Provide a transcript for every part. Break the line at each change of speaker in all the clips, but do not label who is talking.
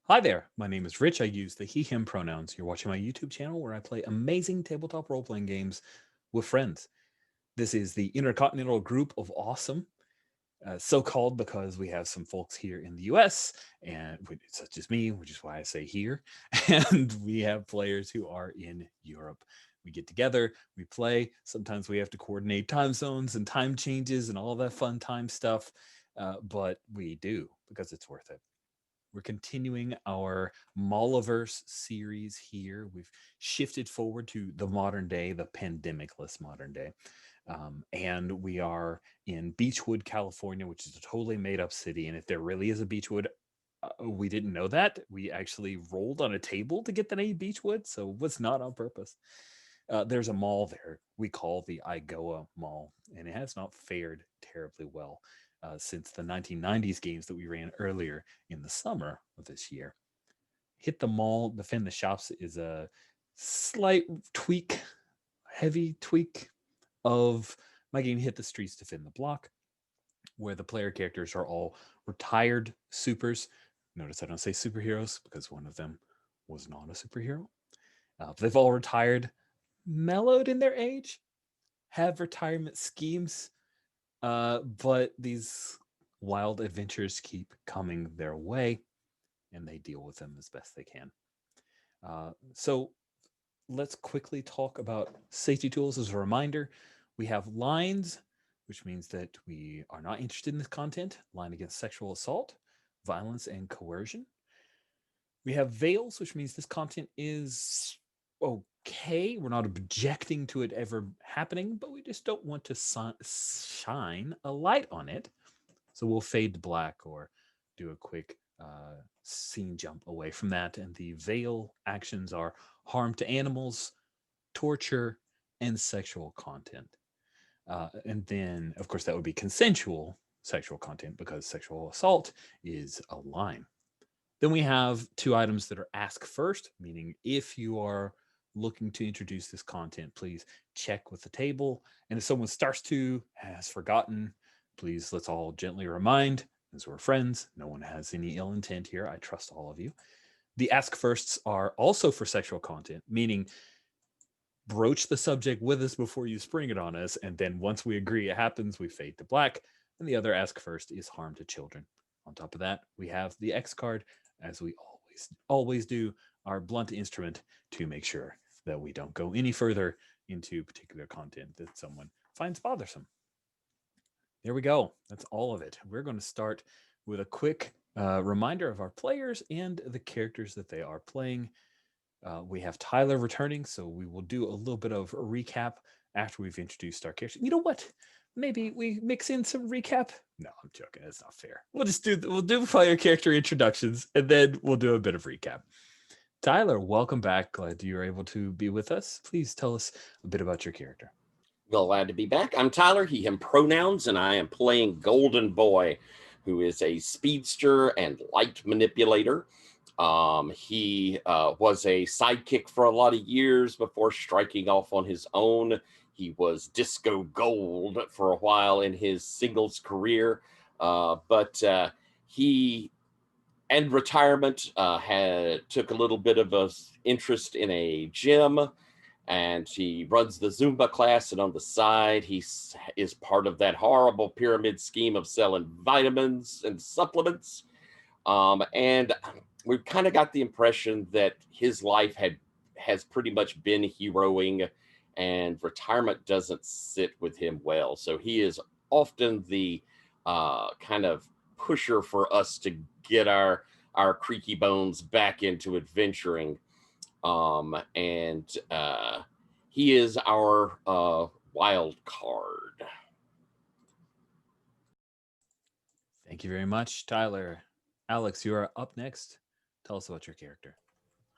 Hi there, my name is Rich. I use the he, him pronouns. You're watching my YouTube channel where I play amazing tabletop role playing games with friends. This is the Intercontinental Group of Awesome, so called because we have some folks here in the US, and such as me, which is why I say here, and we have players who are in Europe. We get together, we play. Sometimes we have to coordinate time zones and time changes and all that fun time stuff, but we do because it's worth it. We're continuing our Malliverse series here. We've shifted forward to the modern day, the pandemicless modern day. And we are in Beechwood, California, which is a totally made up city. And if there really is a Beechwood, we didn't know that. We actually rolled on a table to get the name Beechwood, so it was not on purpose. There's a mall there we call the IGoA Mall, and it has not fared terribly well since the 1990s games that we ran earlier in the summer of this year. Hit the mall, defend the shops is a slight tweak, heavy tweak of my game Hit the Streets, Defend the Block, where the player characters are all retired supers. Notice I don't say superheroes because one of them was not a superhero. They've all retired, mellowed in their age, have retirement schemes, but these wild adventures keep coming their way, and they deal with them as best they can. So let's quickly talk about safety tools. As a reminder, we have lines, which means that we are not interested in this content, line against sexual assault, violence, and coercion. We have veils, which means this content is okay. We're not objecting to it ever happening, but we just don't want to shine a light on it. So we'll fade to black or do a quick scene jump away from that. And the veil actions are harm to animals, torture, and sexual content. And then, of course, that would be consensual sexual content because sexual assault is a line. Then we have two items that are ask first, meaning if you are looking to introduce this content, please check with the table. And if someone starts to, has forgotten, please let's all gently remind, as we're friends, no one has any ill intent here. I trust all of you. The ask firsts are also for sexual content, meaning broach the subject with us before you spring it on us. And then once we agree it happens, we fade to black. And the other ask first is harm to children. On top of that, we have the X card, as we always do, our blunt instrument to make sure that we don't go any further into particular content that someone finds bothersome. There we go. That's all of it. We're going to start with a quick reminder of our players and the characters that they are playing. We have Tyler returning, so we will do a little bit of a recap after we've introduced our characters. You know what? Maybe we mix in some recap. No, I'm joking. That's not fair. We'll do player character introductions and then we'll do a bit of recap. Tyler, welcome back. Glad you are able to be with us. Please tell us a bit about your character.
Well, glad to be back. I'm Tyler, he, him pronouns, and I am playing Golden Boy, who is a speedster and light manipulator. He was a sidekick for a lot of years before striking off on his own. He was disco gold for a while in his singles career, but he and retirement took a little bit of a interest in a gym, and he runs the Zumba class, and on the side he is part of that horrible pyramid scheme of selling vitamins and supplements. And we've kind of got the impression that his life has pretty much been heroing, and retirement doesn't sit with him well. So he is often the kind of pusher for us to get our creaky bones back into adventuring. And he is our wild card.
Thank you very much, Tyler. Alex, you are up next. Tell us about your character.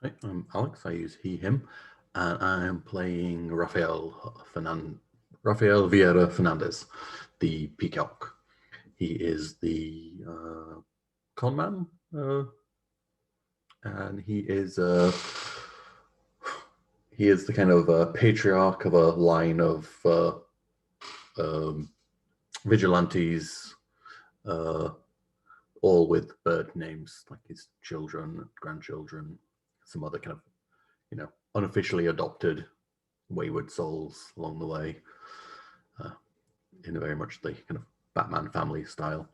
Hi, I'm Alex. I use he, him, and I'm playing Rafael Vieira Fernandez, the peacock. He is the con man, and he is the kind of patriarch of a line of vigilantes all with bird names, like his children, grandchildren, some other kind of, unofficially adopted wayward souls along the way, in very much the kind of Batman family style.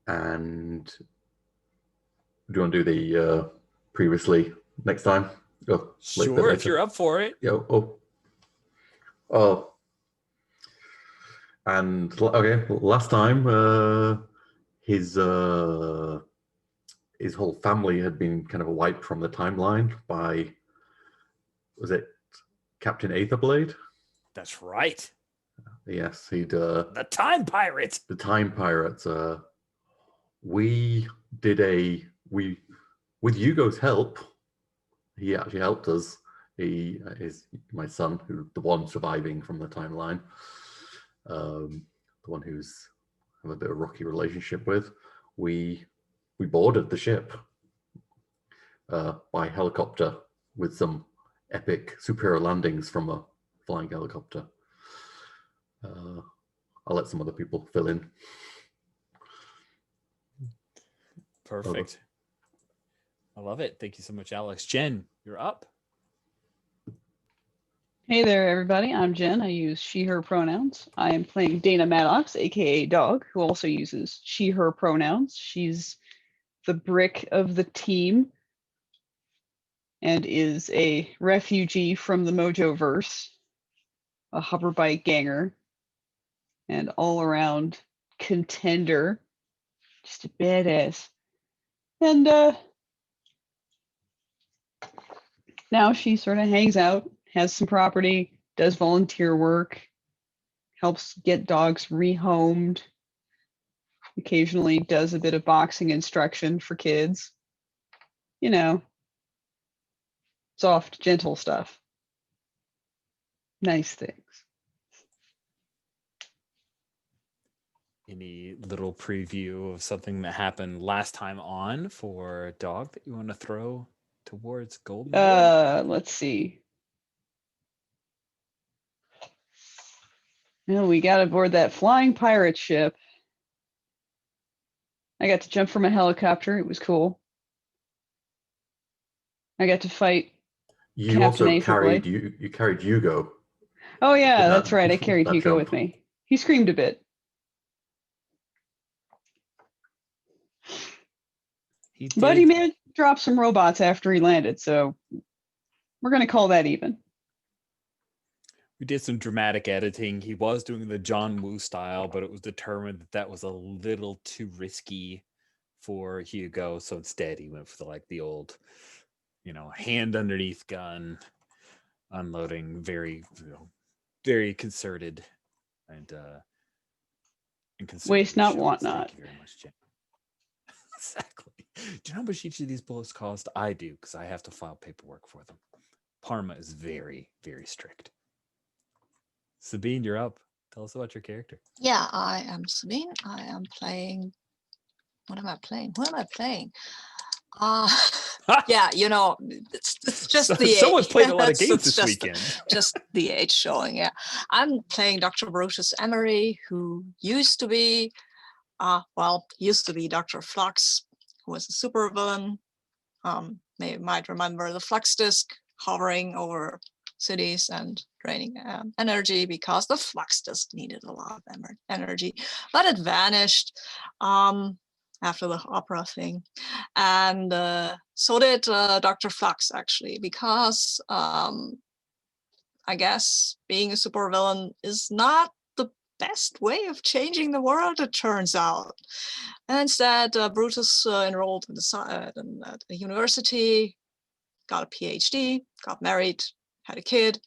And do you want to do the previously next time? Oh,
Sure, if you're up for it.
Yeah. Oh. And okay, last time, his whole family had been kind of wiped from the timeline by, was it Captain Aetherblade?
That's right.
Yes, he'd
The Time Pirates.
The Time Pirates. We did with Hugo's help. He actually helped us. He is my son, who the one surviving from the timeline, the one who's have a bit of rocky relationship with. We boarded the ship by helicopter with some epic superhero landings from a flying helicopter. I'll let some other people fill in.
Perfect. I love it. Thank you so much, Alex. Jen, you're up.
Hey there, everybody. I'm Jen. I use she, her pronouns. I am playing Dana Maddox, aka Dog, who also uses she, her pronouns. She's the brick of the team and is a refugee from the Mojoverse, a hoverbike ganger, and all-around contender. Just a badass. And now she sort of hangs out, has some property, does volunteer work, helps get dogs rehomed, occasionally does a bit of boxing instruction for kids. Soft, gentle stuff. Nice things.
Any little preview of something that happened last time on for Dog that you want to throw towards Golden Boy?
Let's see. Well, we got aboard that flying pirate ship. I got to jump from a helicopter. It was cool. I got to fight.
You
Captain
also carried
Aetherblade.
you carried Hugo.
Oh yeah, that's right. I carried
that
Hugo
jump.
with me. He screamed a bit. But he managed to drop some robots after he landed, so we're going to call that even.
We did some dramatic editing. He was doing the John Woo style, but it was determined that that was a little too risky for Hugo. So instead, he went for the old, hand underneath gun, unloading, very, very concerted and conservative.
Waste not,
shots.
want not.
Thank you very much, Jen. Exactly. Do you know how much each of these bullets cost? I do, because I have to file paperwork for them. Parma is very, very strict. Sabine, you're up. Tell us about your character.
Yeah, I am Sabine. I am playing. What am I playing? Who am I playing? Yeah, it's just the age.
Someone's played a lot of games this weekend.
Just the age showing. Yeah, I'm playing Dr. Brutus Emery, who used to be, Dr. Flux, who was a supervillain. You might remember the Flux Disk hovering over cities and draining energy because the Flux Disk needed a lot of energy, but it vanished after the opera thing. And so did Dr. Flux, actually, because I guess being a supervillain is not the best way of changing the world, it turns out. And instead, Brutus enrolled in at the university, got a PhD, got married, had a kid.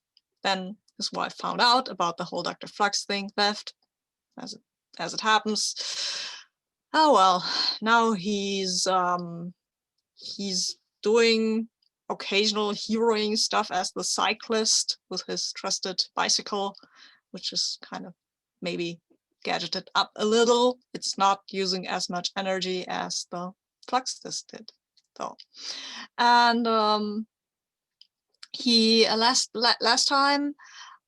Then his wife found out about the whole Dr. Flux thing, left, as it happens. Oh well, now he's doing occasional heroing stuff as the cyclist with his trusted bicycle, which is kind of maybe gadgeted up a little. It's not using as much energy as the Flux Disk did, though. And he last time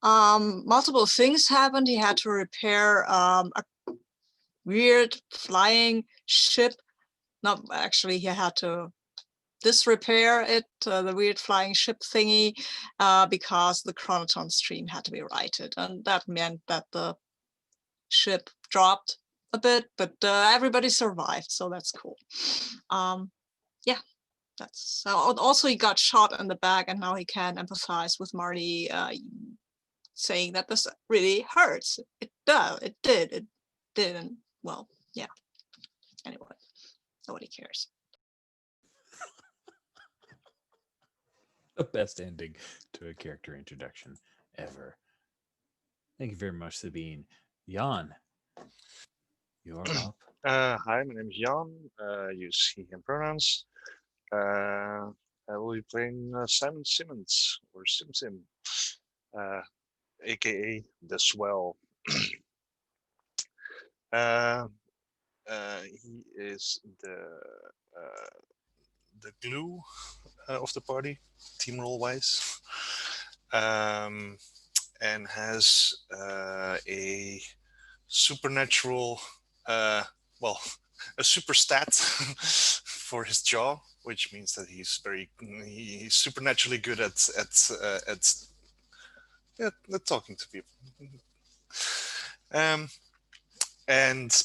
multiple things happened. He had to repair a weird flying ship No, actually, he had to disrepair it, the weird flying ship thingy, because the chronoton stream had to be righted, and that meant that the ship dropped a bit, but everybody survived, so that's cool. Yeah, that's also he got shot in the back, and now he can empathize with Marty, saying that this really hurts. It did, and well, yeah. Anyway, nobody cares.
The best ending to a character introduction ever. Thank you very much, Sabine. Jan, you're up.
Hi, my name is Jan. Use he, him pronouns. I will be playing Simon Simmons, or Sim, aka The Swell. He is the glue of the party, team role wise, and has a supernatural, well, a super stat for his jaw, which means that he's supernaturally good at talking to people.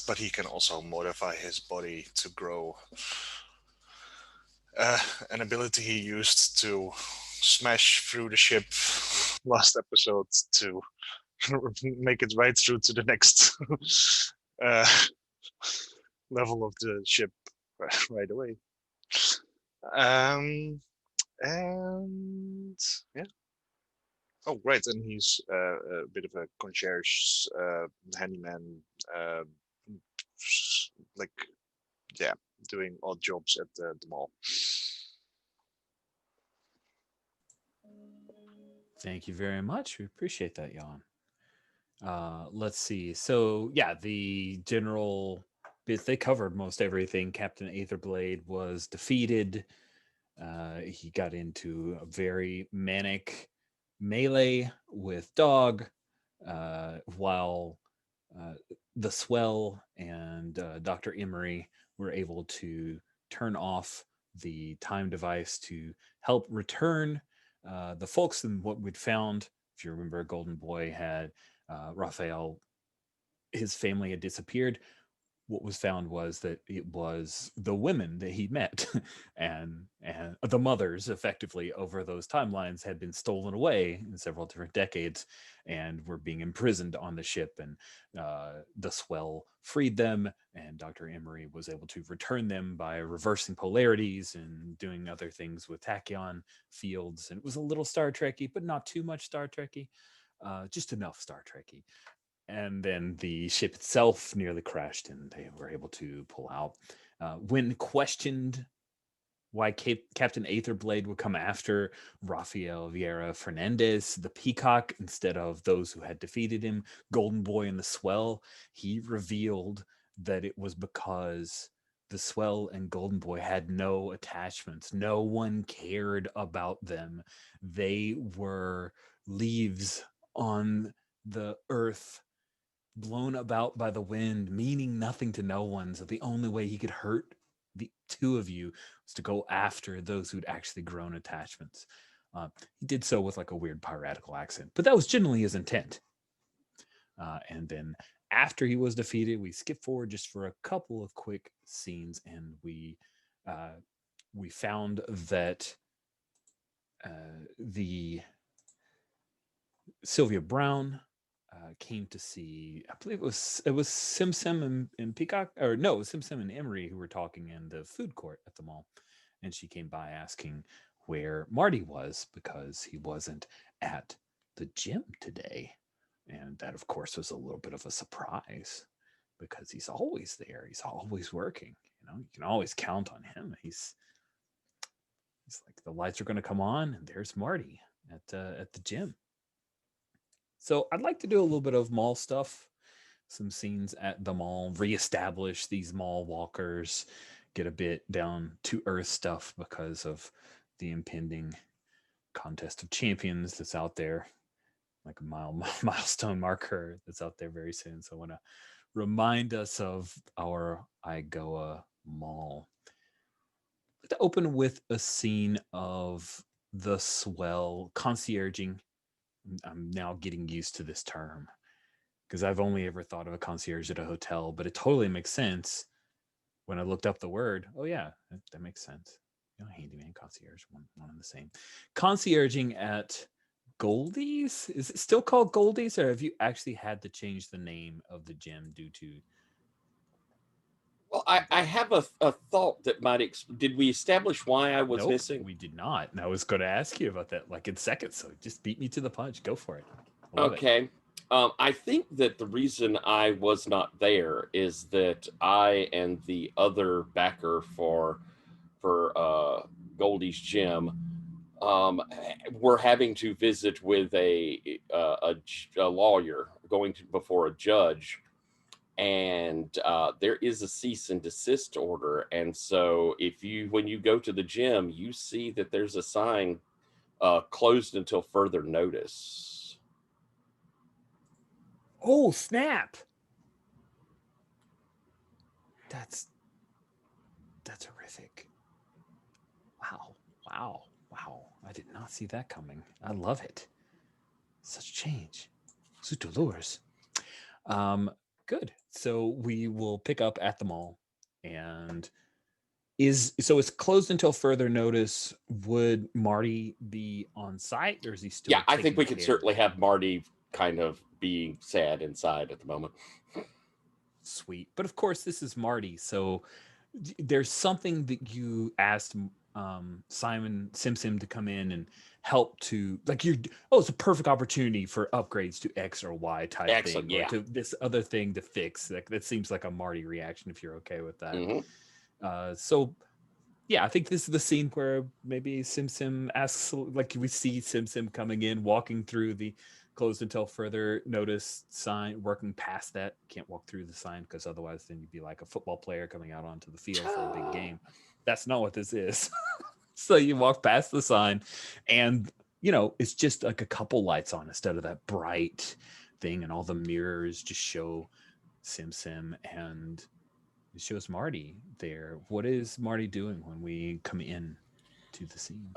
But he can also modify his body to grow. An ability he used to smash through the ship last episode to make it right through to the next level of the ship right away. And yeah. Oh, right, and he's a bit of a concierge, handyman, like, yeah, doing odd jobs at the mall.
Thank you very much. We appreciate that, Jan. Let's see. So yeah, the general bits, they covered most everything. Captain Aetherblade was defeated. He got into a very manic melee with Dog, while the Swell and Dr. Emery were able to turn off the time device to help return the folks. And what we'd found, if you remember, Golden Boy had Raphael, his family had disappeared. What was found was that it was the women that he met and the mothers effectively over those timelines had been stolen away in several different decades and were being imprisoned on the ship, and the Swell freed them, and Dr. Emery was able to return them by reversing polarities and doing other things with tachyon fields. And it was a little Star Trekky, but not too much Star Trekky, just enough Star Trekky. And then the ship itself nearly crashed, and they were able to pull out. When questioned why Captain Aetherblade would come after Rafael Vieira Fernandez, the Peacock, instead of those who had defeated him, Golden Boy and the Swell, he revealed that it was because the Swell and Golden Boy had no attachments. No one cared about them. They were leaves on the earth, blown about by the wind, meaning nothing to no one. So the only way he could hurt the two of you was to go after those who'd actually grown attachments. He did so with like a weird piratical accent, but that was generally his intent. And then after he was defeated, we skip forward just for a couple of quick scenes, and we found that the Sylvia Brown came to see, I believe it was Sim and Peacock, or no, it was Sim and Emery who were talking in the food court at the mall, and she came by asking where Marty was because he wasn't at the gym today. And that, of course, was a little bit of a surprise because he's always there. He's always working. You can always count on him. He's like, the lights are going to come on, and there's Marty at the gym. So I'd like to do a little bit of mall stuff, some scenes at the mall, reestablish these mall walkers, get a bit down to earth stuff because of the impending contest of champions that's out there, like a milestone marker that's out there very soon. So I want to remind us of our IGoA Mall. open with a scene of the swell concierging. I'm now getting used to this term because I've only ever thought of a concierge at a hotel, but it totally makes sense when I looked up the word. Oh yeah, that makes sense. Handyman, concierge, one and the same. Concierging at Goldie's? Is it still called Goldie's, or have you actually had to change the name of the gym due to?
Well, I have a thought that might. Did we establish why I was
Nope,
missing?
we did not. And I was going to ask you about that like in seconds. So just beat me to the punch. Go for it. Love
Okay. I think that the reason I was not there is that I and the other backer for Goldie's Gym were having to visit with a lawyer, going before a judge, and there is a cease and desist order. And so when you go to the gym, you see that there's a sign closed until further notice.
Oh, snap. That's horrific. Wow. I did not see that coming. I love it. Such change. Sutulurs. Good. So we will pick up at the mall, and it's closed until further notice. Would Marty be on site, or is he still?
Yeah, I think we could
care?
certainly have Marty kind of being sad inside at the moment.
Sweet. But of course, this is Marty. So there's something that you asked Simon Simsim to come in and help to, like, it's a perfect opportunity for upgrades to X or Y type
Excellent,
thing, or
yeah.
to this other thing to fix. Like, that seems like a Marty reaction if you're okay with that.
Mm-hmm.
So yeah, I think this is the scene where maybe Simsim asks, like, we see Simsim coming in, walking through the closed until further notice sign, working past that. Can't walk through the sign because otherwise then you'd be like a football player coming out onto the field for a big game. That's not what this is. So you walk past the sign, and it's just like a couple lights on instead of that bright thing, and all the mirrors just show Simsim, and it shows Marty there. What is Marty doing when we come in to the scene?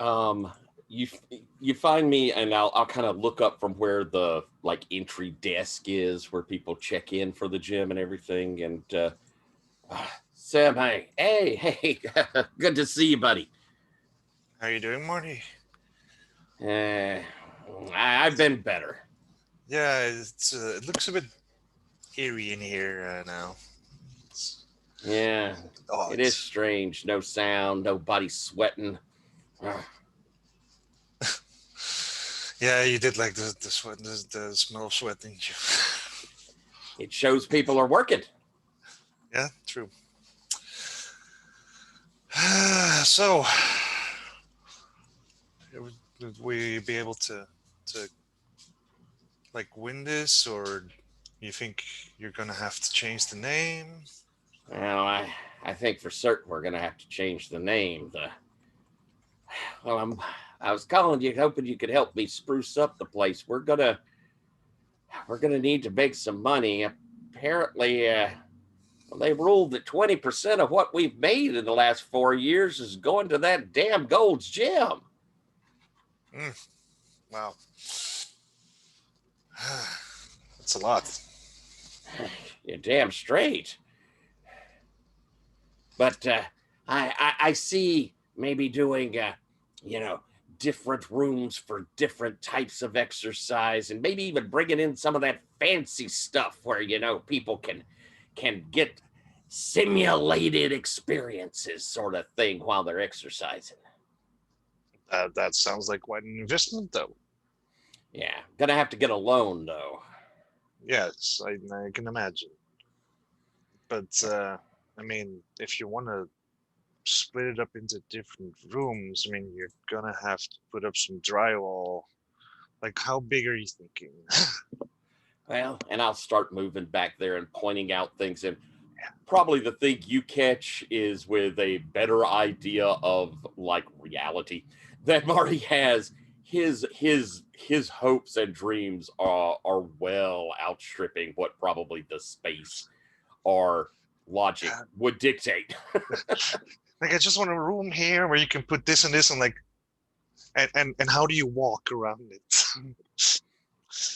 You find me, and I'll kind of look up from where the entry desk is, where people check in for the gym and everything. And Sam, hey, good to see you, buddy.
How you doing, Marty?
I've been better.
Yeah, it looks a bit eerie in here now.
Yeah, it is strange. No sound, nobody sweating.
Yeah, you did like the sweat, the smell of sweat, didn't you?
It shows people are working.
Yeah, true. So, would we be able to win this, or you think you're gonna have to change the name?
Well, I think for certain we're gonna have to change the name. I was calling you, hoping you could help me spruce up the place. We're gonna need to make some money. Apparently, they ruled that 20% of what we've made in the last 4 years is going to that damn Gold's Gym.
Wow. That's a lot.
You're damn straight. But I see maybe doing, different rooms for different types of exercise, and maybe even bringing in some of that fancy stuff where, people can get simulated experiences sort of thing while they're exercising.
That sounds like quite an investment, though.
Yeah, gonna have to get a loan, though.
Yes, I can imagine. But, if you want to split it up into different rooms, you're gonna have to put up some drywall. Like, how big are you thinking?
Well, and I'll start moving back there and pointing out things. And probably the thing you catch is with a better idea of reality that Marty has. His hopes and dreams are well outstripping what probably the space or logic would dictate.
Like, I just want a room here where you can put this and this, and like, and how do you walk around it?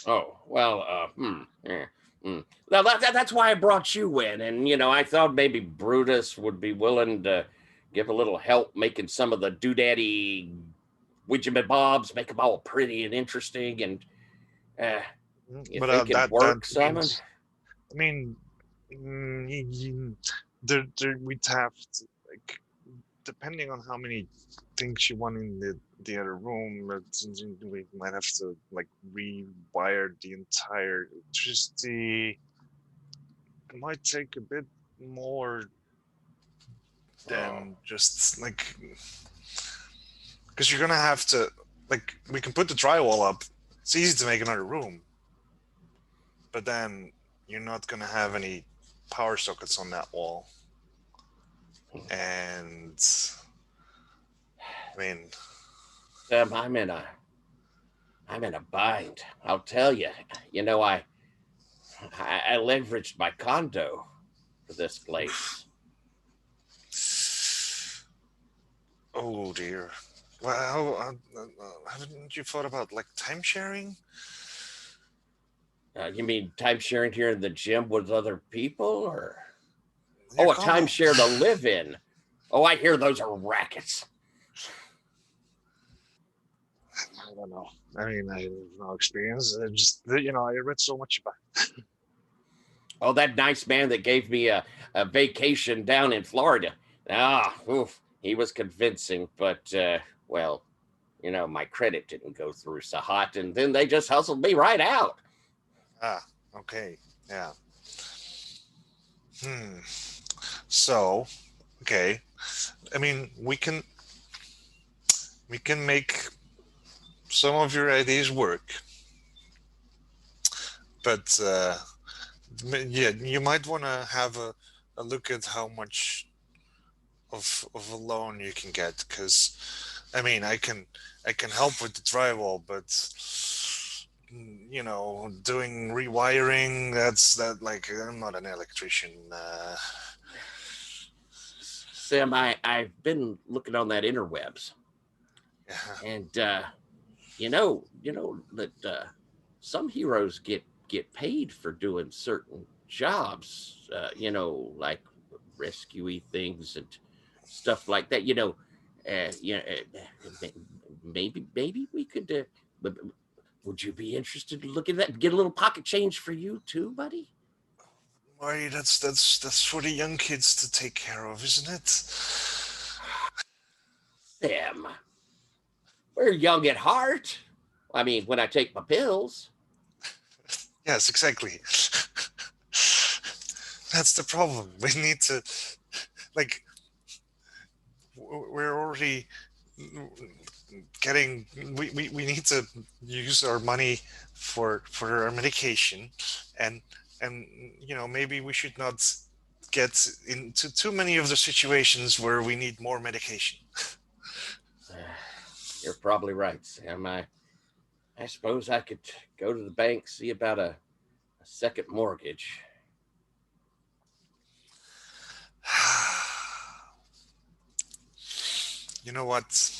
Oh, well, Now that's why I brought you in, and I thought maybe Brutus would be willing to give a little help making some of the doodaddy widget bobs, make them all pretty and interesting. And you
But
think it'd
that
work, Simon?
means, I mean, we'd have to, like, depending on how many things you want in the other room, we might have to like rewire the entire electricity. It might take a bit more than just like, because you're gonna have to, like, we can put the drywall up. It's easy to make another room, but then you're not gonna have any power sockets on that wall. And I mean,
Sam, I'm in a bind. I'll tell you. I leveraged my condo for this place.
oh dear. Well, haven't you thought about like time sharing?
You mean time sharing here in the gym with other people, or
Your
a
condo.
timeshare to live in? Oh, I hear those are rackets.
I don't know. I mean, I have no experience. I just, I read so much about it.
Oh, that nice man that gave me a vacation down in Florida. He was convincing, but well, my credit didn't go through so hot, and then they just hustled me right out.
Ah, okay, yeah. So, okay. I mean, we can make some of your ideas work, but yeah, you might want to have a look at how much of a loan you can get, because I mean, I can help with the drywall, but doing rewiring, like, I'm not an electrician.
Sam, I've been looking on that interwebs,
Yeah.
and you know that some heroes get paid for doing certain jobs. Like rescuey things and stuff like that. Maybe we could. Would you be interested to look at that and get a little pocket change for you too, buddy?
Marty, that's for the young kids to take care of, isn't it?
Sam, we're young at heart. I mean, when I take my pills.
Yes, exactly. That's the problem. We need to, like, we're already getting, we need to use our money for our medication, and maybe we should not get into too many of the situations where we need more medication.
You're probably right, Sam. I suppose I could go to the bank, see about a second mortgage.
You know what?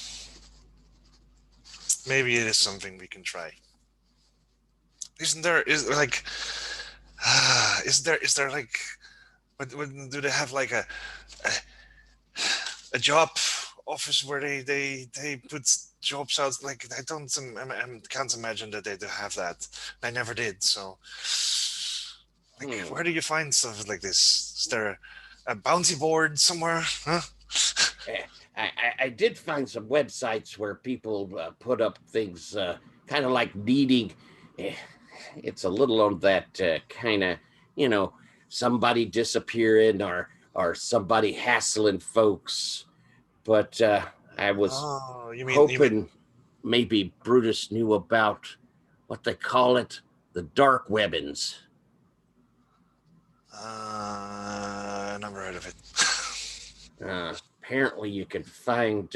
Maybe it is something we can try. Isn't there, is like, is there like, what do they have, like a job office where they put jobs out? Like, I can't imagine that they do have that. I never did. So, like, where do you find stuff like this? Is there a bounty board somewhere? Huh?
I did find some websites where people put up things kind of like needing. It's a little on that kind of, somebody disappearing or somebody hassling folks. But I was hoping maybe Brutus knew about what they call it, the dark webbins.
Never heard of it.
Apparently you can find,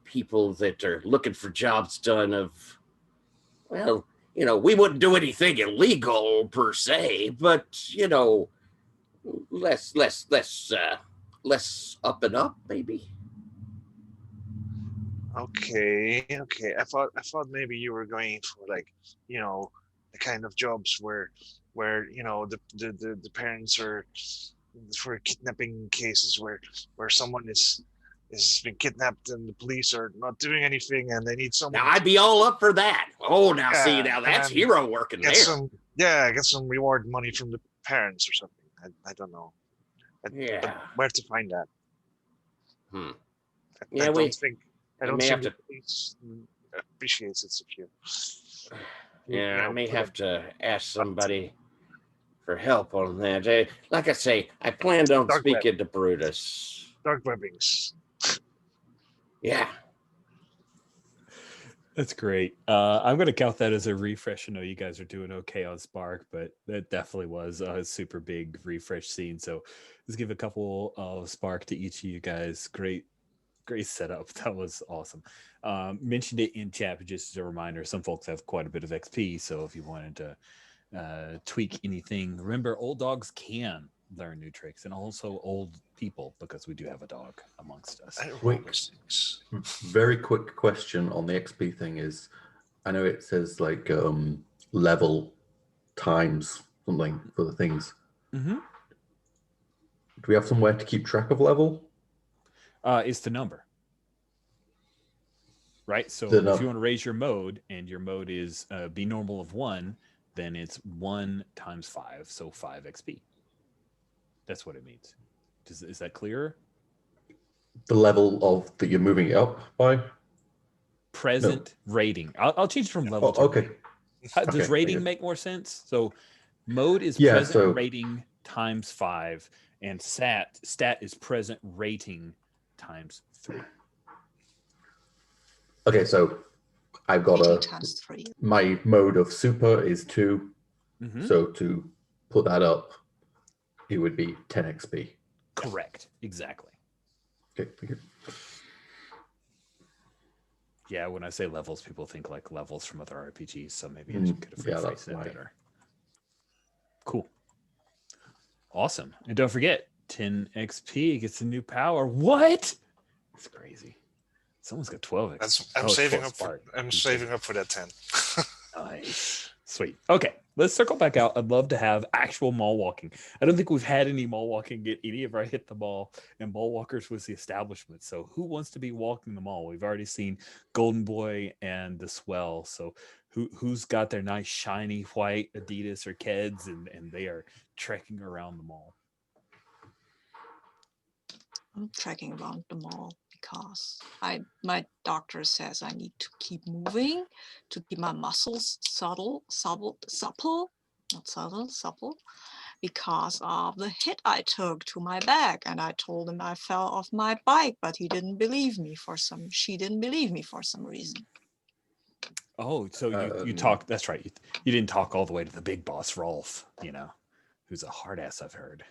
people that are looking for jobs done of, well, we wouldn't do anything illegal per se, but, less less up and up, maybe.
Okay. I thought maybe you were going for like, the kind of jobs where the parents are for kidnapping cases where someone is been kidnapped and the police are not doing anything and they need
Now
someone
I'd
to,
be all up for that. Oh, now see, now
and
that's
then
hero working
get
there.
get some reward money from the parents or something. I don't know. But
Yeah.
where to find that?
Hmm.
I
Yeah,
don't think
I may have
the
to.
police appreciates it if you
Yeah, I may
put
have
a
to ask
button.
somebody for help on that. Like I say, I planned on
Dark web,
speaking to Brutus.
dark webbings.
Yeah.
That's great. I'm going to count that as a refresh. I know you guys are doing okay on Spark, but that definitely was a super big refresh scene. So let's give a couple of Spark to each of you guys. Great setup. That was awesome. Mentioned it in chat, but just as a reminder, some folks have quite a bit of XP. So if you wanted to tweak anything, remember old dogs can learn new tricks, and also old people, because we do have a dog amongst us.
Wait, very quick question on the XP thing is, I know it says like level times something for the things.
Mm-hmm.
Do we have somewhere to keep track of level?
It's the number. Right? So
The
if you want to raise your mode and your mode is be normal of 1, then it's 1 times 5, so 5 XP. That's what it means. Is that clearer?
The level of that you're moving it up by?
Present rating. I'll change it from level to
okay.
rating. Does
Okay,
rating make more sense? So mode is
Yeah,
present
so-
rating times 5, and stat is present rating times 3.
Okay, so I've got
18 times 3.
my mode of super is 2.
Mhm.
So to put that up, it would be 10 XP.
Correct. Exactly.
Okay, thank you.
Yeah, when I say levels, people think like levels from other RPGs, so maybe I could have
yeah,
rephrased
that's
that
why.
better. Cool. Awesome. And don't forget, 10 XP gets a new power. What? It's crazy. Someone's got 12 XP.
I'm saving up for that 10.
Nice. Sweet. Okay, let's circle back out. I'd love to have actual mall walking. I don't think we've had any mall walking at any of our Hit the Mall, and Mall Walkers was the establishment. So who wants to be walking the mall? We've already seen Golden Boy and the Swell. So who's got their nice shiny white Adidas or Keds and they are trekking around the mall?
I'm trekking around the mall because my doctor says I need to keep moving to keep my muscles supple, because of the hit I took to my back. And I told him I fell off my bike, but she didn't believe me for some reason.
Oh, so you talked. That's right. You didn't talk all the way to the big boss, Rolf, who's a hard ass, I've heard.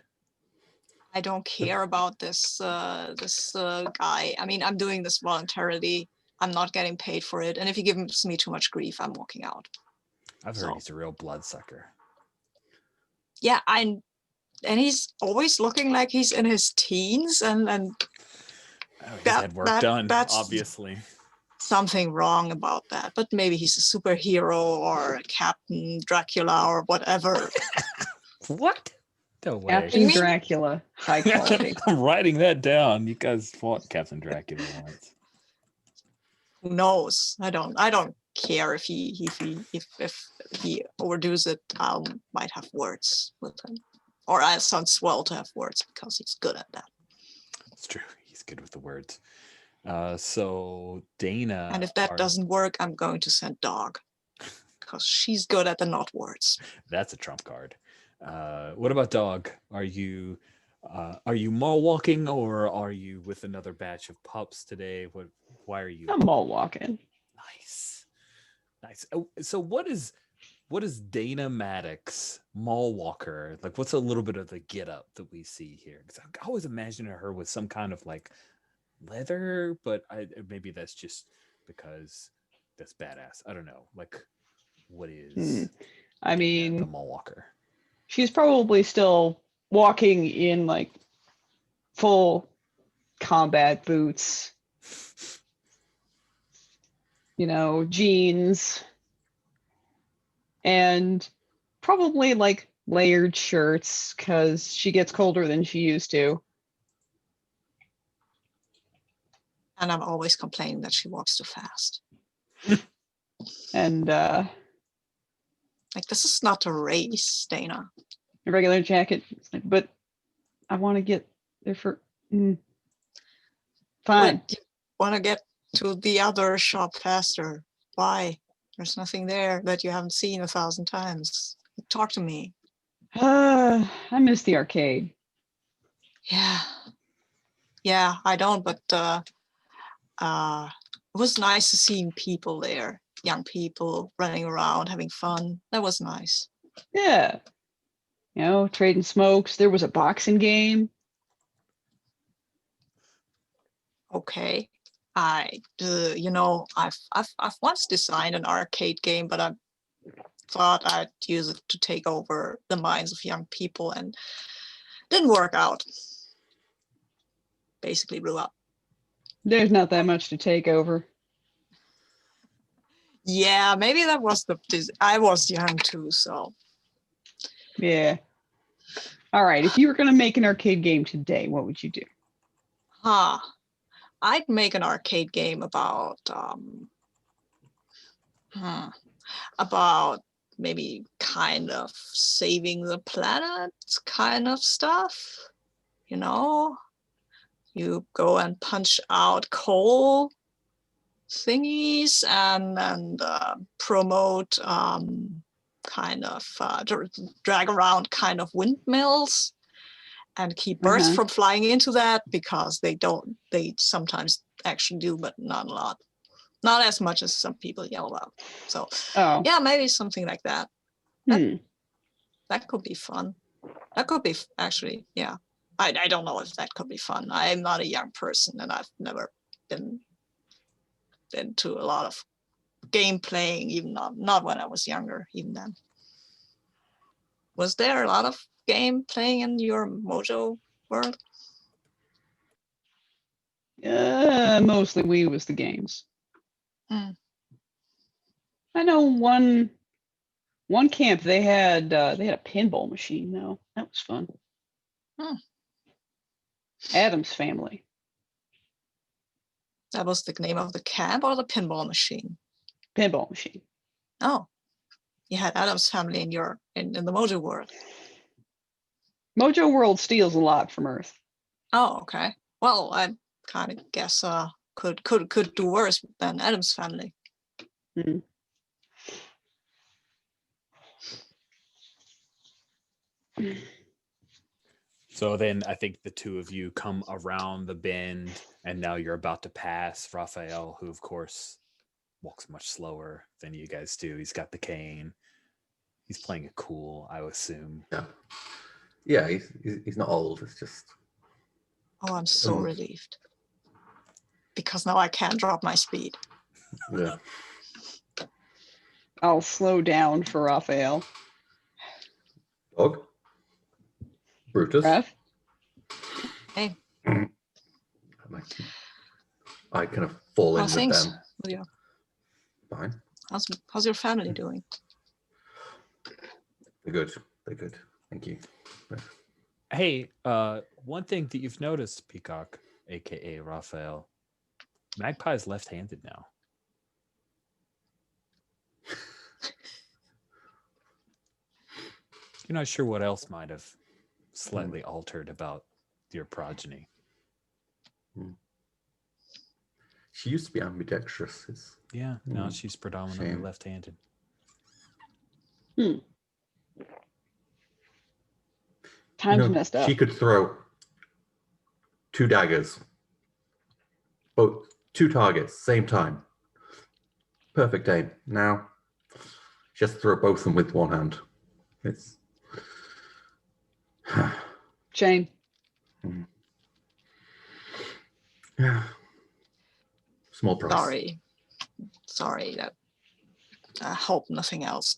I don't care about this guy. I mean, I'm doing this voluntarily. I'm not getting paid for it. And if he gives me too much grief, I'm walking out.
I've heard he's a real bloodsucker.
Yeah, and he's always looking like he's in his teens, and
he's had work done,
that's
obviously.
Something wrong about that. But maybe he's a superhero or a Captain Dracula or whatever.
What? No way.
Captain Dracula, high quality.
I'm writing that down. You guys fought Captain Dracula once.
Who knows? I don't care if he overdoes it. I might have words with him, or I sound swell to have words because he's good at that.
It's true. He's good with the words. So Dana.
And if that doesn't work, I'm going to send Dog because she's good at the not words.
That's a trump card. What about Dog? Are you mall walking or are you with another batch of pups today? Why are you?
I'm mall walking.
Nice. Oh, so what is Dana Maddox mall walker like? What's a little bit of the get up that we see here? Because I always imagine her with some kind of like leather, but maybe that's just because that's badass. I don't know. Like, what is?
I mean,
the mall walker.
She's probably still walking in like full combat boots, jeans, and probably like layered shirts because she gets colder than she used to.
And I'm always complaining that she walks too fast.
And
Like, this is not a race, Dana.
a regular jacket. But I want to get there for... Fine.
But you want to get to the other shop faster. Why? There's nothing there that you haven't seen 1,000 times. Talk to me.
I miss the arcade.
Yeah, I don't, but it was nice to see people there, young people running around, having fun. That was nice.
Yeah. Trading smokes. There was a boxing game.
Okay. I've once designed an arcade game, but I thought I'd use it to take over the minds of young people, and didn't work out. Basically blew up.
There's not that much to take over.
Yeah, maybe that was I was young too, so.
Yeah. All right. If you were going to make an arcade game today, what would you do?
I'd make an arcade game about maybe kind of saving the planet kind of stuff. You go and punch out coal thingies and promote kind of drag around kind of windmills and keep birds from flying into that, because they sometimes actually do, but not a lot. Not as much as some people yell about. So yeah, maybe something like that. That could be fun. That could be actually, yeah. I don't know if that could be fun. I'm not a young person, and I've never been into a lot of game playing, even not when I was younger, even then. Was there a lot of game playing in your Mojo world?
Mostly Wii was the games. I know one camp they had a pinball machine though. That was fun. Adam's Family.
That was the name of the camp, or the pinball machine?
Pinball machine.
Oh, you had Adam's Family in the Mojo world.
Mojo World steals a lot from Earth.
Oh, okay. Well, I kind of guess could do worse than Adam's Family.
So then I think the two of you come around the bend, and now you're about to pass Raphael, who of course walks much slower than you guys do. He's got the cane. He's playing it cool, I would assume.
Yeah, he's not old. It's just.
Oh, I'm so relieved, because now I can't drop my speed.
Yeah.
I'll slow down for Raphael.
Dog. Brutus.
Ref?
Hey.
I kind of fall in with
Thanks.
them.
Yeah.
Fine.
How's your family doing?
They're good. They're good. Thank you.
Hey, one thing that you've noticed, Peacock, aka Raphael, Magpie's left-handed now. You're not sure what else might have slightly altered about your progeny.
She used to be ambidextrous.
Now she's predominantly left-handed.
Time's messed up.
She could throw 2 daggers, both 2 targets, same time. Perfect aim. Now, she has to throw both of them with one hand. It's
Shame.
Yeah. Small price.
Sorry. That I hope nothing else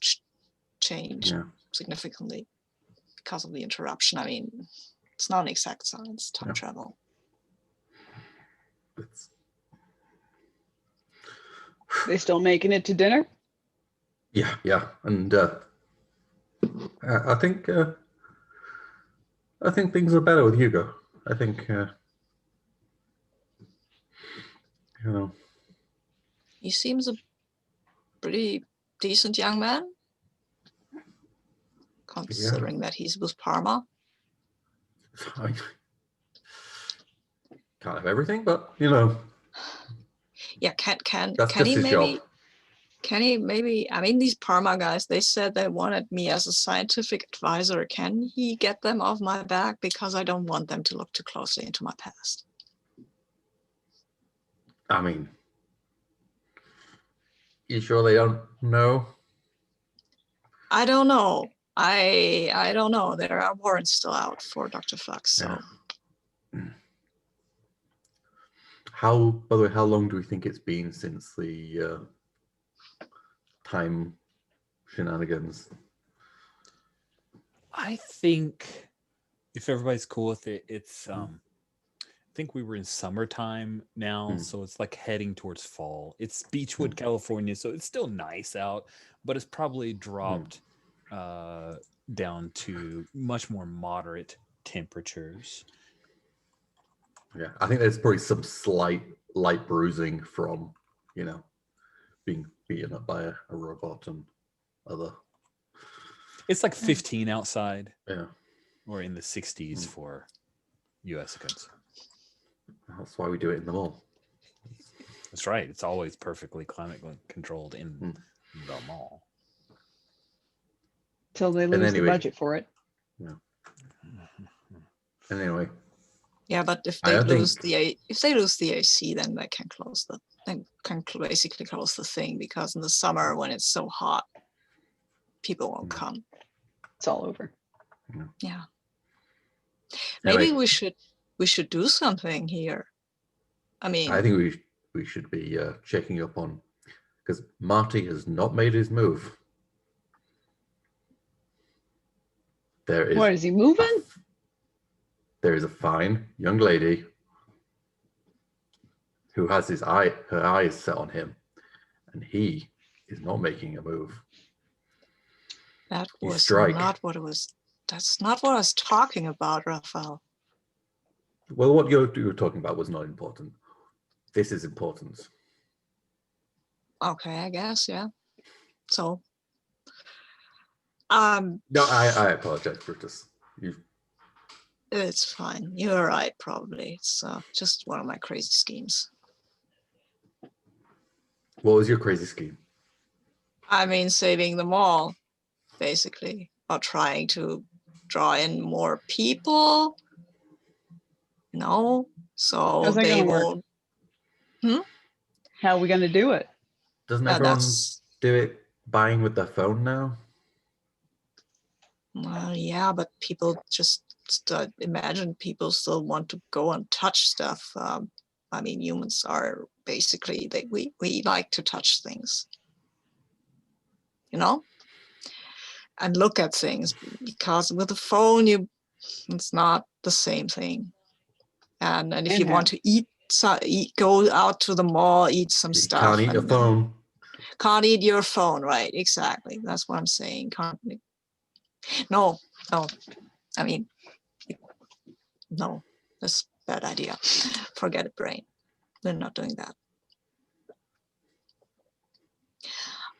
changed significantly because of the interruption. I mean, It's not an exact science, time
Yeah.
travel.
It's,
They still making it to dinner?
yeah, and I think things are better with Hugo. I think you know.
He seems a pretty decent young man, considering that he's with Parma.
I can't have everything, but you know,
Yeah, can
that's
can
just
he
his
maybe
job.
can he maybe, I mean, these Parma guys, they said they wanted me as a scientific advisor. Can he get them off my back? Because I don't want them to look too closely into my past.
I mean, you sure they don't know?
I don't know. I don't know. There are warrants still out for Dr. Flux, so
By the way, how long do we think it's been since the time shenanigans?
I think if everybody's cool with it, it's I think we were in summertime now, so it's like heading towards fall. It's Beechwood, California, so it's still nice out, but it's probably dropped down to much more moderate temperatures.
Yeah, I think there's probably some slight light bruising from, being beaten up by a robot and other.
It's like 15 outside.
Yeah.
Or in the 60s for USicans.
That's why we do it in the mall.
That's right. It's always perfectly climate controlled in the mall.
Till they lose the budget for it.
Yeah. And anyway.
Yeah, but if they lose the AC, then they can basically close the thing, because in the summer when it's so hot, people won't come.
It's all over.
Yeah.
Anyway,
Maybe we should do something here. I mean,
I think we should be checking up on, because Marty has not made his move.
What, is he moving?
There is a fine young lady who has her eyes set on him, and he is not making a move.
That was not what it was. That's not what I was talking about, Raphael.
Well, what you were talking about was not important. This is important.
Okay, I guess, yeah. So,
no, I apologize, Brutus.
It's fine. You're right, probably. It's just one of my crazy schemes.
What was your crazy scheme?
I mean, saving the mall, basically, or trying to draw in more people. So they will.
How are we going to do it?
Doesn't everyone do it buying with their phone now?
Well, yeah, but people just imagine people still want to go and touch stuff. I mean, humans are basically we like to touch things, and look at things, because with the phone it's not the same thing. And if you want to eat, go out to the mall, eat some stuff.
Can't eat your phone.
Can't eat your phone, right? Exactly. That's what I'm saying. No. I mean, no, that's a bad idea. Forget it, brain. We're not doing that.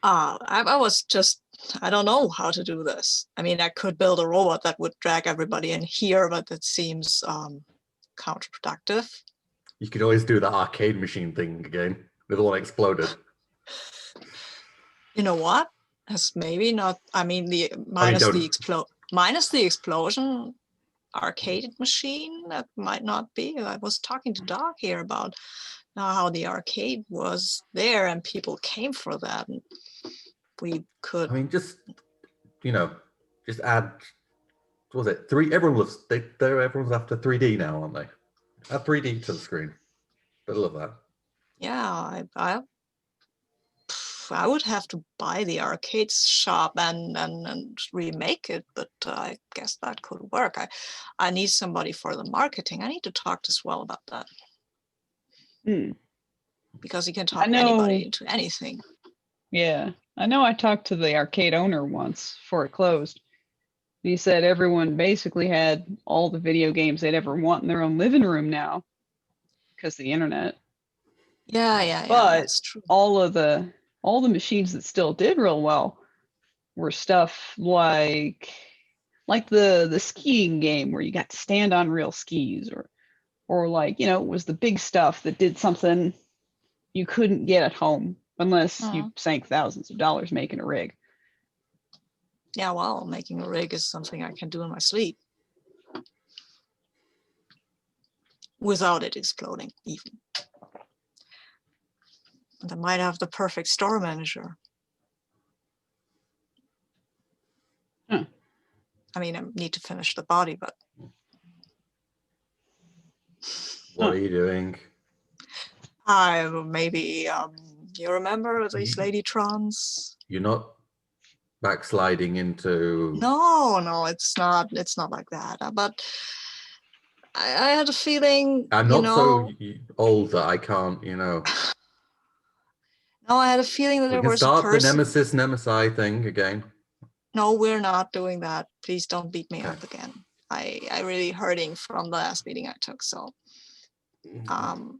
I was just, I don't know how to do this. I mean, I could build a robot that would drag everybody in here, but that seems counterproductive.
You could always do the arcade machine thing again. The one exploded.
You know what? That's maybe not. I mean, minus the explosion arcade machine, that might not be. I was talking to Doc here about how the arcade was there and people came for that, and we could.
I mean, just add. What was it? 3? Everyone's after 3D now, aren't they? Add 3D to the screen. I love that.
Yeah, I would have to buy the arcade shop and remake it, but I guess that could work. I need somebody for the marketing. I need to talk to Swell about that. Because he can talk anybody into anything.
Yeah, I know I talked to the arcade owner once before it closed. He said everyone basically had all the video games they'd ever want in their own living room now because of the internet.
Yeah,
but
that's true.
all the machines that still did real well were stuff like the skiing game where you got to stand on real skis, or like, you know, it was the big stuff that did something you couldn't get at home unless you sank thousands of dollars making a rig.
Yeah, well, making a rig is something I can do in my sleep. Without it exploding, even. And I might have the perfect store manager. I mean, I need to finish the body, but...
What are you doing?
Maybe, you remember these Ladytrons?
You're not backsliding into...
No, it's not like that. But I had a feeling,
I'm not so old that I can't, you know.
No, I had a feeling that
We
there
can
was a
start the
person.
Nemesis thing again.
No, we're not doing that. Please don't beat me
Okay.
up again. I really hurting from the last beating I took. So, no,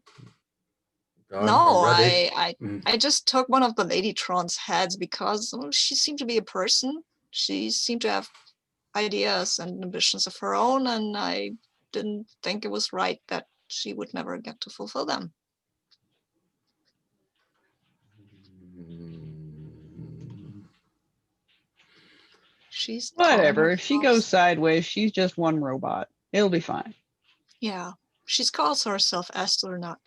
ready.
I just took one of the Ladytron's heads because she seemed to be a person. She seemed to have ideas and ambitions of her own, and I didn't think it was right that she would never get to fulfill them. She's
whatever. If she goes sideways, she's just one robot. It'll be fine.
Yeah, she calls herself Esther now.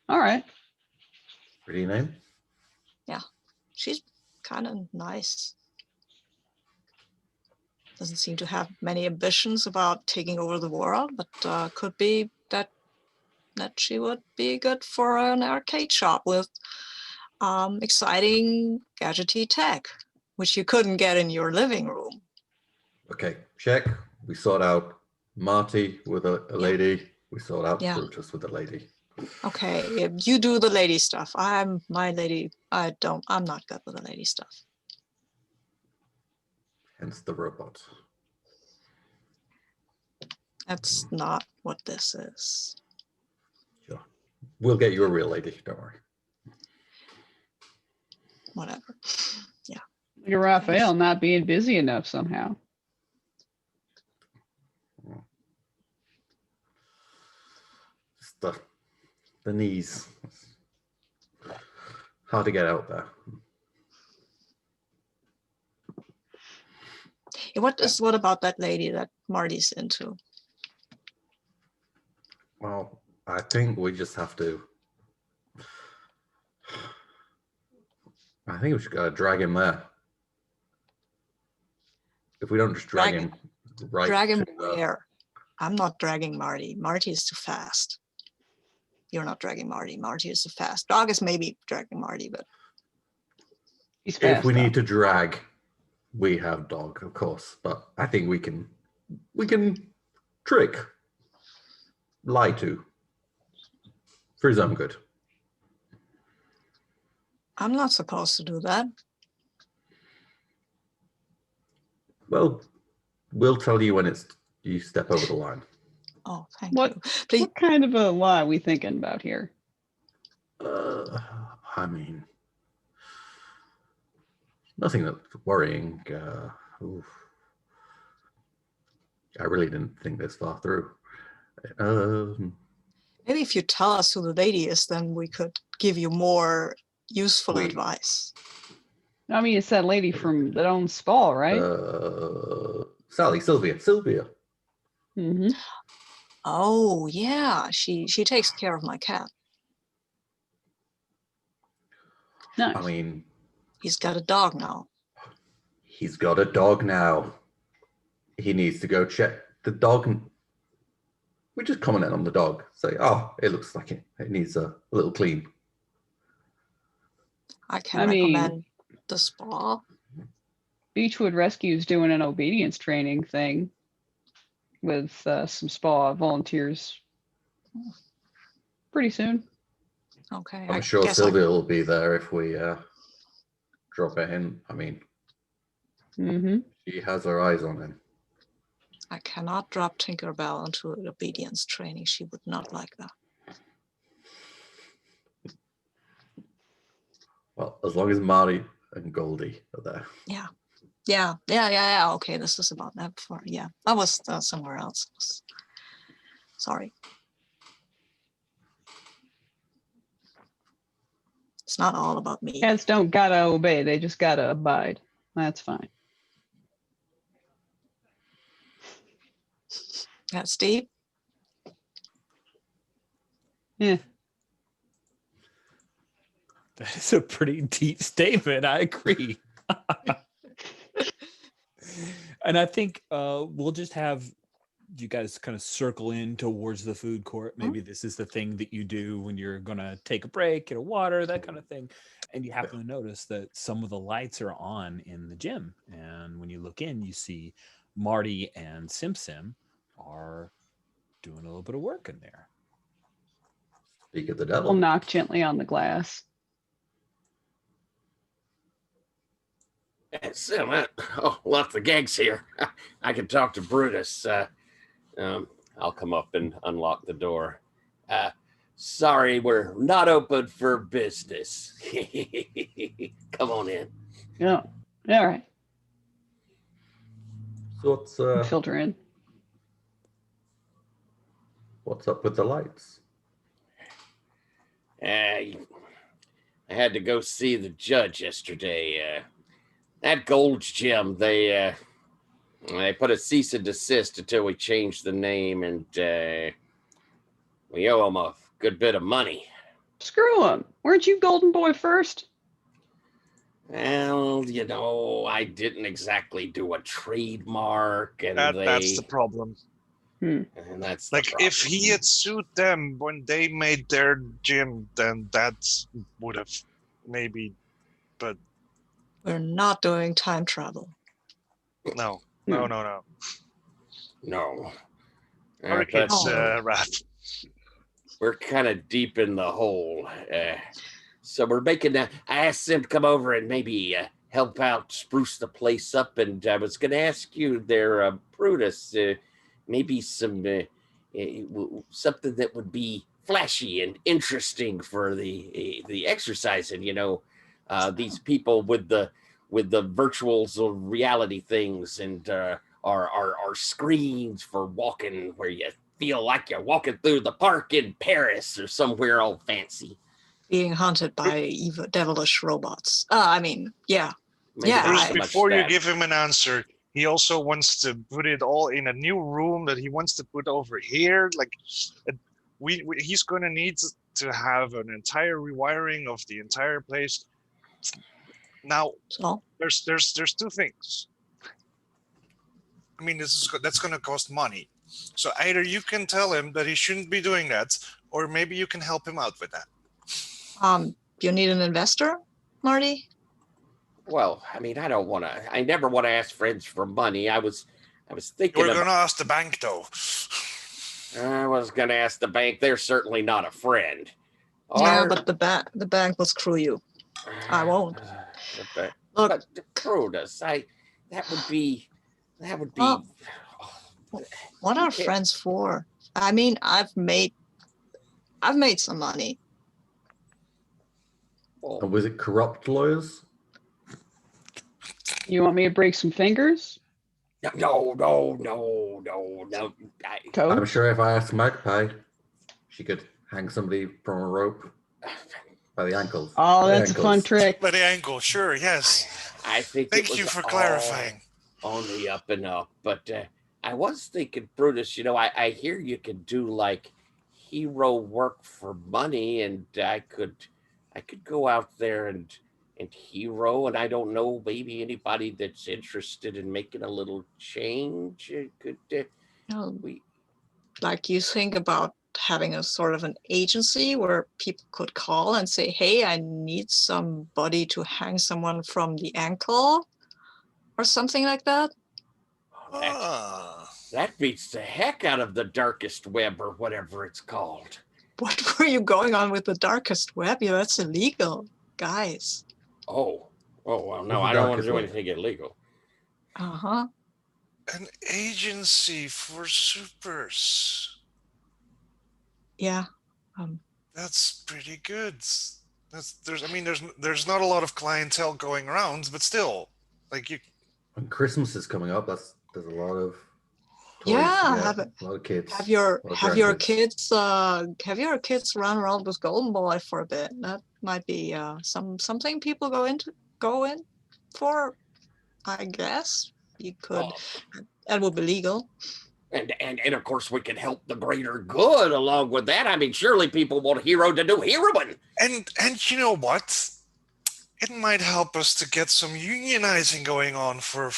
All right.
Pretty name.
Yeah, she's kind of nice. Doesn't seem to have many ambitions about taking over the world, but could be that she would be good for an arcade shop with exciting gadgety tech, which you couldn't get in your living room.
Okay, check. We sort out Marty with a lady. We sort out Brutus with a lady.
Okay, you do the lady stuff. I'm not good with the lady stuff.
Hence the robot.
That's not what this is.
Sure. We'll get you a real lady, don't worry.
Whatever. Yeah.
Look at Raphael not being busy enough somehow.
Just the knees. Hard to get out there.
What about that lady that Marty's into?
Well, I think we just have to. I think we should drag him there. If we don't just drag him right.
Drag him where? I'm not dragging Marty. Marty is too fast. You're not dragging Marty. Marty is too fast. Dog is maybe dragging Marty, but
he's fast.
If we need to drag, we have Dog, of course. But I think we can trick, lie to, for his own good.
I'm not supposed to do that.
Well, we'll tell you when you step over the line.
Oh, thank you. Please.
What kind of a lie are we thinking about here?
I mean, nothing that's worrying. I really didn't think this far through.
Maybe if you tell us who the lady is, then we could give you more useful advice.
I mean, it's that lady from that owns Spall, right?
Sylvia.
Mm-hmm.
Oh yeah, she takes care of my cat.
Nice.
I mean,
he's got a dog now.
He's got a dog now. He needs to go check the dog. We just comment on the dog. Say, oh, it looks like it needs a little clean.
I can
I mean-
recommend the spa.
Beechwood Rescue's doing an obedience training thing with some spa volunteers pretty soon.
Okay.
I'm
I
sure
guess
Sylvia will be there if we drop it in. I mean,
Mm-hmm.
she has her eyes on him.
I cannot drop Tinkerbell into obedience training. She would not like that.
Well, as long as Marty and Goldie are there.
Yeah. Okay, this is about that before. Yeah, I was somewhere else. Sorry. It's not all about me.
Cats don't gotta obey, they just gotta abide. That's fine.
Yeah, Steve?
Yeah.
That is a pretty deep statement. I agree. And I think we'll just have you guys kind of circle in towards the food court. Maybe this is the thing that you do when you're going to take a break, get a water, that kind of thing. And you happen to notice that some of the lights are on in the gym. And when you look in, you see Marty and Sim Sim are doing a little bit of work in there.
Speak of the
I'll
devil.
knock gently on the glass.
Sim, lots of gags here. I can talk to Brutus. I'll come up and unlock the door. Sorry, we're not open for business. Come on in.
Yeah. All right.
So
Filter in.
what's up with the lights?
I had to go see the judge yesterday. That Gold's Gym, they put a cease and desist until we changed the name, and we owe them a good bit of money.
Screw him. Weren't you Golden Boy first?
Well, I didn't exactly do a trademark, and
That's the problem.
and that's the
Like, if
problem.
he had sued them when they made their gym, then that would have maybe, but
We're not doing time travel.
no.
No.
Hurricanes
But,
wrap.
we're kind of deep in the hole. So we're making I asked them to come over and maybe help out spruce the place up. And I was going to ask you there, Brutus, maybe some something that would be flashy and interesting for the exercise. And these people with the virtual reality things and our screens for walking, where you feel like you're walking through the park in Paris or somewhere all fancy.
Being haunted by evil, devilish robots. Yeah.
Maybe
Yeah,
not
Bruce,
so much
before you
that.
give him an answer, he also wants to put it all in a new room that he wants to put over here. Like, he's going to need to have an entire rewiring of the entire place. Now,
so
there's two things. I mean, that's going to cost money. So either you can tell him that he shouldn't be doing that, or maybe you can help him out with that.
you need an investor, Marty?
Well, I mean, I never want to ask friends for money. I was thinking
We're going to ask the bank, though.
I was going to ask the bank. They're certainly not a friend.
Yeah, but the bank will screw you. I won't. Look,
Brutus, that would be.
Well, what are friends for? I mean, I've made some money.
And was it corrupt lawyers?
You want me to break some fingers?
No.
I'm
Toads?
sure if I asked Magpie, she could hang somebody from a rope by the ankles.
Oh,
By the
that's a fun
ankles.
trick.
By the ankle, sure, yes.
I think.
Thank you for clarifying.
On the up and up, but I was thinking, Brutus. I hear you can do like hero work for money, and I could go out there and hero, and I don't know, maybe anybody that's interested in making a little change. It could
Like you think about having a sort of an agency where people could call and say, hey, I need somebody to hang someone from the ankle or something like that.
That beats the heck out of the darkest web or whatever it's called.
What were you going on with the darkest web? Yeah, that's illegal, guys.
Oh, well, no,
What's the
I don't want to
darkest
do
web?
anything illegal.
Uh-huh.
An agency for supers.
Yeah.
That's pretty good. There's not a lot of clientele going around, but still, like you.
When Christmas is coming up, there's a lot of toys
Yeah,
to get, a lot of kids.
have your
grandkids.
kids run around with Golden Boy for a bit. That might be something people go in for. I guess you could. That would be legal.
And of course we can help the greater good along with that. I mean, surely people want a hero to do heroin.
And you know what? It might help us to get some unionizing going on for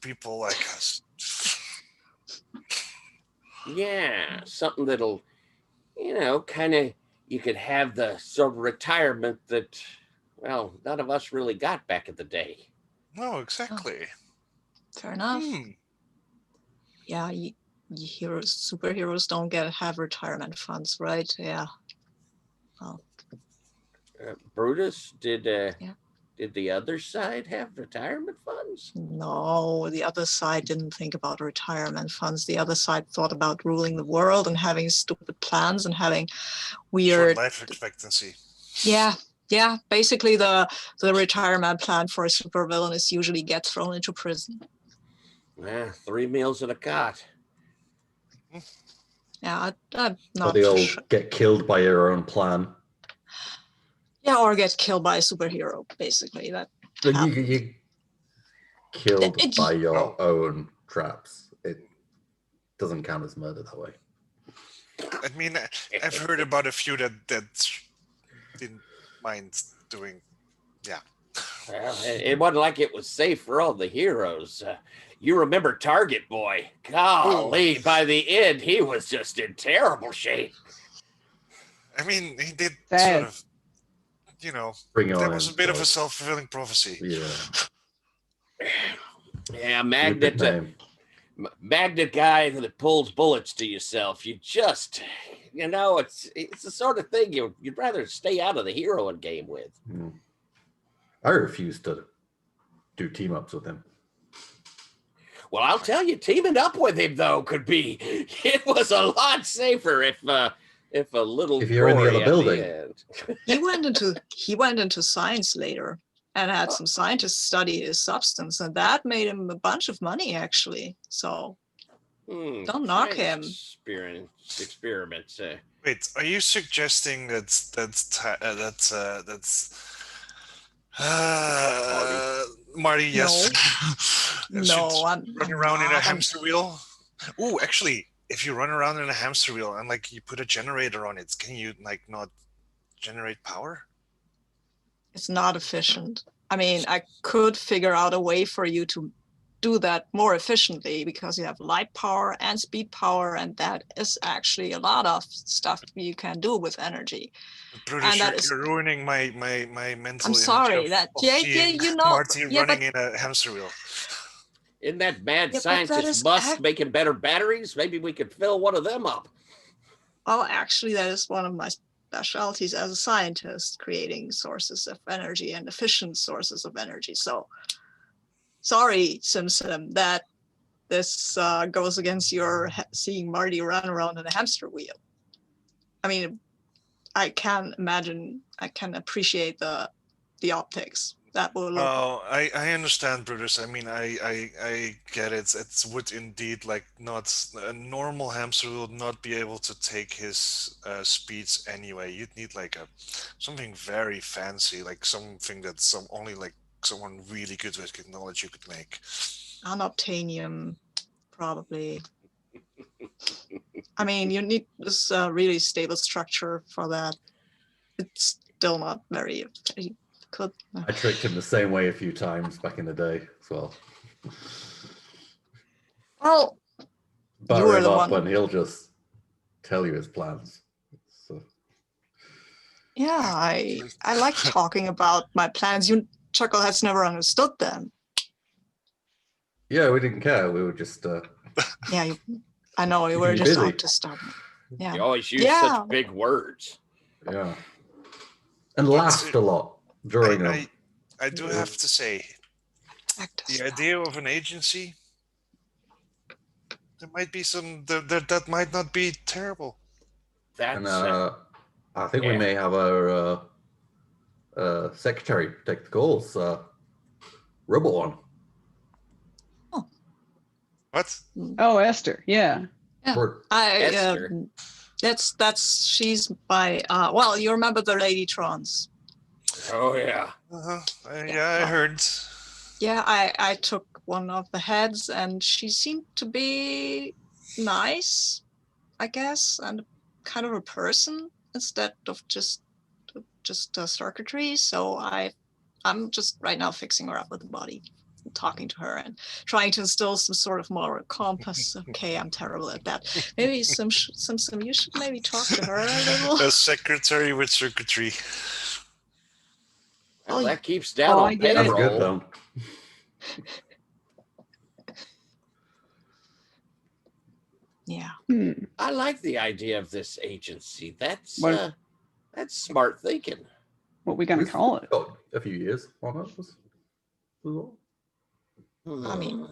people like us.
Yeah, something that'll, kind of, you could have the sort of retirement that, well, none of us really got back in the day.
No, exactly.
Fair enough. Yeah, superheroes don't have retirement funds, right? Yeah. Well,
Brutus, did the other side have retirement funds?
no, the other side didn't think about retirement funds. The other side thought about ruling the world and having stupid plans and having weird
Short life expectancy.
Yeah. Basically, the retirement plan for a supervillain is usually get thrown into prison.
3 meals and a cot.
Yeah, I'm
Or
not
they all
sure.
get killed by your own plan.
Yeah, or get killed by a superhero, basically. That
You killed by your own traps. It doesn't count as murder that way.
I mean, I've heard about a few that didn't mind doing. Yeah.
Well, it wasn't like it was safe for all the heroes. You remember Target Boy? Golly, by the end, he was just in terrible shape.
I mean, he did
Sad.
sort of,
Bring
that
on
was
him,
a bit of
so-
a self-fulfilling prophecy.
Yeah.
Yeah,
Good name.
Magnet guy that pulls bullets to yourself. You just, it's the sort of thing you'd rather stay out of the heroine game with.
I refuse to do team-ups with him.
Well, I'll tell you, teaming up with him though it was a lot safer if a little
If you're in the
gory
other
at
building.
end.
he went into science later and had some scientists study his substance, and that made him a bunch of money, actually. So don't knock him.
Experiments.
Wait, are you suggesting Marty? Yes.
No, I'm
run around in a
not.
hamster wheel. Oh, actually, if you run around in a hamster wheel and you put a generator on it, can you not generate power?
It's not efficient. I mean, I could figure out a way for you to do that more efficiently because you have light power and speed power, and that is actually a lot of stuff you can do with energy.
Brutus, you're ruining my mental.
I'm sorry.
Marty running in a hamster wheel.
Isn't that mad scientist Musk making better batteries? Maybe we could fill one of them up.
Well, actually, that is one of my specialties as a scientist, creating sources of energy and efficient sources of energy. So, sorry, Simpson, that this goes against your seeing Marty run around in a hamster wheel. I mean, I can appreciate the optics. That will look.
Oh, I understand, Brutus. I mean, I get it. It would indeed not a normal hamster would not be able to take his speeds anyway. You'd need something very fancy, something that someone really good with technology could make.
Unobtainium, probably. I mean, you need this really stable structure for that. It's still not very.
I tricked him the same way a few times back in the day as well.
Well,
Butter him up and he'll just tell you his plans. So,
Yeah, I like talking about my plans. You chuckleheads never understood them.
yeah, we didn't care. We were just
Yeah, I know you
You
were
can be
just
busy.
out to start me. Yeah.
You always use
Yeah.
such big words.
yeah, and
But
laughed a lot during them.
I do have to say,
Actors.
the idea of an agency, there might be some that might not be terrible.
And
That's
I think we
yeah.
may have our secretary take the calls. Rubble on.
What?
Oh, Esther. Yeah.
Yeah.
Or-
Esther.
That's she's by well, you remember the Lady Trons.
Oh yeah.
Yeah, I heard.
Yeah, I took one of the heads and she seemed to be nice, I guess, and kind of a person instead of just a circuitry. So I'm just right now fixing her up with the body, talking to her and trying to instill some sort of moral compass. Okay, I'm terrible at that. Maybe some you should maybe talk to her a little.
A secretary with circuitry.
Well,
Oh,
that keeps down
Oh,
on
I get it.
That's
payroll.
good though.
Yeah.
I like the idea of this agency. That's
What-
that's smart thinking.
What we gonna
We've
call it?
got a few years on it.
I mean,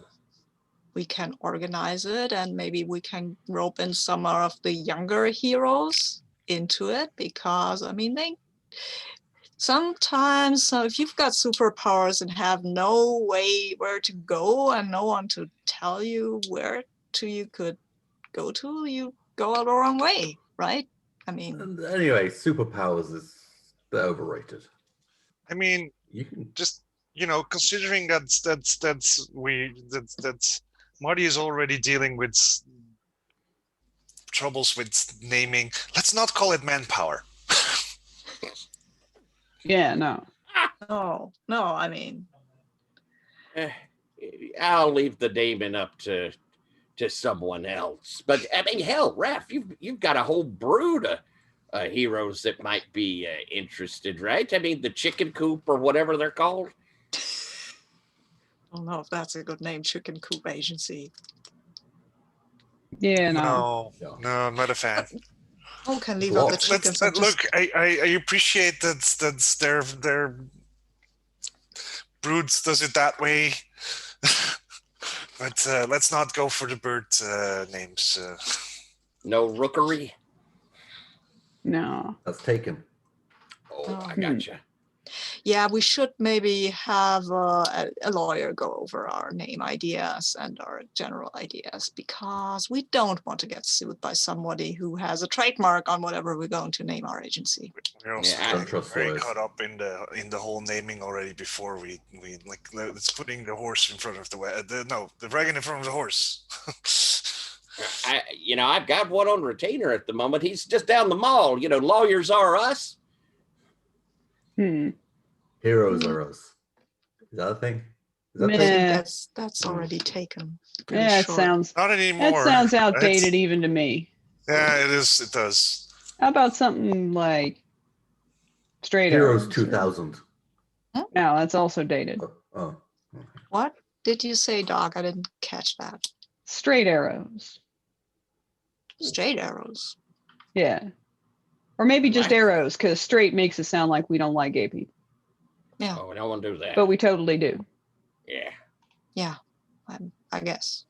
we can organize it and maybe we can rope in some of the younger heroes into it because I mean they sometimes if you've got superpowers and have no way where to go and no one to tell you where to you could go to, you go out the wrong way, right? I mean,
And anyway, superpowers is they're overrated.
I mean,
You can
just considering that Marty is already dealing with troubles with naming. Let's not call it manpower.
Yeah, no.
no, I mean,
I'll leave the naming up to someone else. But I mean, hell, Raph, you've got a whole brood of heroes that might be interested, right? I mean, the chicken coop or whatever they're called.
I don't know if that's a good name, Chicken Coop Agency.
Yeah, no.
No, I'm not a fan.
Who can leave out the chickens? And
Look, I appreciate that their broods does it that way. But let's not go for the bird names.
No rookery.
No.
that's taken.
Oh, I gotcha.
Yeah, we should maybe have a lawyer go over our name ideas and our general ideas because we don't want to get sued by somebody who has a trademark on whatever we're going to name our agency.
We're also
Yeah, I
getting
trust
very
lawyers.
caught up in the whole naming already before we like it's putting the horse in front of the wagon in front of the horse.
I've got one on retainer at the moment. He's just down the mall. Lawyers are us.
Heroes are us. Is that a thing? Is that
Meh.
I think
Yeah.
that's already taken. Pretty
Yeah, it
sure.
sounds
Not anymore.
that sounds
right?
outdated even to me.
Yeah, it is. It does.
How about something like Straight
Heroes
Arrows?
2000?
No, that's also dated.
Oh,
What did you say, Doc? I didn't catch that.
Straight Arrows.
Straight arrows.
Yeah. Or maybe just
Right.
arrows, because straight makes it sound like we don't like gay people.
Yeah,
Oh, we don't want to do that.
But we totally do.
Yeah.
I guess.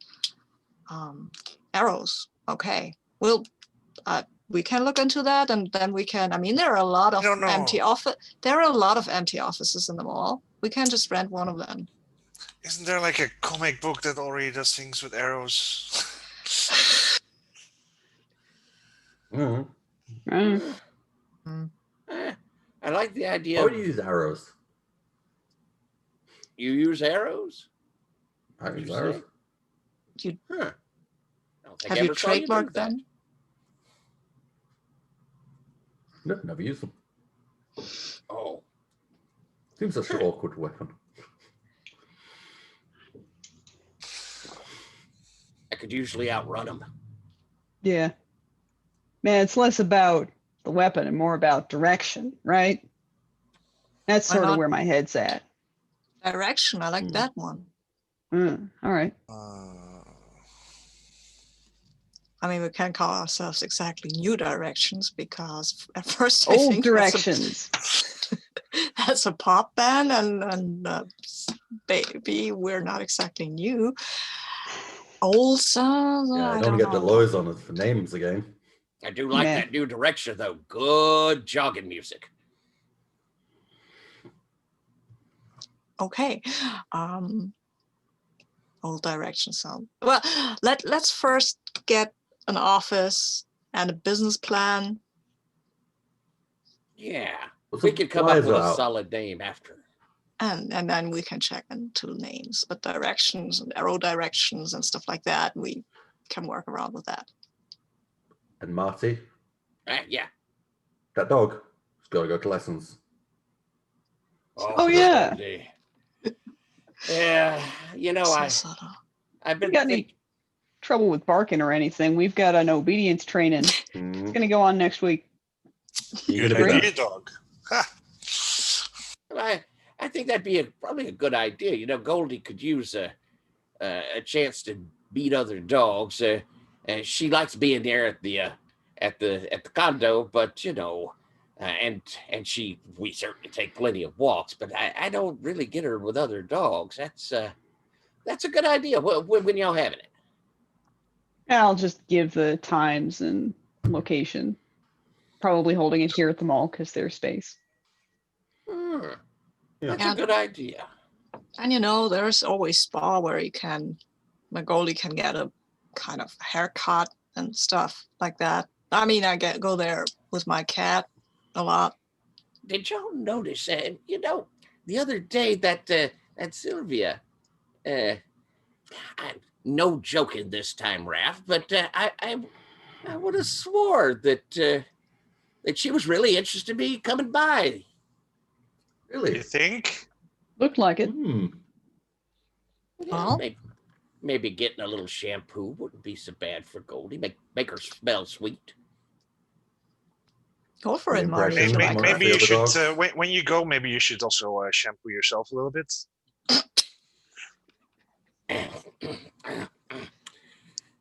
Arrows. Okay. We can look into that, and then we can. I mean, there are a lot of
I don't know.
empty office. There are a lot of empty offices in the mall. We can just rent one of them.
Isn't there like a comic book that already does things with arrows?
mm.
I like the idea.
I
Of,
would use arrows.
you use arrows?
I use
You
arrows.
say? Huh. I don't think
Have
I
you
ever saw do
trademarked
that.
them?
No, never used them.
Oh,
Seems such an awkward weapon.
I could usually outrun them.
Yeah. Man, it's less about the weapon and more about direction, right? That's
Why
sort of
not?
where my head's at.
Direction, I like
Hmm.
that one.
All right.
I mean, we can't call ourselves exactly new directions because at first I
Old
think
directions.
that's a pop band, and baby, we're not exactly new. Old songs,
Yeah,
I
I don't
don't
get the
know.
lawyers on us for names again.
I do like
Meh.
that new direction, though. Good jogging music.
Okay, old direction sound. Well, let's first get an office and a business plan.
Yeah.
Well,
We
some
could come up
flyers
with
are
a
out.
solid name after.
And then we can check into names, but directions and arrow directions and stuff like that, we can work around with that.
And Marty,
Yeah.
that dog, has got to go to lessons.
Oh, yeah.
Goldie. Yeah, you know, I've been
got any
thinking.
trouble with barking or anything, we've got an obedience training. It's
Hmm.
going to go on next week.
You
Good
gonna do
idea,
that?
dog. Ha!
I think that'd be probably a good idea. You know, Goldie could use a chance to beat other dogs. And she likes being there at the condo, but you know, and we certainly take plenty of walks. But I don't really get her with other dogs. That's a good idea. When y'all having it?
I'll just give the times and location. Probably holding it here at the mall because there's space.
Yeah.
That's a good idea.
And you know, there's always spa where Goldie can get a kind of haircut and stuff like that. I mean, go there with my cat a lot.
Did y'all notice? You know, the other day that Sylvia, I'm no joking this time, Raph, but I would have swore that she was really interested in me coming by.
Really?
You think?
Looked like it.
Hmm.
Well,
Maybe getting a little shampoo wouldn't be so bad for Goldie. Make her smell sweet.
go for
The
it, Marty. If
impression
you
amongst
like
the
her.
Maybe you
other
should,
dogs?
when you go, maybe you should also shampoo yourself a little bit.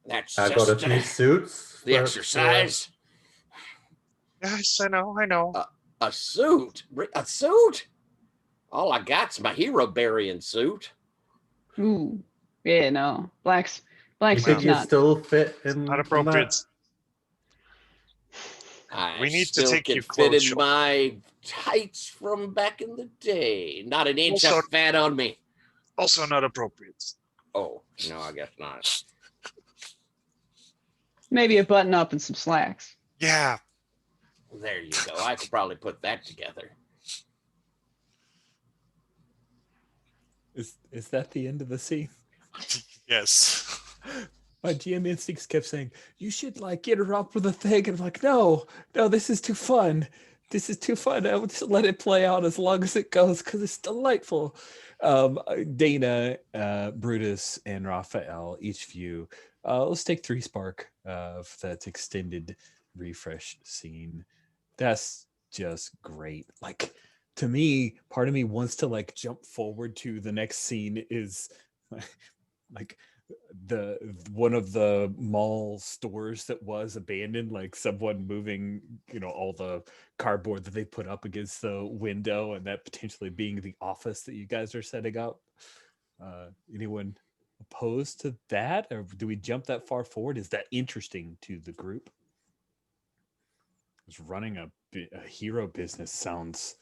That's
I've
just
got a few suits.
the
that,
exercise.
Yes, I know.
A suit? A suit? All I got's my hero burying suit.
Ooh. Yeah, no. Black's
you think
suit's
you
not.
still fit in
Not appropriate.
I
We need to
still
take
can
you
fit
clothes
in my tights from back in the day. Not an inch
Also-
of fat on me.
Also not appropriate.
Oh, no, I guess not.
Maybe a button up and some slacks.
Yeah.
There you go. I could probably put that together.
Is that the end of the scene?
Yes.
My GM instincts kept saying, you should like get her up with a thing. And I'm like, no, this is too fun. This is too fun. I will just let it play out as long as it goes because it's delightful. Dana, Brutus, and Raphael, each of you, let's take 3 spark of that extended refresh scene. That's just great. Like, to me, part of me wants to like jump forward to the next scene is like the one of the mall stores that was abandoned, like someone moving, all the cardboard that they put up against the window, and that potentially being the office that you guys are setting up. Anyone opposed to that, or do we jump that far forward? Is that interesting to the group? Because running a hero business sounds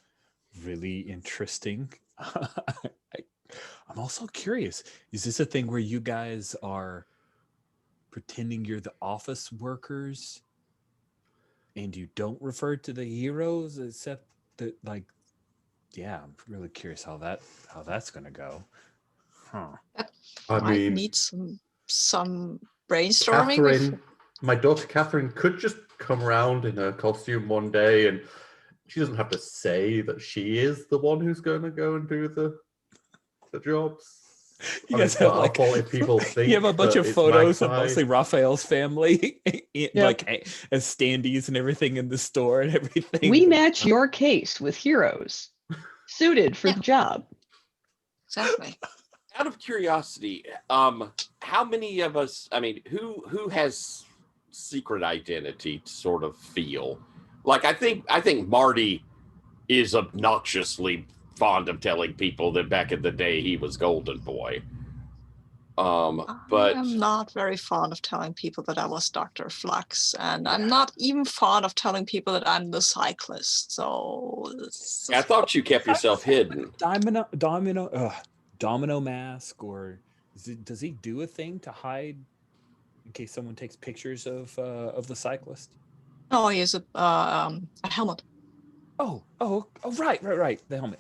really interesting. I'm also curious, is this a thing where you guys are pretending you're the office workers and you don't refer to the heroes, except that, like, yeah, I'm really curious how that's gonna go.
I
Might
mean,
need some brainstorming.
Catherine, my daughter Catherine could just come around in her costume one day, and she doesn't have to say that she is the one who's going to go and do the jobs.
You
I
guys
mean,
have
but
like
I'll if people think
you have a bunch
that
of
it's
photos of
magpie.
mostly Raphael's family,
Yep.
like as standees and everything in the store and everything.
We
but-
match your case with heroes suited for
Yeah.
the job.
Exactly.
Out of curiosity, how many of us? I mean, who has secret identity to sort of feel like? I think Marty is obnoxiously fond of telling people that back in the day he was Golden Boy. But
I'm not very fond of telling people that I was Dr. Flux, and I'm not even fond of telling people that I'm the cyclist. So
I thought you kept yourself hidden.
Domino mask, or does he do a thing to hide in case someone takes pictures of the cyclist?
no, he has a helmet.
Oh, right. The helmet.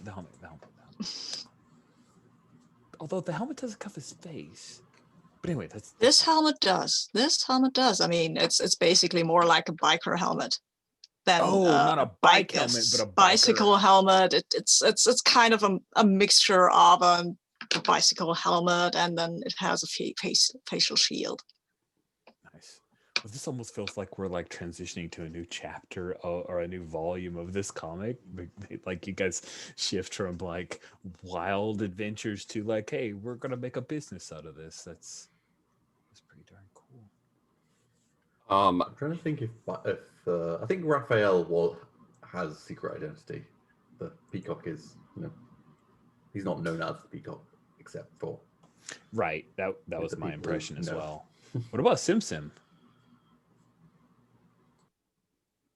Although the helmet doesn't cover his face. But anyway, that's
This helmet does. This helmet does. I mean, it's basically more like a biker helmet than
not a bike helmet, but a
bicycle
biker.
helmet. It's kind of a mixture of a bicycle helmet, and then it has a facial shield.
Nice. Well, this almost feels like we're like transitioning to a new chapter or a new volume of this comic. Like you guys shift from like wild adventures to like, hey, we're gonna make a business out of this. That's pretty darn cool.
I'm trying to think if I think Raphael has secret identity. The Peacock is, he's not known as the Peacock except for.
Right. That
With
was
the
my
people
impression
who
as
know.
well. What about Sim?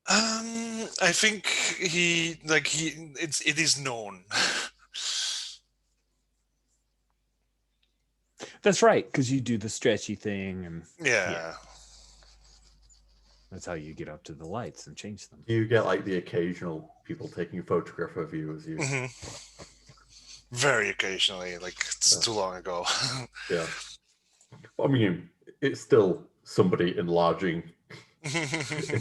I think it is known.
That's right, because you do the stretchy thing, and
Yeah.
that's how you get up to the lights and change them.
You get like the occasional people taking a photograph of you as you.
Mhm. Very occasionally, like it's too long ago.
Yeah. I mean, it's still somebody enlarging in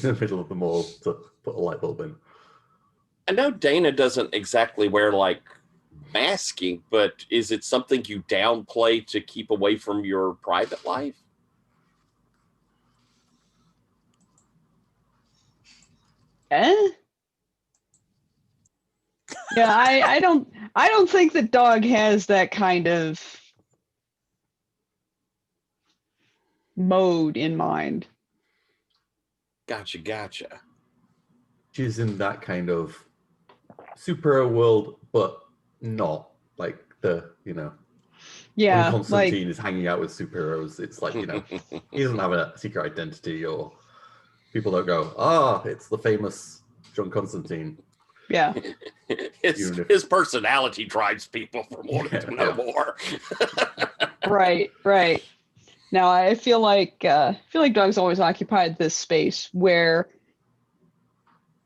the middle of the mall to put a light bulb in.
I know Dana doesn't exactly wear like masking, but is it something you downplay to keep away from your private life?
Eh? Yeah, I don't think that Dog has that kind of mode in mind.
Gotcha.
She's in that kind of superhero world, but not like when
Yeah,
Constantine is hanging out with superheroes, it's like, he doesn't have a secret identity, or people don't go, it's the famous John Constantine.
yeah.
His personality drives people from wanting to know more.
Right. Now I feel like Dog's always occupied this space where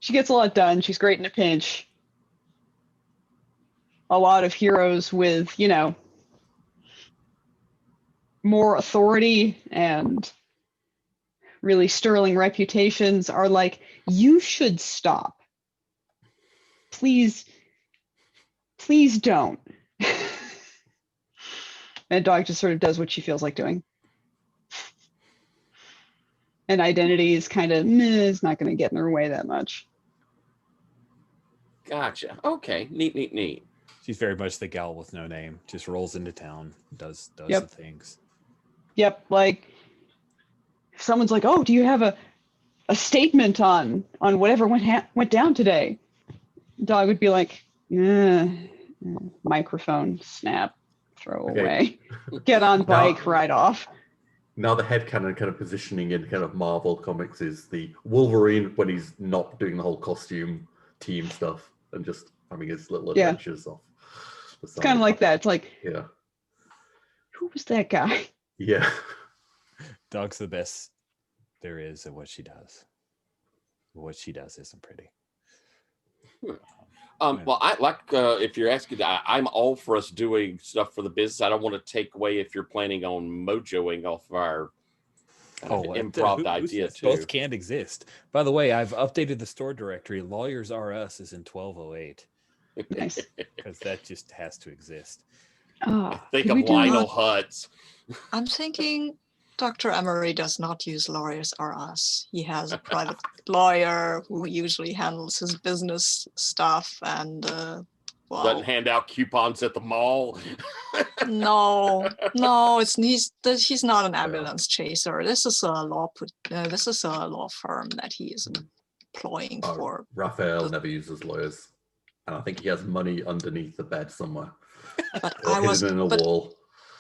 she gets a lot done. She's great in a pinch. A lot of heroes with, more authority and really sterling reputations are like, you should stop. Please don't. And Dog just sort of does what she feels like doing. And identity is kind of, it's not going to get in her way that much.
Gotcha. Okay. Neat.
She's very much the gal with no name. Just rolls into town, does
Yep.
the things.
Yep. Like, if someone's like, oh, do you have a statement on whatever went down today? Dog would be like, microphone, snap, throw away, get on bike, ride off.
Now the headcanon kind of positioning in kind of Marvel comics is the Wolverine when he's not doing the whole costume team stuff and just having his little adventures off.
It's kind of like that. It's like, who was that guy?
Yeah.
Dog's the best there is at what she does. What she does isn't pretty.
Well, I like if you're asking, I'm all for us doing stuff for the business. I don't want to take away if you're planning on mojoing off of our improv idea too.
Both can't exist. By the way, I've updated the store directory. Lawyers R Us is in 1208.
Nice.
Because that just has to exist.
Think
Could
of
we do
Lionel Hutz.
I'm thinking Dr. Emery does not use lawyers or us. He has a private lawyer who usually handles his business stuff and
Doesn't hand out coupons at the mall.
no, he's not an ambulance chaser. This is a law firm that he is employing for.
Raphael never uses lawyers, and I think he has money underneath the bed somewhere,
But
or hidden in a wall.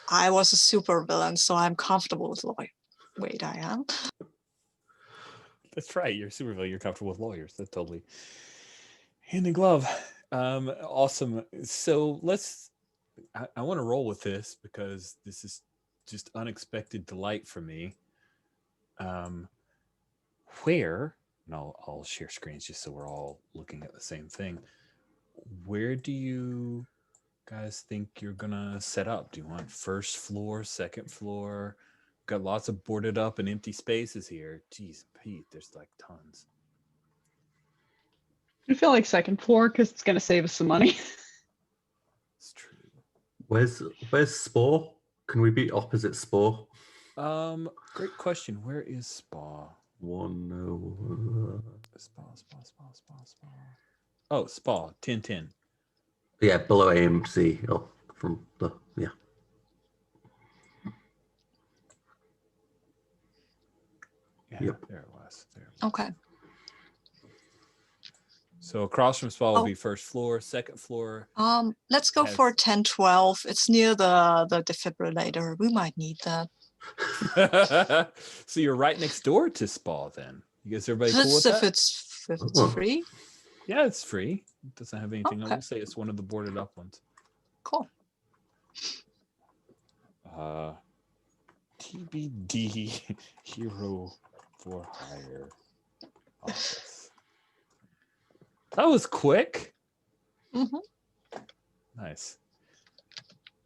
I was a super villain, so I'm comfortable with lawyer. Wait, I am.
That's right. You're super villain. You're comfortable with lawyers. That's totally hand in glove. Awesome. So I want to roll with this because this is just unexpected delight for me. Where, and I'll share screens just so we're all looking at the same thing. Where do you guys think you're gonna set up? Do you want first floor, second floor? Got lots of boarded up and empty spaces here. Jeez, Pete, there's like tons.
I feel like second floor because it's gonna save us some money.
It's true.
Where's Spore? Can we be opposite Spore?
Great question. Where is Spa? Spa. Oh, Spa, 1010.
Yeah, below AMC. Oh, from the yeah.
Yeah,
Yep.
there it was. There.
Okay.
So across from Spa will be first floor, second floor.
Let's go for 1012. It's near the defibrillator. We might need that.
So you're right next door to Spa then. You guys, everybody cool with that?
If it's free.
Yeah, it's free. It doesn't have anything.
Okay.
I will say it's one of the boarded up ones.
Cool.
TBD Hero for Hire office. That was quick.
Mm-hmm.
Nice.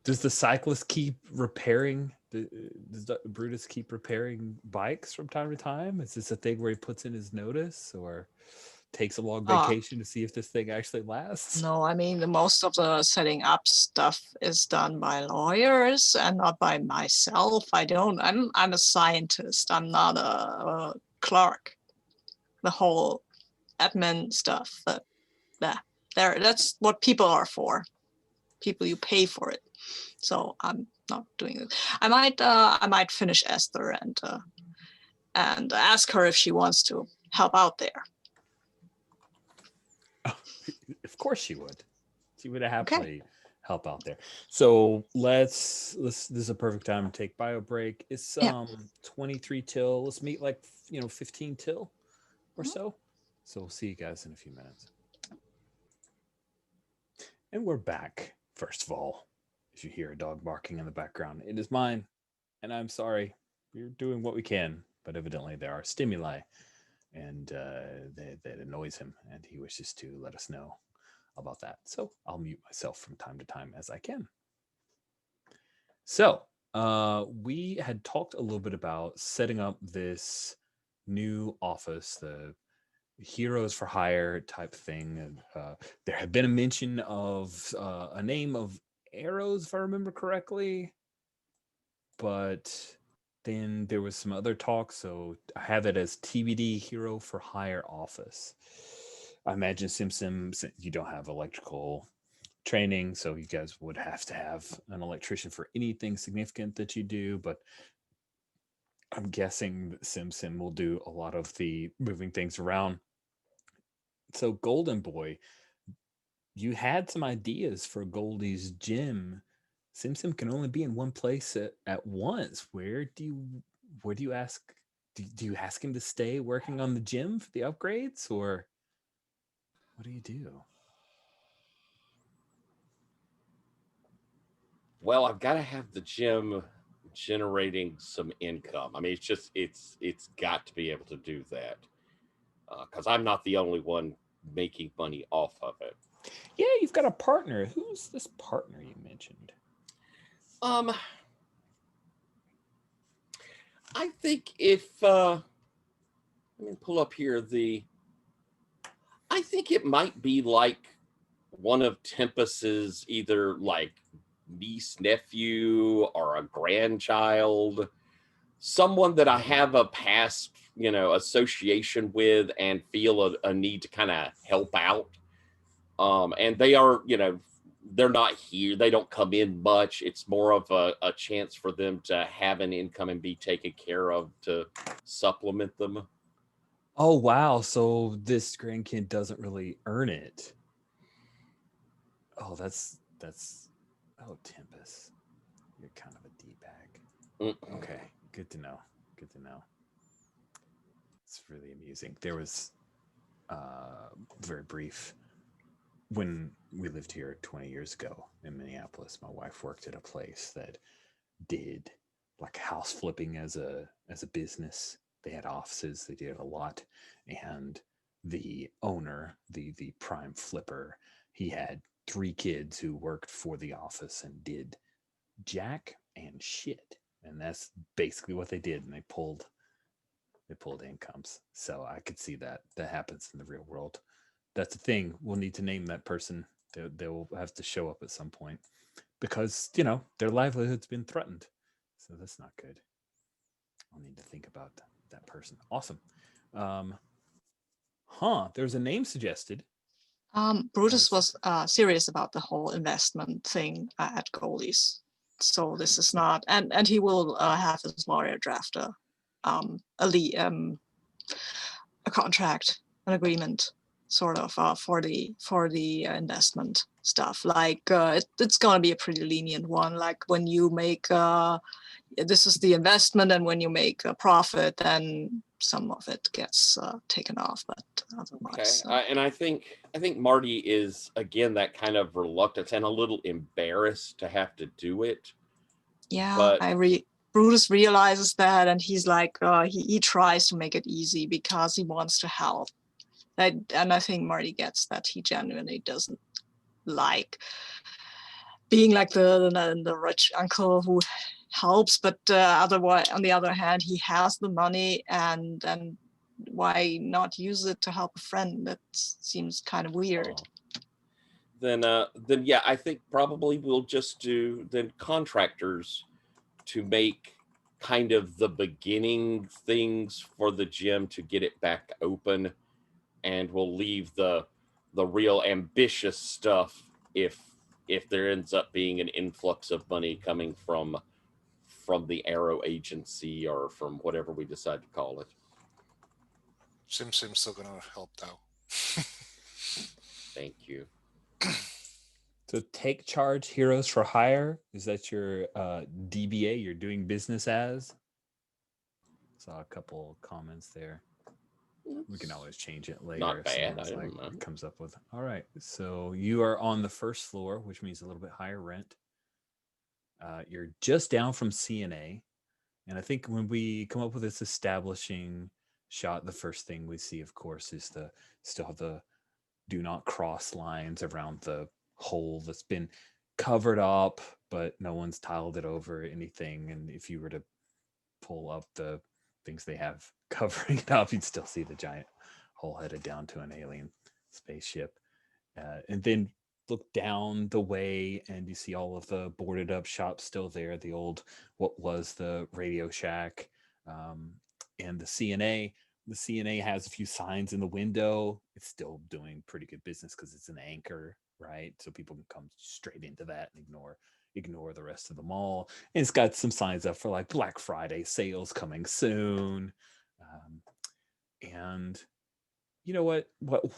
Does the cyclist keep repairing? Does Brutus keep repairing bikes from time to time? Is this a thing where he puts in his notice or takes a long vacation to see if this thing actually lasts?
No, I mean, most of the setting up stuff is done by lawyers and not by myself. I'm a scientist. I'm not a clerk. The whole admin stuff, that's what people are for. People, you pay for it. So I'm not doing it. I might finish Esther and ask her if she wants to help out there.
Of course she would. She would happily help out there. So let's this is a perfect time to take bio break. It's 23 till. Let's meet 15 till or so. So we'll see you guys in a few minutes. And we're back. First of all, if you hear a dog barking in the background, it is mine. And I'm sorry. We're doing what we can, but evidently there are stimuli and that annoys him, and he wishes to let us know about that. So I'll mute myself from time to time as I can. So we had talked a little bit about setting up this new office, the Heroes for Hire type thing. There had been a mention of a name of Arrows, if I remember correctly, but then there was some other talk, so I have it as TBD Hero for Hire office. I imagine Simpson, you don't have electrical training, so you guys would have to have an electrician for anything significant that you do, but I'm guessing that Simpson will do a lot of the moving things around. So Golden Boy, you had some ideas for Goldie's gym. Simpson can only be in one place at once. Where do you ask? Do you ask him to stay working on the gym for the upgrades, or what do you do?
Well, I've got to have the gym generating some income. I mean, it's got to be able to do that because I'm not the only one making money off of it.
Yeah, you've got a partner. Who's this partner you mentioned?
I think if let me pull up here I think it might be like one of Tempest's either like niece, nephew, or a grandchild, someone that I have a past, association with and feel a need to kind of help out. And they are, they're not here. They don't come in much. It's more of a chance for them to have an income and be taken care of to supplement them.
Oh wow! So this grandkid doesn't really earn it. Oh, that's. Oh, Tempest, you're kind of a d-bag. Okay, good to know. Good to know. It's really amusing. There was very brief when we lived here 20 years ago in Minneapolis. My wife worked at a place that did like house flipping as a business. They had offices. They did a lot, and the owner, the prime flipper, he had 3 kids who worked for the office and did jack and shit, and that's basically what they did. And they pulled incomes. So I could see that happens in the real world. That's the thing. We'll need to name that person. They will have to show up at some point because their livelihood's been threatened. So that's not good. I'll need to think about that person. Awesome. There's a name suggested.
Brutus was serious about the whole investment thing at Goalies. So this is not, and he will have his lawyer draft a contract, an agreement, sort of for the investment stuff. Like it's gonna be a pretty lenient one. Like when you make this is the investment, and when you make a profit, then some of it gets taken off. But otherwise,
okay. And I think Marty is again that kind of reluctant and a little embarrassed to have to do it.
Yeah,
but
Brutus realizes that, and he's like, he tries to make it easy because he wants to help. And I think Marty gets that he genuinely doesn't like being like the rich uncle who helps, but otherwise, on the other hand, he has the money, and why not use it to help a friend? That seems kind of weird.
Then yeah, I think probably we'll just do then contractors to make kind of the beginning things for the gym to get it back open, and we'll leave the real ambitious stuff if there ends up being an influx of money coming from the Arrow agency or from whatever we decide to call it.
Sim's still gonna help though.
Thank you.
So take charge, heroes for hire. Is that your DBA? You're doing business as? Saw a couple comments there. We can always change it later.
Not bad. I
Like
don't know.
comes up with. All right. So you are on the first floor, which means a little bit higher rent. You're just down from CNA, and I think when we come up with this establishing shot, the first thing we see, of course, is still have the do not cross lines around the hole that's been covered up, but no one's tiled it over anything. And if you were to pull up the things they have covering it up, you'd still see the giant hole headed down to an alien spaceship. And then look down the way and you see all of the boarded up shops still there, the old what was the Radio Shack, and the CNA. The CNA has a few signs in the window. It's still doing pretty good business because it's an anchor, right? So people can come straight into that and ignore the rest of the mall. And it's got some signs up for like Black Friday sales coming soon. And you know what?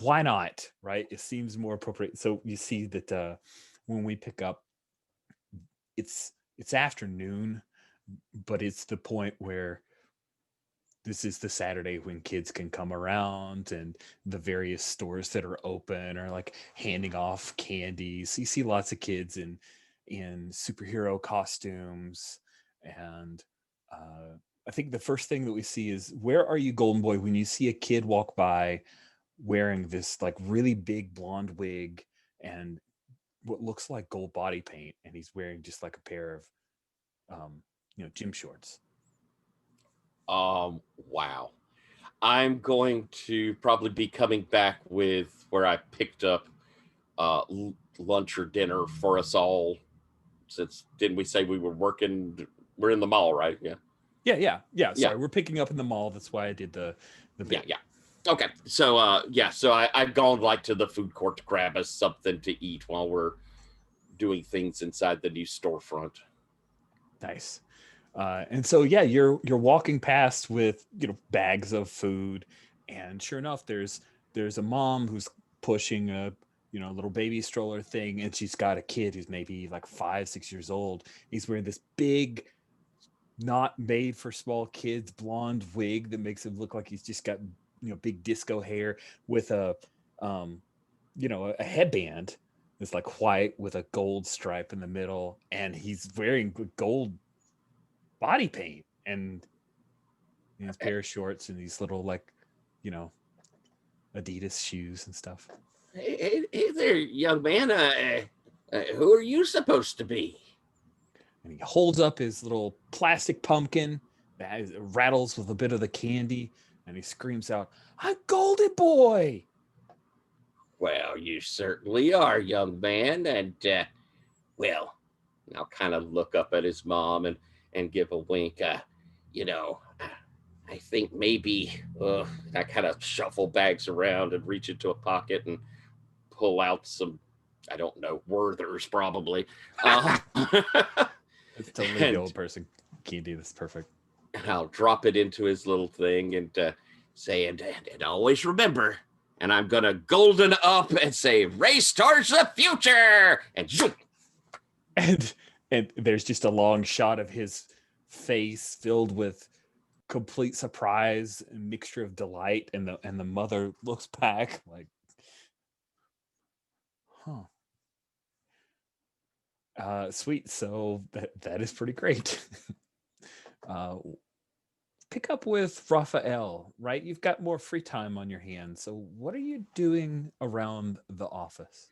Why not? Right? It seems more appropriate. So you see that when we pick up, it's afternoon, but it's the point where this is the Saturday when kids can come around, and the various stores that are open are like handing off candies. You see lots of kids in superhero costumes, and I think the first thing that we see is, where are you, Golden Boy, when you see a kid walk by wearing this like really big blonde wig and what looks like gold body paint, and he's wearing just like a pair of gym shorts?
Wow. I'm going to probably be coming back with where I picked up lunch or dinner for us all since didn't we say we were working? We're in the mall, right? Yeah.
Yeah. Sorry, we're picking up in the mall. That's why I did the bit.
Yeah. Okay. So so I've gone like to the food court to grab us something to eat while we're doing things inside the new storefront.
Nice. And so you're walking past with bags of food, and sure enough, there's a mom who's pushing a little baby stroller thing, and she's got a kid who's maybe like 5-6 years old. He's wearing this big, not made for small kids, blonde wig that makes him look like he's just got big disco hair with a a headband that's like white with a gold stripe in the middle, and he's wearing gold body paint and his pair of shorts and these little Adidas shoes and stuff.
Hey there, young man. Who are you supposed to be?
And he holds up his little plastic pumpkin that rattles with a bit of the candy, and he screams out, "I'm Golden Boy!"
Well, you certainly are, young man. And, well, I'll kind of look up at his mom and give a wink. I think maybe I kind of shuffle bags around and reach into a pocket and pull out some, I don't know, Werthers probably.
It's totally the old person candy. That's perfect.
And I'll drop it into his little thing and say, and always remember, and I'm going to golden up and say, race towards the future. And zoom.
And there's just a long shot of his face filled with complete surprise and mixture of delight, and the mother looks back like, sweet. So that is pretty great. Pick up with Raphael, right? You've got more free time on your hands. So what are you doing around the office?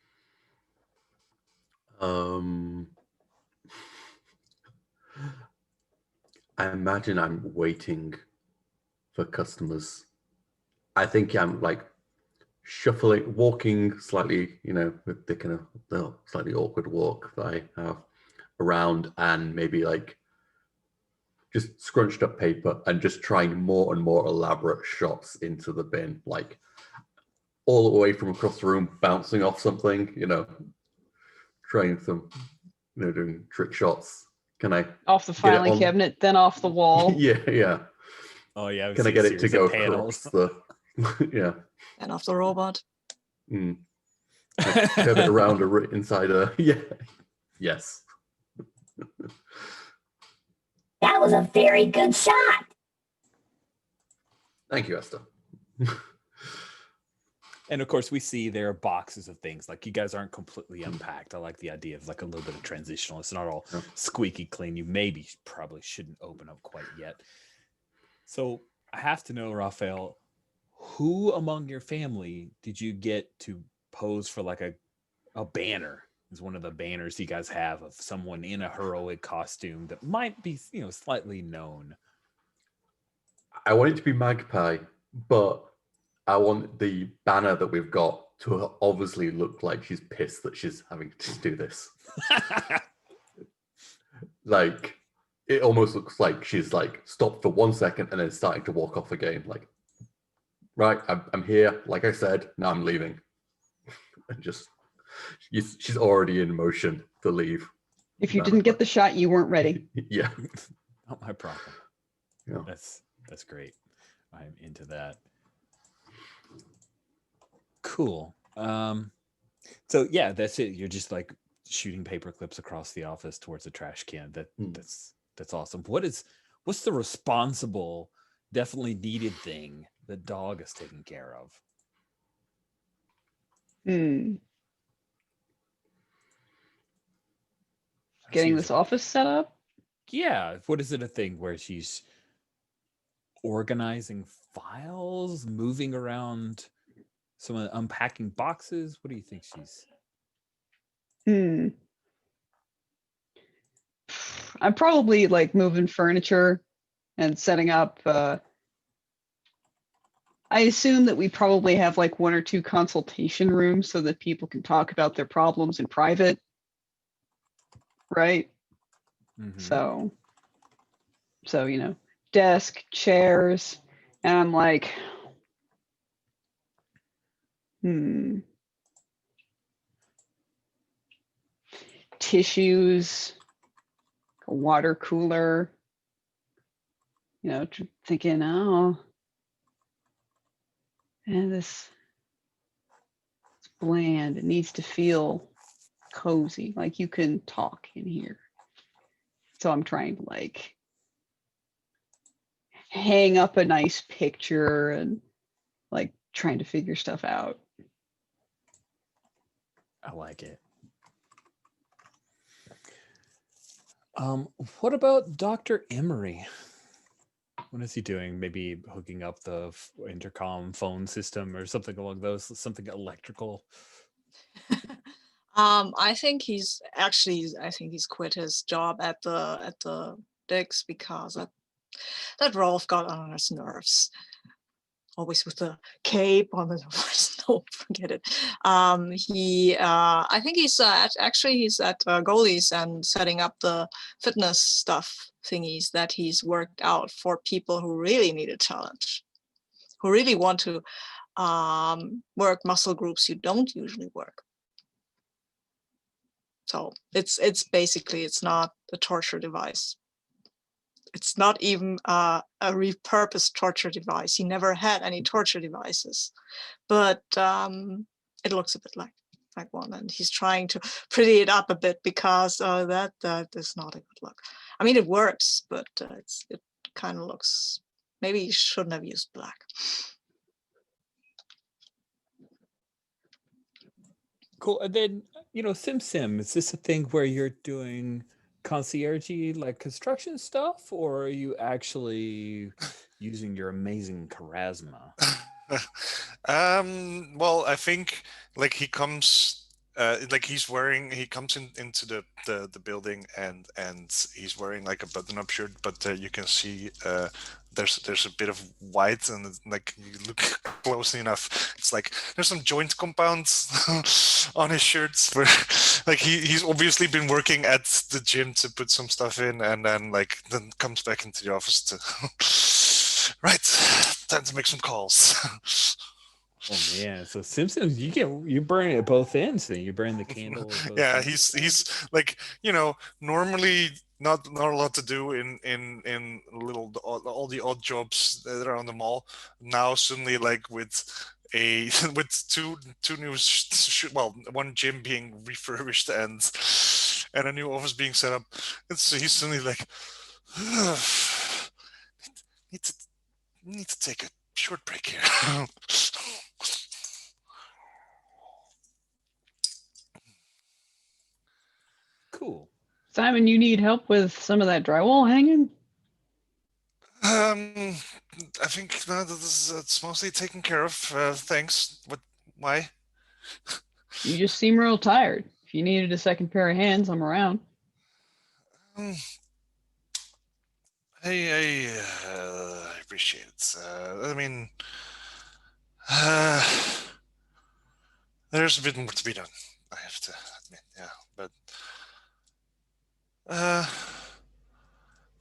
I imagine I'm waiting for customers. I think I'm like shuffling, walking slightly, with the kind of slightly awkward walk that I have around, and maybe like just scrunched up paper and just trying more and more elaborate shots into the bin, like all the way from across the room, bouncing off something, trying some, doing trick shots. Can I
off the filing cabinet, then off the wall?
Yeah.
Oh yeah.
Can I get it to go across the yeah?
And off the robot.
Curve it around inside a yes.
That was a very good shot.
Thank you, Esther.
And of course, we see there are boxes of things. Like, you guys aren't completely unpacked. I like the idea of like a little bit of transitional. It's not all squeaky clean. You probably shouldn't open up quite yet. So I have to know, Raphael, who among your family did you get to pose for like a banner? Is one of the banners you guys have of someone in a heroic costume that might be, slightly known?
I want it to be Magpie, but I want the banner that we've got to obviously look like she's pissed that she's having to do this. Like, it almost looks like she's like stopped for 1 second and then starting to walk off again. Like, right, I'm here. Like I said, now I'm leaving. And just, she's already in motion to leave.
If you didn't get the shot, you weren't ready.
Yeah.
Not my problem.
Yeah.
That's great. I'm into that. Cool. So yeah, that's it. You're just like shooting paper clips across the office towards the trash can. That's awesome. What's the responsible, definitely needed thing that dog is taking care of?
Getting this office set up?
Yeah. What is it a thing where she's organizing files, moving around, someone unpacking boxes? What do you think she's?
I'm probably like moving furniture and setting up. I assume that we probably have like 1 or 2 consultation rooms so that people can talk about their problems in private. right?
Mhm.
So, you know, desk, chairs, and I'm like, tissues, a water cooler, you know, thinking, oh, and this it's bland. It needs to feel cozy, like you can talk in here. So I'm trying to like hang up a nice picture and like trying to figure stuff out.
I like it. What about Dr. Emery? What is he doing? Maybe hooking up the intercom phone system or something along those, something electrical.
I think he's quit his job at the Dix because that Rolf got on his nerves. Always with the cape on the no, forget it. I think he's at Goalies and setting up the fitness stuff thingies that he's worked out for people who really need a challenge, who really want to work muscle groups you don't usually work. So it's basically, it's not a torture device. It's not even a repurposed torture device. He never had any torture devices, but it looks a bit like one, and he's trying to pretty it up a bit because that is not a good look. I mean, it works, but it kind of looks. Maybe you shouldn't have used black.
Cool. And then, you know, Sim, is this a thing where you're doing concierge like construction stuff, or are you actually using your amazing charisma?
Well, I think like he comes like he comes into the building and he's wearing like a button-up shirt, but you can see there's a bit of white, and like you look closely enough, it's like there's some joint compounds on his shirts where like he's obviously been working at the gym to put some stuff in, and then comes back into the office to right, time to make some calls.
Oh man, so Simpsons, you burn it at both ends. Then you burn the candle at both
Yeah,
ends.
he's like, you know, normally not a lot to do in little all the odd jobs that are on the mall. Now suddenly, like with with two new well, one gym being refurbished and a new office being set up, he's suddenly like need to take a short break here.
Cool.
Simon, you need help with some of that drywall hanging?
I think it's mostly taken care of. Thanks. What? Why?
You just seem real tired. If you needed a second pair of hands, I'm around.
I appreciate it. I mean, there's a bit more to be done. I have to admit, yeah, but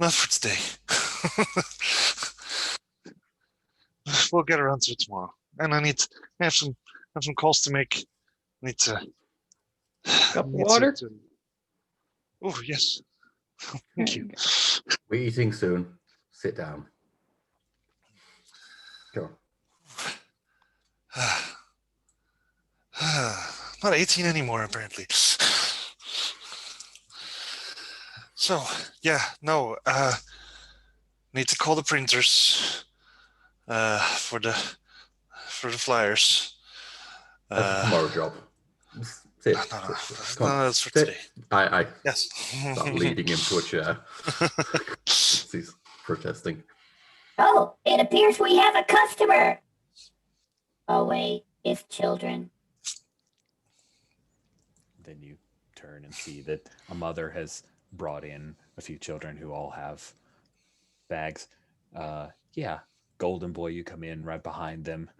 not for today. We'll get around to it tomorrow. And I have some calls to make. I need to.
Cup of water?
Oh yes. Thank you.
We're eating soon. Sit down. Go on.
Not 18 anymore, apparently. So, yeah, no, need to call the printers for the flyers.
That's a tomorrow job. Sit.
No,
Come on.
that's for
Sit.
today.
I
Yes.
start leading him to a chair. He's protesting.
Oh, it appears we have a customer. Oh, wait, it's children.
Then you turn and see that a mother has brought in a few children who all have bags. Yeah, Golden Boy, you come in right behind them.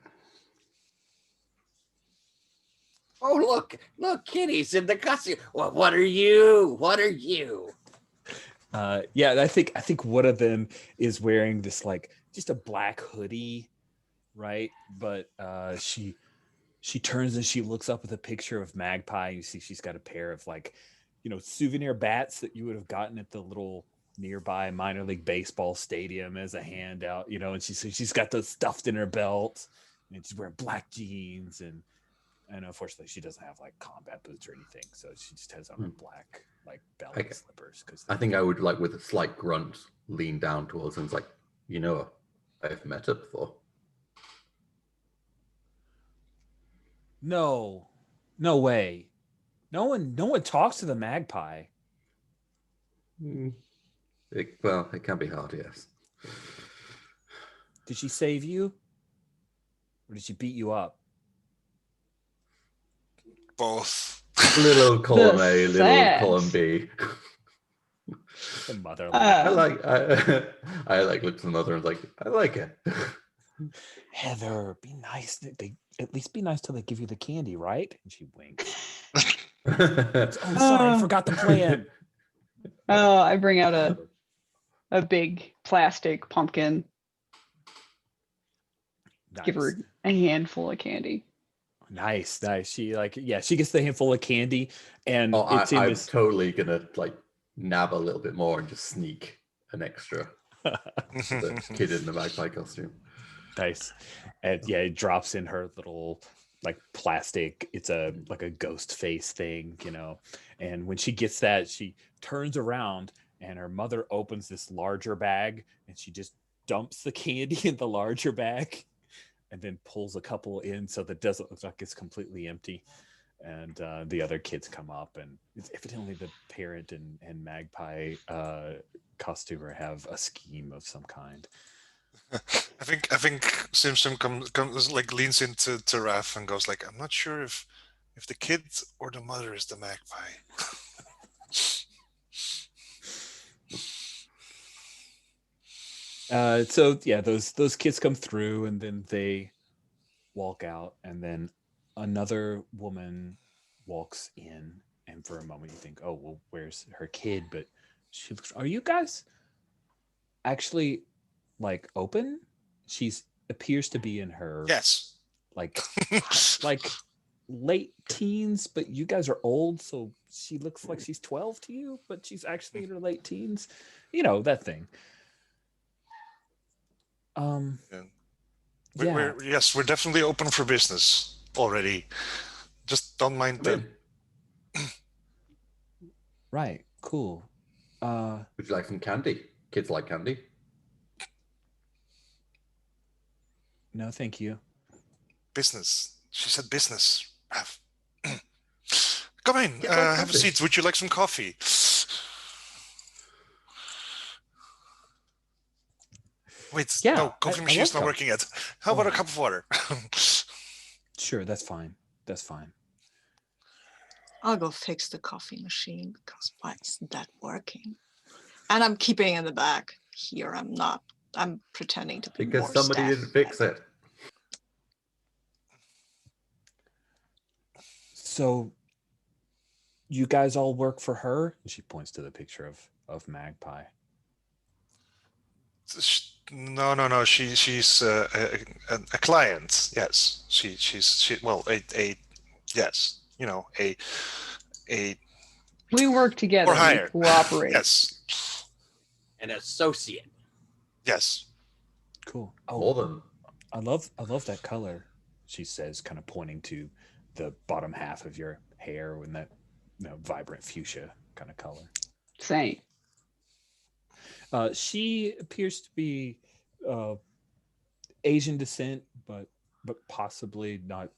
Oh, look, Kitty's in the costume. What are you? What are you?
Yeah, I think one of them is wearing this like just a black hoodie, right? But she turns and she looks up with a picture of Magpie. You see she's got a pair of like, souvenir bats that you would have gotten at the little nearby minor league baseball stadium as a handout, and she's got those stuffed in her belt, and she's wearing black jeans, and unfortunately she doesn't have like combat boots or anything, so she just has on her black like belly slippers. Because
I think I would, like, with a slight grunt, lean down towards him and like, I've met her before.
No way. No one talks to the Magpie.
It can be hard, yes.
Did she save you, or did she beat you up?
Both.
Little column
The
A, little
sass.
column B.
The mother.
I like looked at the mother and was like, I like it.
Heather, be nice. They at least be nice till they give you the candy, right? And she winks. Oh, sorry, I forgot the plan.
Oh, I bring out a big plastic pumpkin.
Nice.
Give her a handful of candy.
Nice. She she gets the handful of candy, and
I'm totally gonna like nab a little bit more and just sneak an extra. The kid in the magpie costume.
Nice. And it drops in her little like plastic. It's a ghost face thing, And when she gets that, she turns around and her mother opens this larger bag and she just dumps the candy in the larger bag and then pulls a couple in so that it doesn't look like it's completely empty. And the other kids come up, and it's evidently the parent and magpie costumer have a scheme of some kind.
I think Simpson comes like leans into Raph and goes like, I'm not sure if the kid or the mother is the magpie.
Those kids come through, and then they walk out, and then another woman walks in, and for a moment you think, oh well, where's her kid? But she looks, are you guys actually like open? She's appears to be in her like late teens, but you guys are old, so she looks like she's 12 to you, but she's actually in her late teens, that thing.
We're definitely open for business already. Just don't mind them.
Right, cool.
Would you like some candy? Kids like candy.
No, thank you.
Business. She said business. Come in. Have a seat. Would you like some coffee? Wait, no, coffee machine's not working yet. How about a cup of water?
Sure, that's fine.
I'll go fix the coffee machine because why isn't that working? And I'm keeping it in the back here. I'm pretending to be
because
more
somebody
staff.
didn't fix it.
So you guys all work for her? And she points to the picture of Magpie.
No. She's a client. Yes, she's yes. A.
We work together.
Or hire.
We cooperate.
Yes.
An associate.
Yes.
Cool.
More than.
I love that color, she says, kind of pointing to the bottom half of your hair in that vibrant fuchsia kind of color.
Same.
She appears to be Asian descent, but possibly not.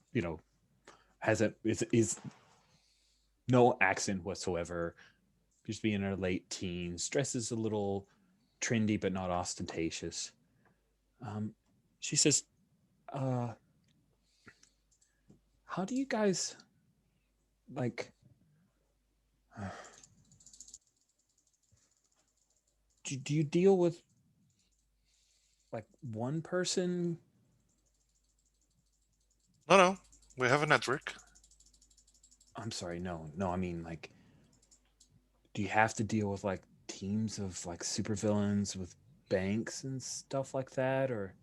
Is no accent whatsoever. Appears to be in her late teens. Dresses a little trendy, but not ostentatious. She says, "How do you guys like?" Do you deal with like one person?
No, we have a network.
I'm sorry, no. I mean, like, do you have to deal with like teams of like supervillains with banks and stuff like that, or?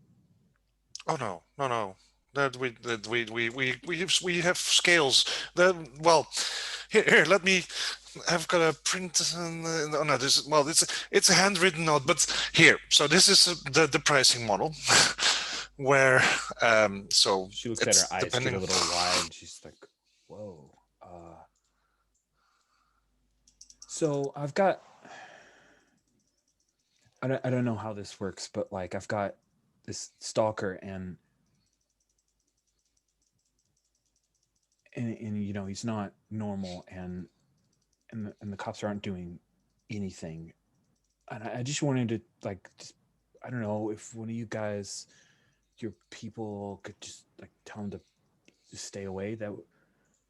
Oh no. We have scales. That well, here let me. I've got a print. Oh no, this well, it's a handwritten note, but here. So this is the pricing model, where so
She looks at
it's
her eyes
depending.
get a little wide. And she's like, "Whoa." So I've got. I don't know how this works, but like I've got this stalker and you know he's not normal and the cops aren't doing anything, and I just wanted to like just, I don't know if one of you guys, your people, could just like tell him to just stay away. That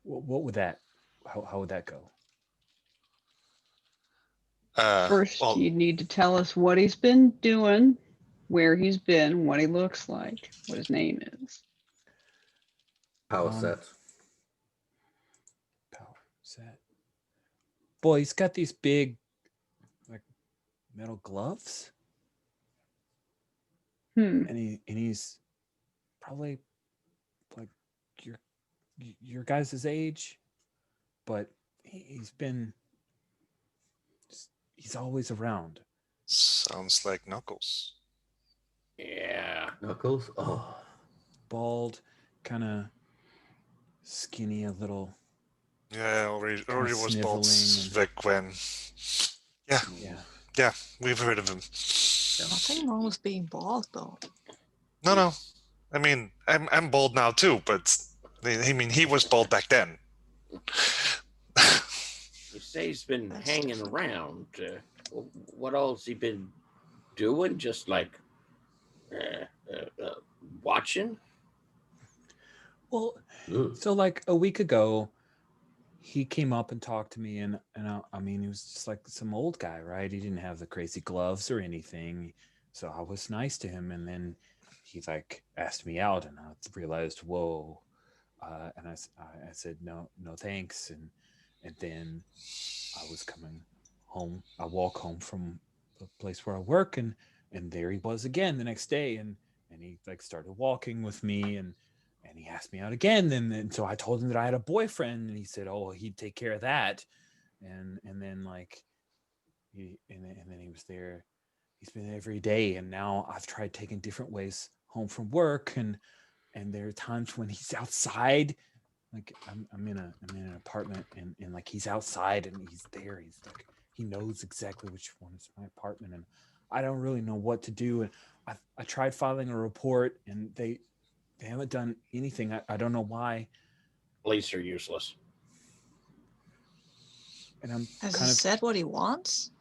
what would that how would that go?
First,
Well,
you need to tell us what he's been doing, where he's been, what he looks like, what his name is.
Power set.
Power set. Boy, he's got these big like metal gloves, and he's probably like your guys' age, but he's always around.
sounds like Knuckles.
Yeah.
Knuckles. Oh,
Bald, kind of skinny, a little.
Yeah, already was bald
sniveling
back when. Yeah,
Yeah.
we've heard of him.
Nothing wrong with being bald, though.
No. I mean, I'm bald now too, but I mean, he was bald back then.
You say he's been
That's
hanging
different.
around. What else he been doing? Just like watching?
Well,
ugh.
so like a week ago, he came up and talked to me, and I mean, he was just like some old guy, right? He didn't have the crazy gloves or anything, so I was nice to him, and then he like asked me out, and I realized, whoa, and I said no thanks, and then I was coming home. I walk home from the place where I work, and there he was again the next day, and he like started walking with me, and he asked me out again, and so I told him that I had a boyfriend, and he said, oh, he'd take care of that, and then like and then he was there. He's been there every day, and now I've tried taking different ways home from work, and there are times when he's outside. Like I'm in an apartment, and like he's outside and he's there. He's like, he knows exactly which one is my apartment, and I don't really know what to do. And I tried filing a report, and they haven't done anything. I don't know why.
Police are useless.
And I'm
Has he
kind of
said what he wants?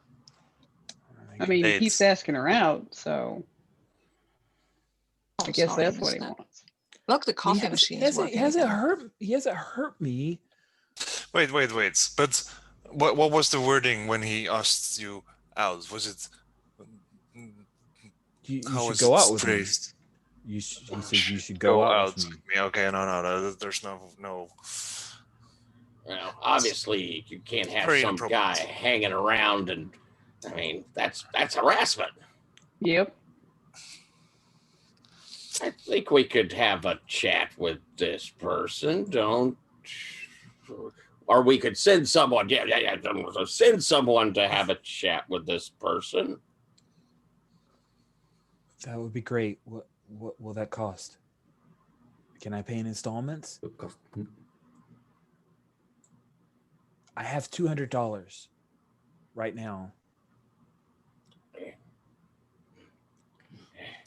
I mean, he keeps
Dates.
asking her out, so I guess
sorry,
that's what
missed
he
that.
wants.
Look, the coffee machine is working again.
He hasn't hurt me.
Wait. But what was the wording when he asked you out? Was it?
You
How
should
was
go
it
out with
phrased?
me. He said you should go out with me.
Okay, no. There's no.
Well, obviously, you can't have
Very
some guy
inappropriate.
hanging around, and I mean that's harassment.
Yep.
I think we could have a chat with this person, or we could send someone. Yeah. Send someone to have a chat with this person.
That would be great. What will that cost? Can I pay in installments?
It cost-
I have $200 right now.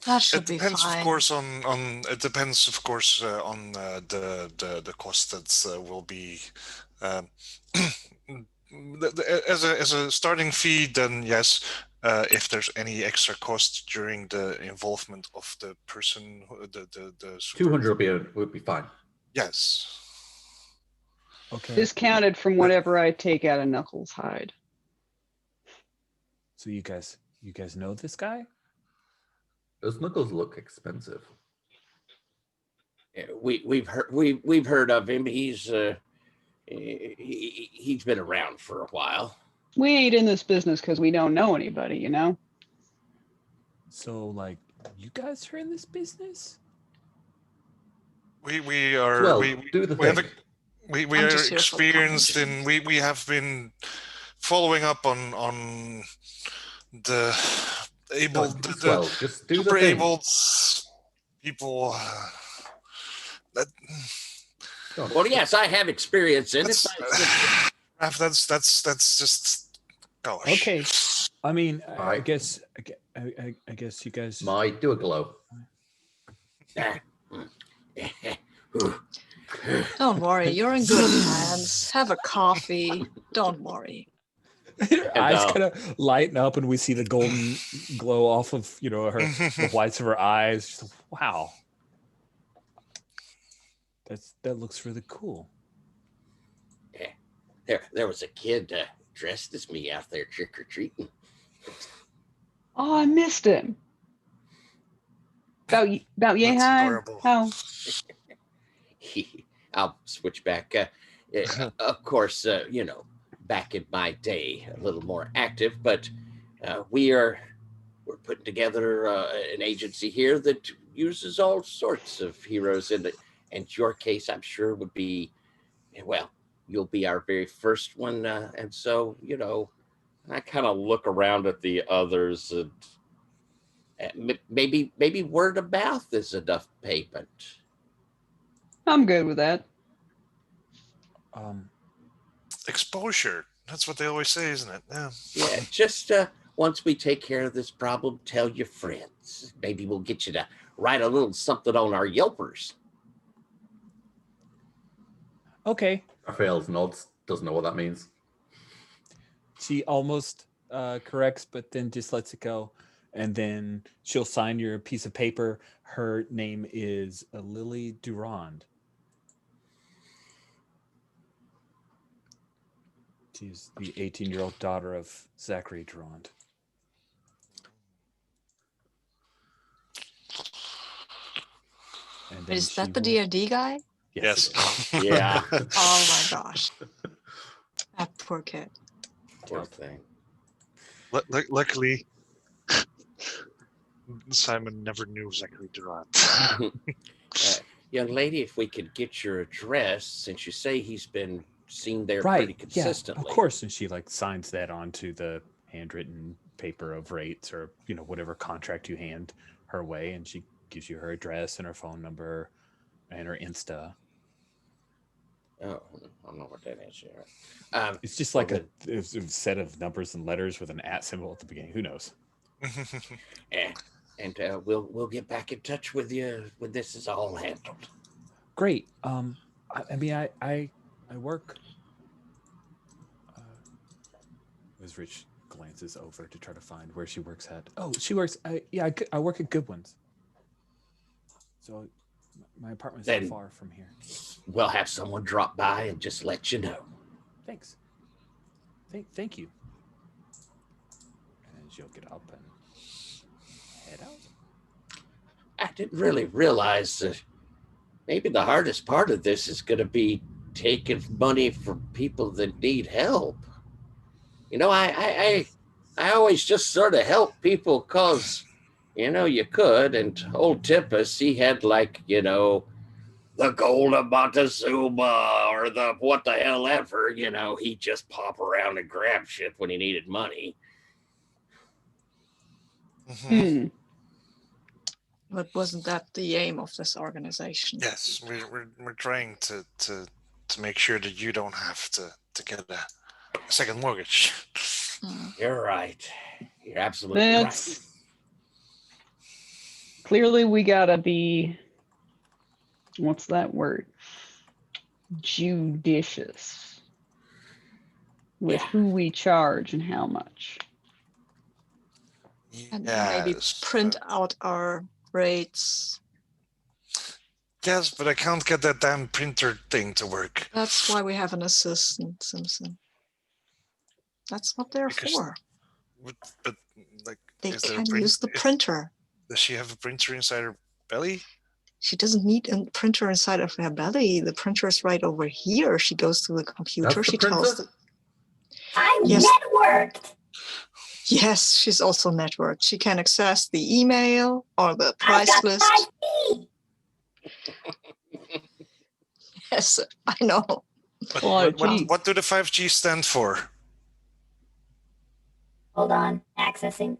That should
It
be
depends,
fine.
of course, on it depends, of course, on the cost that will be. As a starting fee, then yes. If there's any extra cost during the involvement of the person, the
200 would be fine.
Yes.
Okay.
Discounted from whatever I take out of Knuckles' hide.
So you guys know this guy?
Those Knuckles look expensive.
We've heard of him. He's He's been around for a while.
We ain't in this business because we don't know anybody, you know?
So, like, you guys are in this business?
We are
Well,
we
do the
we have
thing.
we
I'm
are
just here for the
experienced
compensation.
in we have been following up on the able the
Well, just do the
super
thing.
abled people that
Go on.
Well, yes, I have experience in it.
that's just gosh.
Okay. I mean, I
Alright.
guess I guess you guys.
Do a glow.
Don't worry, you're in good hands. Have a coffee. Don't worry.
Her eyes
And,
kind of lighten up, and we see the golden glow off of her the whites of her eyes. She's like, wow, that looks really cool.
there was a kid dressed as me out there trick or treating.
Oh, I missed him. About yay
That's
high?
adorable.
How?
I'll switch back. Of course, back in my day, a little more active, but we're putting together an agency here that uses all sorts of heroes. And your case, I'm sure, would be, well, you'll be our very first one. And so, I kind of look around at the others, and maybe word of mouth is enough payment.
I'm good with that.
Exposure. That's what they always say, isn't it?
Yeah, just once we take care of this problem, tell your friends. Maybe we'll get you to write a little something on our Yelpers.
Okay.
Raphael nods, doesn't know what that means.
She almost corrects, but then just lets it go. And then she'll sign your piece of paper. Her name is Lily Durand. She's the 18-year-old daughter of Zachary Durand. And then
Is that the
will...
D&D guy?
Yes.
Yes.
Yeah.
Oh my gosh. That poor kid.
Poor thing.
Luckily, Simon never knew Zachary Durant.
Young lady, if we could get your address, since you say he's been seen there
Right.
pretty consistently.
Yeah, of course. And she signs that onto the handwritten paper of rates or whatever contract you hand her way, and she gives you her address and her phone number and her Insta.
Oh, I don't know what that is.
It's just like a set of numbers and letters with an @ symbol at the beginning. Who knows?
And we'll get back in touch with you when this is all handled.
Great. I work. As Rich glances over to try to find where she works at. Oh, she works. I work at Goodwin's. So my apartment's not far from here.
We'll have someone drop by and just let you know.
Thanks. Thank you. And she'll get up and head out.
I didn't really realize that maybe the hardest part of this is going to be taking money from people that need help. I always just sort of help people because, you could. And old Tippus, he had the gold of Montezuma or the what the hell ever, he'd just pop around and grab shit when he needed money.
Mm-hmm.
But wasn't that the aim of this organization?
Yes, we're trying to make sure that you don't have to get a second mortgage.
You're right. You're absolutely right.
Clearly, we gotta be. What's that word? Judicious with who we charge and how much.
And maybe print out our rates.
Yes, but I can't get that damn printer thing to work.
That's why we have an assistant, Simpson. That's what they're for.
But
they can use the printer.
Does she have a printer inside her belly?
She doesn't need a printer inside of her belly. The printer is right over here. She goes to the computer.
That's the
She tells
printer?
I'm
Yes.
networked.
Yes, she's also networked. She can access the email or the
I've
price
got
list.
5G.
Yes, I know.
What,
Well,
what do the 5G stand for?
Hold on, accessing.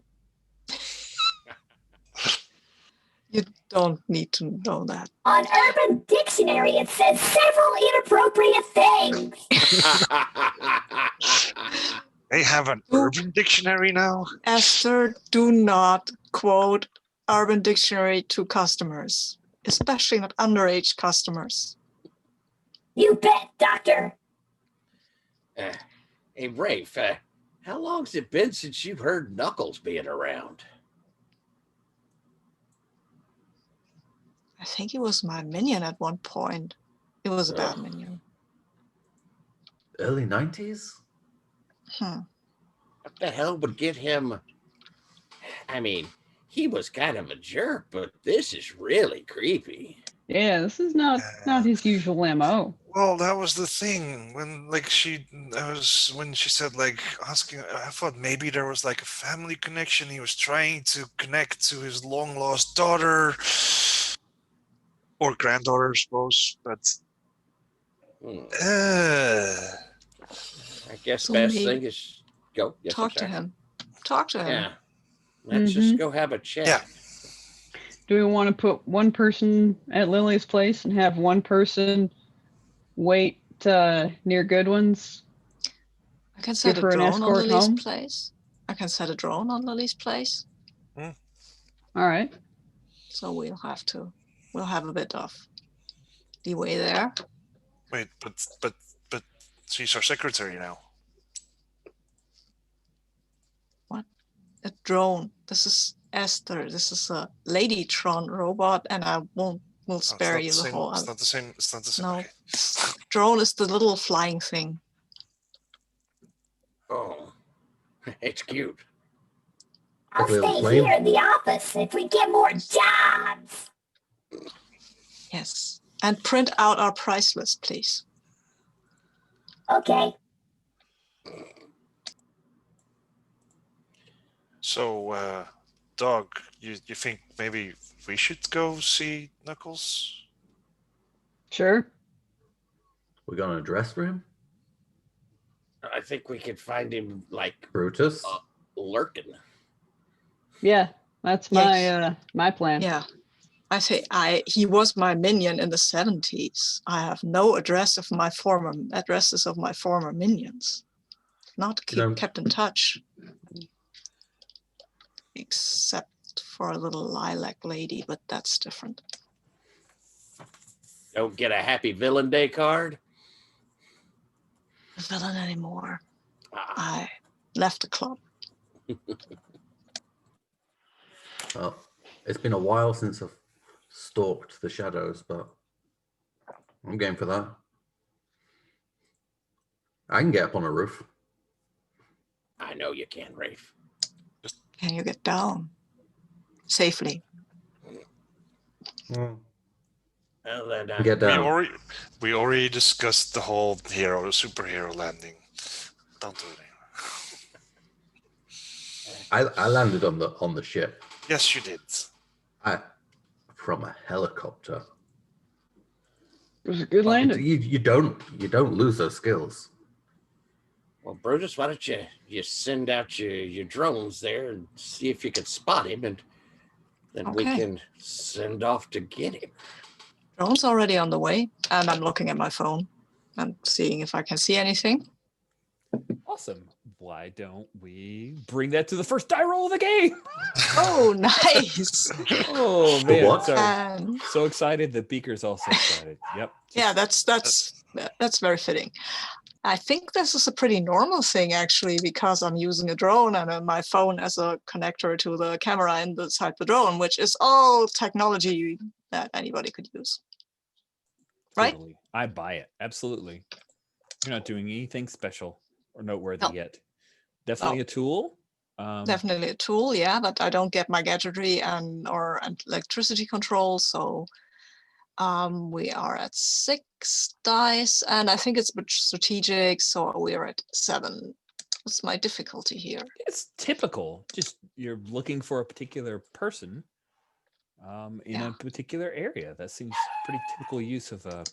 You don't need to know that.
On Urban Dictionary, it says several inappropriate things.
They have an
Ooh.
urban dictionary now?
Esther, do not quote Urban Dictionary to customers, especially not underage customers.
You bet, Doctor.
Hey, Rafe, how long's it been since you've heard Knuckles being around?
I think it was my minion at one point. It was a bad
Ugh.
minion.
Early 90s?
What the hell would get him? I mean, he was kind of a jerk, but this is really creepy.
yeah, this is not his usual MO.
Well, that was the thing when when she said asking. I thought maybe there was like a family connection. He was trying to connect to his long lost daughter.
Or granddaughter, I suppose. But
I guess
So
best
maybe
thing is go. Yes, I'm
talk to
sorry.
him. Talk to him.
Yeah. Let's just go have a chat.
Yeah.
Do we want to put one person at Lily's place and have one person wait near Goodwin's?
I can set
Give
a
her an
drone on
escort
Lily's
home?
place. I can set a drone on Lily's place.
All right.
So we'll have a bit of leeway there.
Wait, but she's our secretary now.
What? A drone. This is Esther. This is a Ladytron robot, and I will spare you the whole.
It's not the same. It's not the same.
No.
Okay.
Drone is the little flying thing.
Oh, it's cute.
I'll
Like a little
stay
plane?
here in the office if we get more jobs.
Yes. And print out our price list, please.
Okay.
So, Dog, you think maybe we should go see Knuckles?
Sure.
We're going to dress for him?
I think we could find him
Brutus?
lurking.
Yeah, that's my plan.
Yeah. I say he was my minion in the 70s. I have no addresses of my former minions. Not kept in touch. Except for a little lilac lady, but that's different.
Don't get a happy villain day card.
A villain anymore.
Ah,
I left the club.
Well, it's been a while since I've stalked the shadows, but I'm game for that. I can get up on a roof.
I know you can, Rafe.
Can you get down safely?
Well,
Well, then,
get down.
We already discussed the whole superhero landing. Don't do it anymore.
I landed on the ship.
Yes, you did.
From a helicopter.
It was a good landing.
You don't lose those skills.
well, Brutus, why don't you send out your drones there and see if you can spot him, and then we
Okay.
can send off to get him.
Drone's already on the way, and I'm looking at my phone and seeing if I can see anything.
Awesome. Why don't we bring that to the first die roll of the game?
Oh, nice.
Oh man,
what?
sorry.
And
So excited that Beaker's also excited. Yep.
yeah, that's very fitting. I think this is a pretty normal thing actually, because I'm using a drone and my phone as a connector to the camera inside the drone, which is all technology that anybody could use. Right?
Totally. I buy it. Absolutely. You're not doing anything special or noteworthy
No.
yet. Definitely a tool.
Definitely a tool, yeah, but I don't get my gadgetry and electricity control, so We are at 6 dice, and I think it's much strategic, so we're at 7. What's my difficulty here?
It's typical. Just you're looking for a particular person in
Yeah.
a particular area. That seems pretty typical use of a.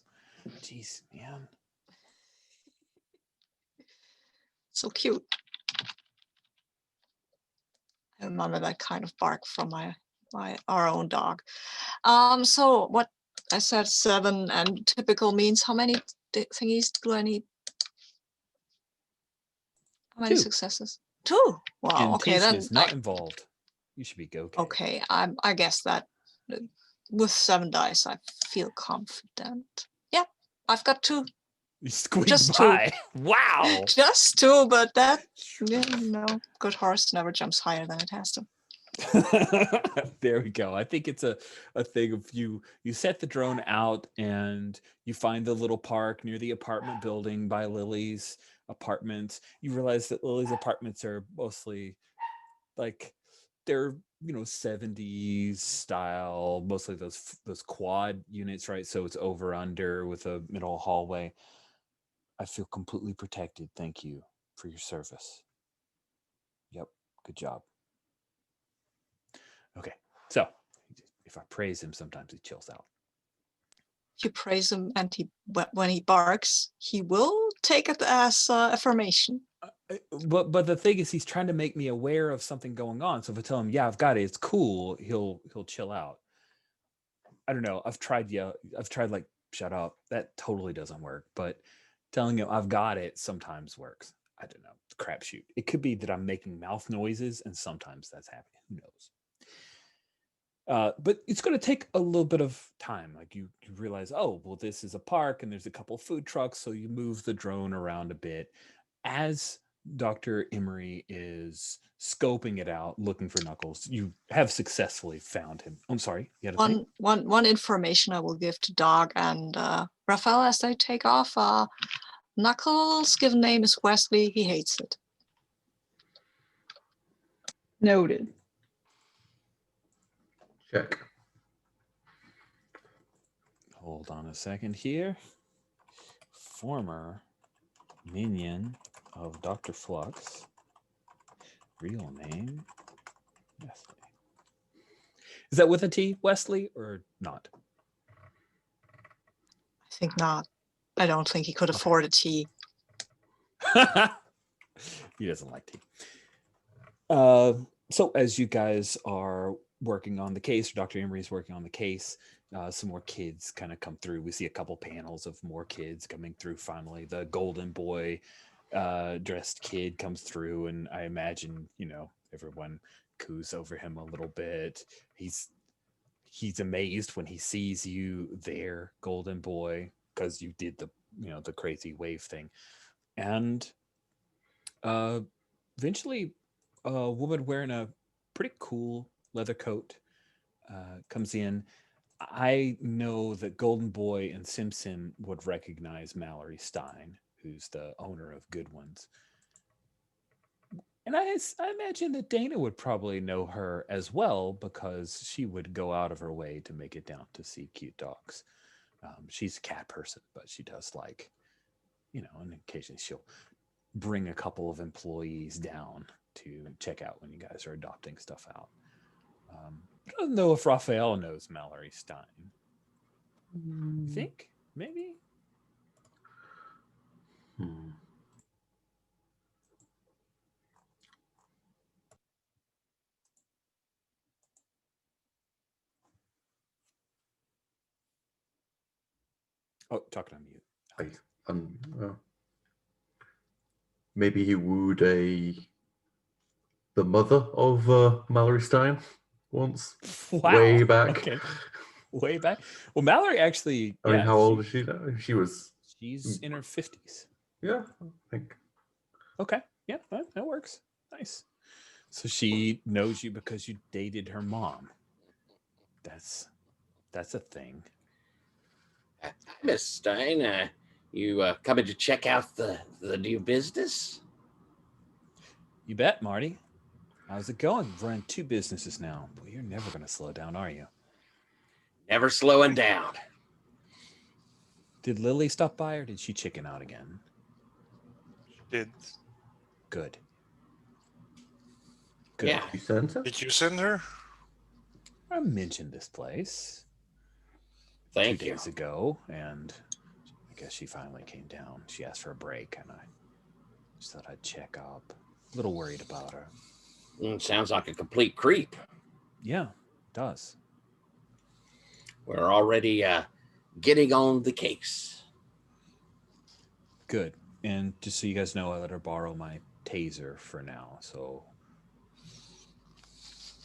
Jeez, man.
So cute. I remember that kind of bark from our own dog. So what I said 7, and typical means how many thingies do I need? How many
2.
successes? 2. Wow.
And
Okay,
taste
then
is not involved. You should be okay.
okay. I guess that with 7 dice, I feel confident. Yeah, I've got 2.
You squeaked
Just 2.
by. Wow.
Just 2, but that, good horse never jumps higher than it has to.
There we go. I think it's a thing of you set the drone out and you find the little park near the apartment building by Lily's apartments. You realize that Lily's apartments are mostly like they're 70s style, mostly those quad units, right? So it's over under with a middle hallway. I feel completely protected. Thank you for your service. Yep, good job. Okay, so if I praise him, sometimes he chills out.
If you praise him and when he barks, he will take it as affirmation.
But the thing is, he's trying to make me aware of something going on. So if I tell him, "Yeah, I've got it. It's cool," he'll chill out. I don't know. I've tried like shut up. That totally doesn't work. But telling him I've got it sometimes works. I don't know. Crapshoot. It could be that I'm making mouth noises, and sometimes that's happening. Who knows? But it's going to take a little bit of time. Like you realize, oh, well, this is a park and there's a couple food trucks. So you move the drone around a bit as Dr. Emery is scoping it out, looking for Knuckles. You have successfully found him. I'm sorry. You had a thing?
One information I will give to Dog and Raphael as they take off. Knuckles' given name is Wesley. He hates it.
Noted.
Check.
Hold on a second here. Former minion of Dr. Flux. Real name, Wesley. Is that with a T, Wesley, or not?
I think not. I don't think he could afford a T.
He doesn't like tea. So as you guys are working on the case, or Dr. Emery is working on the case, some more kids kind of come through. We see a couple panels of more kids coming through. Finally, the golden boy dressed kid comes through, and I imagine everyone coos over him a little bit. He's amazed when he sees you there, golden boy, because you did the crazy wave thing. And eventually a woman wearing a pretty cool leather coat comes in. I know that Golden Boy and Simpson would recognize Mallory Stein, who's the owner of Good Ones. And I imagine that Dana would probably know her as well, because she would go out of her way to make it down to see cute dogs. She's a cat person, but she does like, and occasionally she'll bring a couple of employees down to check out when you guys are adopting stuff out. I don't know if Raphael knows Mallory Stein. You think? Maybe? Oh, talking on mute.
Maybe he wooed the mother of Mallory Stein once.
Wow.
Way back.
Okay. Way back. Well, Mallory actually.
I mean, how old is she now?
She's in her 50s.
Yeah, I think.
Okay. Yeah, that works. Nice. So she knows you because you dated her mom. That's a thing.
Hi, Miss Stein. You coming to check out the new business?
You bet, Marty. How's it going? Running 2 businesses now. Well, you're never going to slow down, are you?
Never slowing down.
Did Lily stop by or did she chicken out again?
Did
Good. Good.
Yeah.
You sent her?
did you send her?
I mentioned this place
Thank
2
you.
days ago, and I guess she finally came down. She asked for a break, and I just thought I'd check up. A little worried about her.
Sounds like a complete creep.
Yeah, it does.
We're already getting on the case.
Good. And just so you guys know, I let her borrow my taser for now, so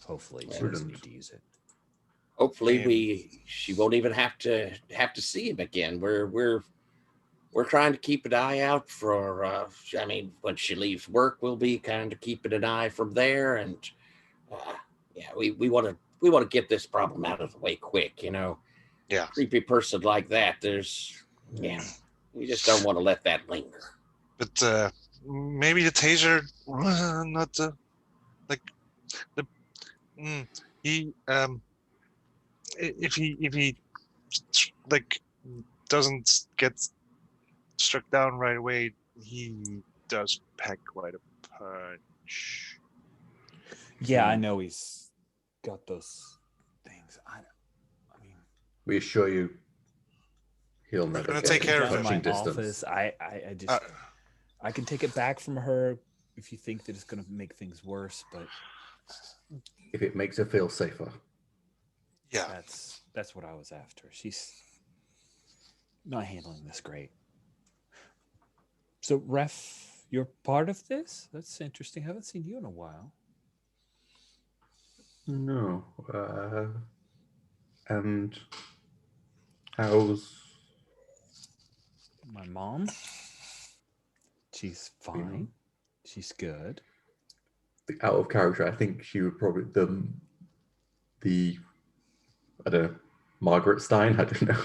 hopefully she doesn't need to use it.
Hopefully she won't even have to see him again. We're trying to keep an eye out for I mean, when she leaves work, we'll be kind of keeping an eye from there, and yeah, we want to get this problem out of the way quick, you know.
Yeah.
Creepy person like that, we just don't want to let that linger.
But maybe the taser, not the like the he if he like doesn't get struck down right away, he does pack quite a punch.
Yeah, I know he's got those things. I mean,
We assure you, he'll never
gonna
get
take care
in
of him.
in my
touching distance.
office, I just I can take it back from her if you think that it's going to make things worse, but
If it makes her feel safer.
Yeah.
that's what I was after. She's not handling this great. So, Ref, you're part of this? That's interesting. I haven't seen you in a while.
No. And how's
My mom? She's fine. She's good.
out of character? I think she would probably the I don't know, Margaret Stein. I don't know.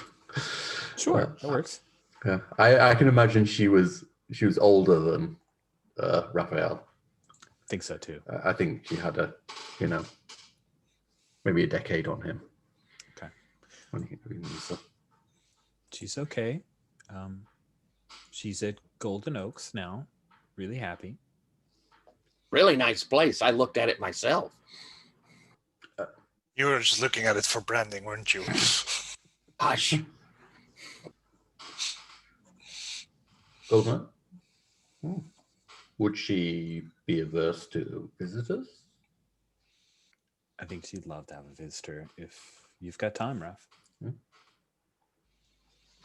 Sure, that works.
Yeah, I can imagine she was older than Raphael.
I think so too.
I think she had maybe a decade on him.
Okay.
So.
She's okay. She's at Golden Oaks now. Really happy.
Really nice place. I looked at it myself.
You were just looking at it for branding, weren't you?
Hush.
Golden. Would she be averse to visitors?
I think she'd love to have a visitor if you've got time, Raf.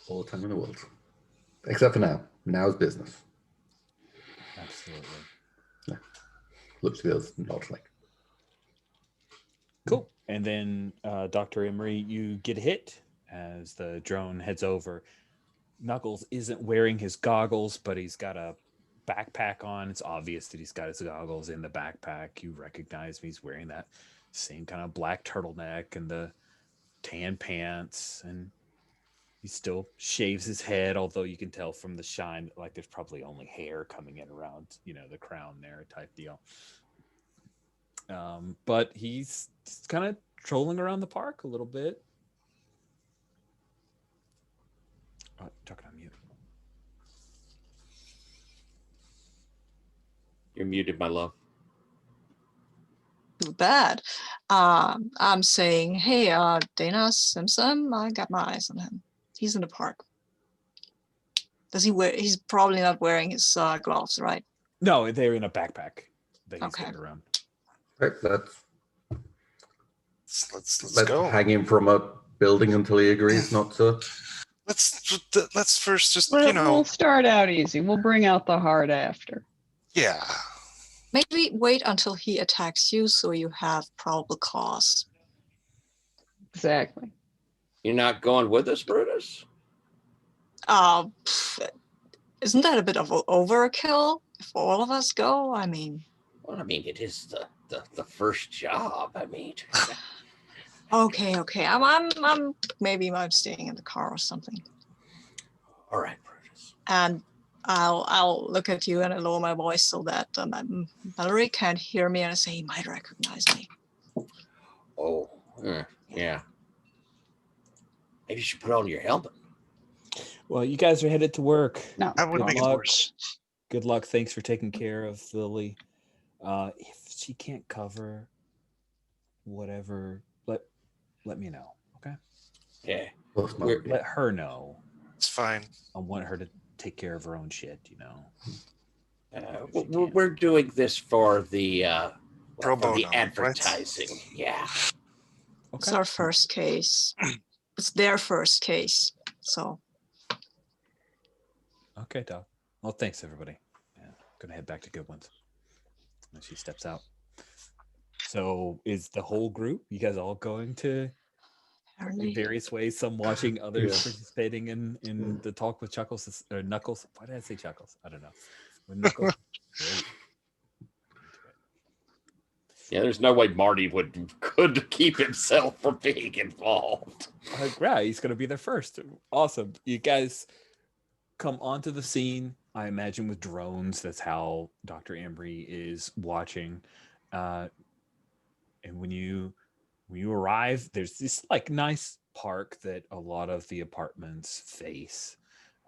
All the time in the world. Except for now. Now's business.
Absolutely.
Yeah. Looks to the others, not like.
Cool. And then Dr. Emery, you get hit as the drone heads over. Knuckles isn't wearing his goggles, but he's got a backpack on. It's obvious that he's got his goggles in the backpack. You recognize him. He's wearing that same kind of black turtleneck and the tan pants, and he still shaves his head, although you can tell from the shine like there's probably only hair coming in around, the crown there type deal. But he's kind of trolling around the park a little bit. Oh, talking on mute.
You're muted, my love.
Too bad. I'm saying, hey, Dana Simpson, I got my eyes on him. He's in the park. Does he wear? He's probably not wearing his gloves, right?
No, they're in a backpack that he's
Okay.
got around.
Right,
Let's
let's
go.
hang him from a building until he agrees not to.
Let's first just
We'll start out easy. We'll bring out the hard after.
Yeah.
Maybe wait until he attacks you so you have probable cause.
Exactly.
You're not going with us, Brutus?
Isn't that a bit of overkill if all of us go? I mean.
Well, it is the first job.
Okay. I'm maybe I'm staying in the car or something.
All right, Brutus.
And I'll look at you and I lower my voice so that Mallory can't hear me, and I say he might recognize me.
Oh, yeah. Maybe you should put on your helmet.
Well, you guys are headed to work.
No,
I would
Good
make it
luck.
worse.
Good luck. Thanks for taking care of Lily. If she can't cover whatever, let me know. Okay.
Yeah.
Plus,
We're-
Melody.
Let her know.
It's fine.
I want her to take care of her own shit. If she can.
we're doing this for the
Pro
for the
bono, right?
advertising. Yeah.
It's
Okay.
our first case. It's their first case. So
Okay, Doc. Well, thanks everybody. Yeah, gonna head back to Good Ones. And she steps out. So, is the whole group? You guys all going to in
apparently,
various ways? Some watching, others
Yeah.
participating in the talk with Chuckles or Knuckles. Why did I say Chuckles? I don't know. With Knuckles. Great.
Yeah, there's no way Marty could keep himself from being involved.
Yeah, he's gonna be there first. Awesome. You guys come onto the scene. I imagine with drones. That's how Dr. Embry is watching. And when you arrive, there's this like nice park that a lot of the apartments face.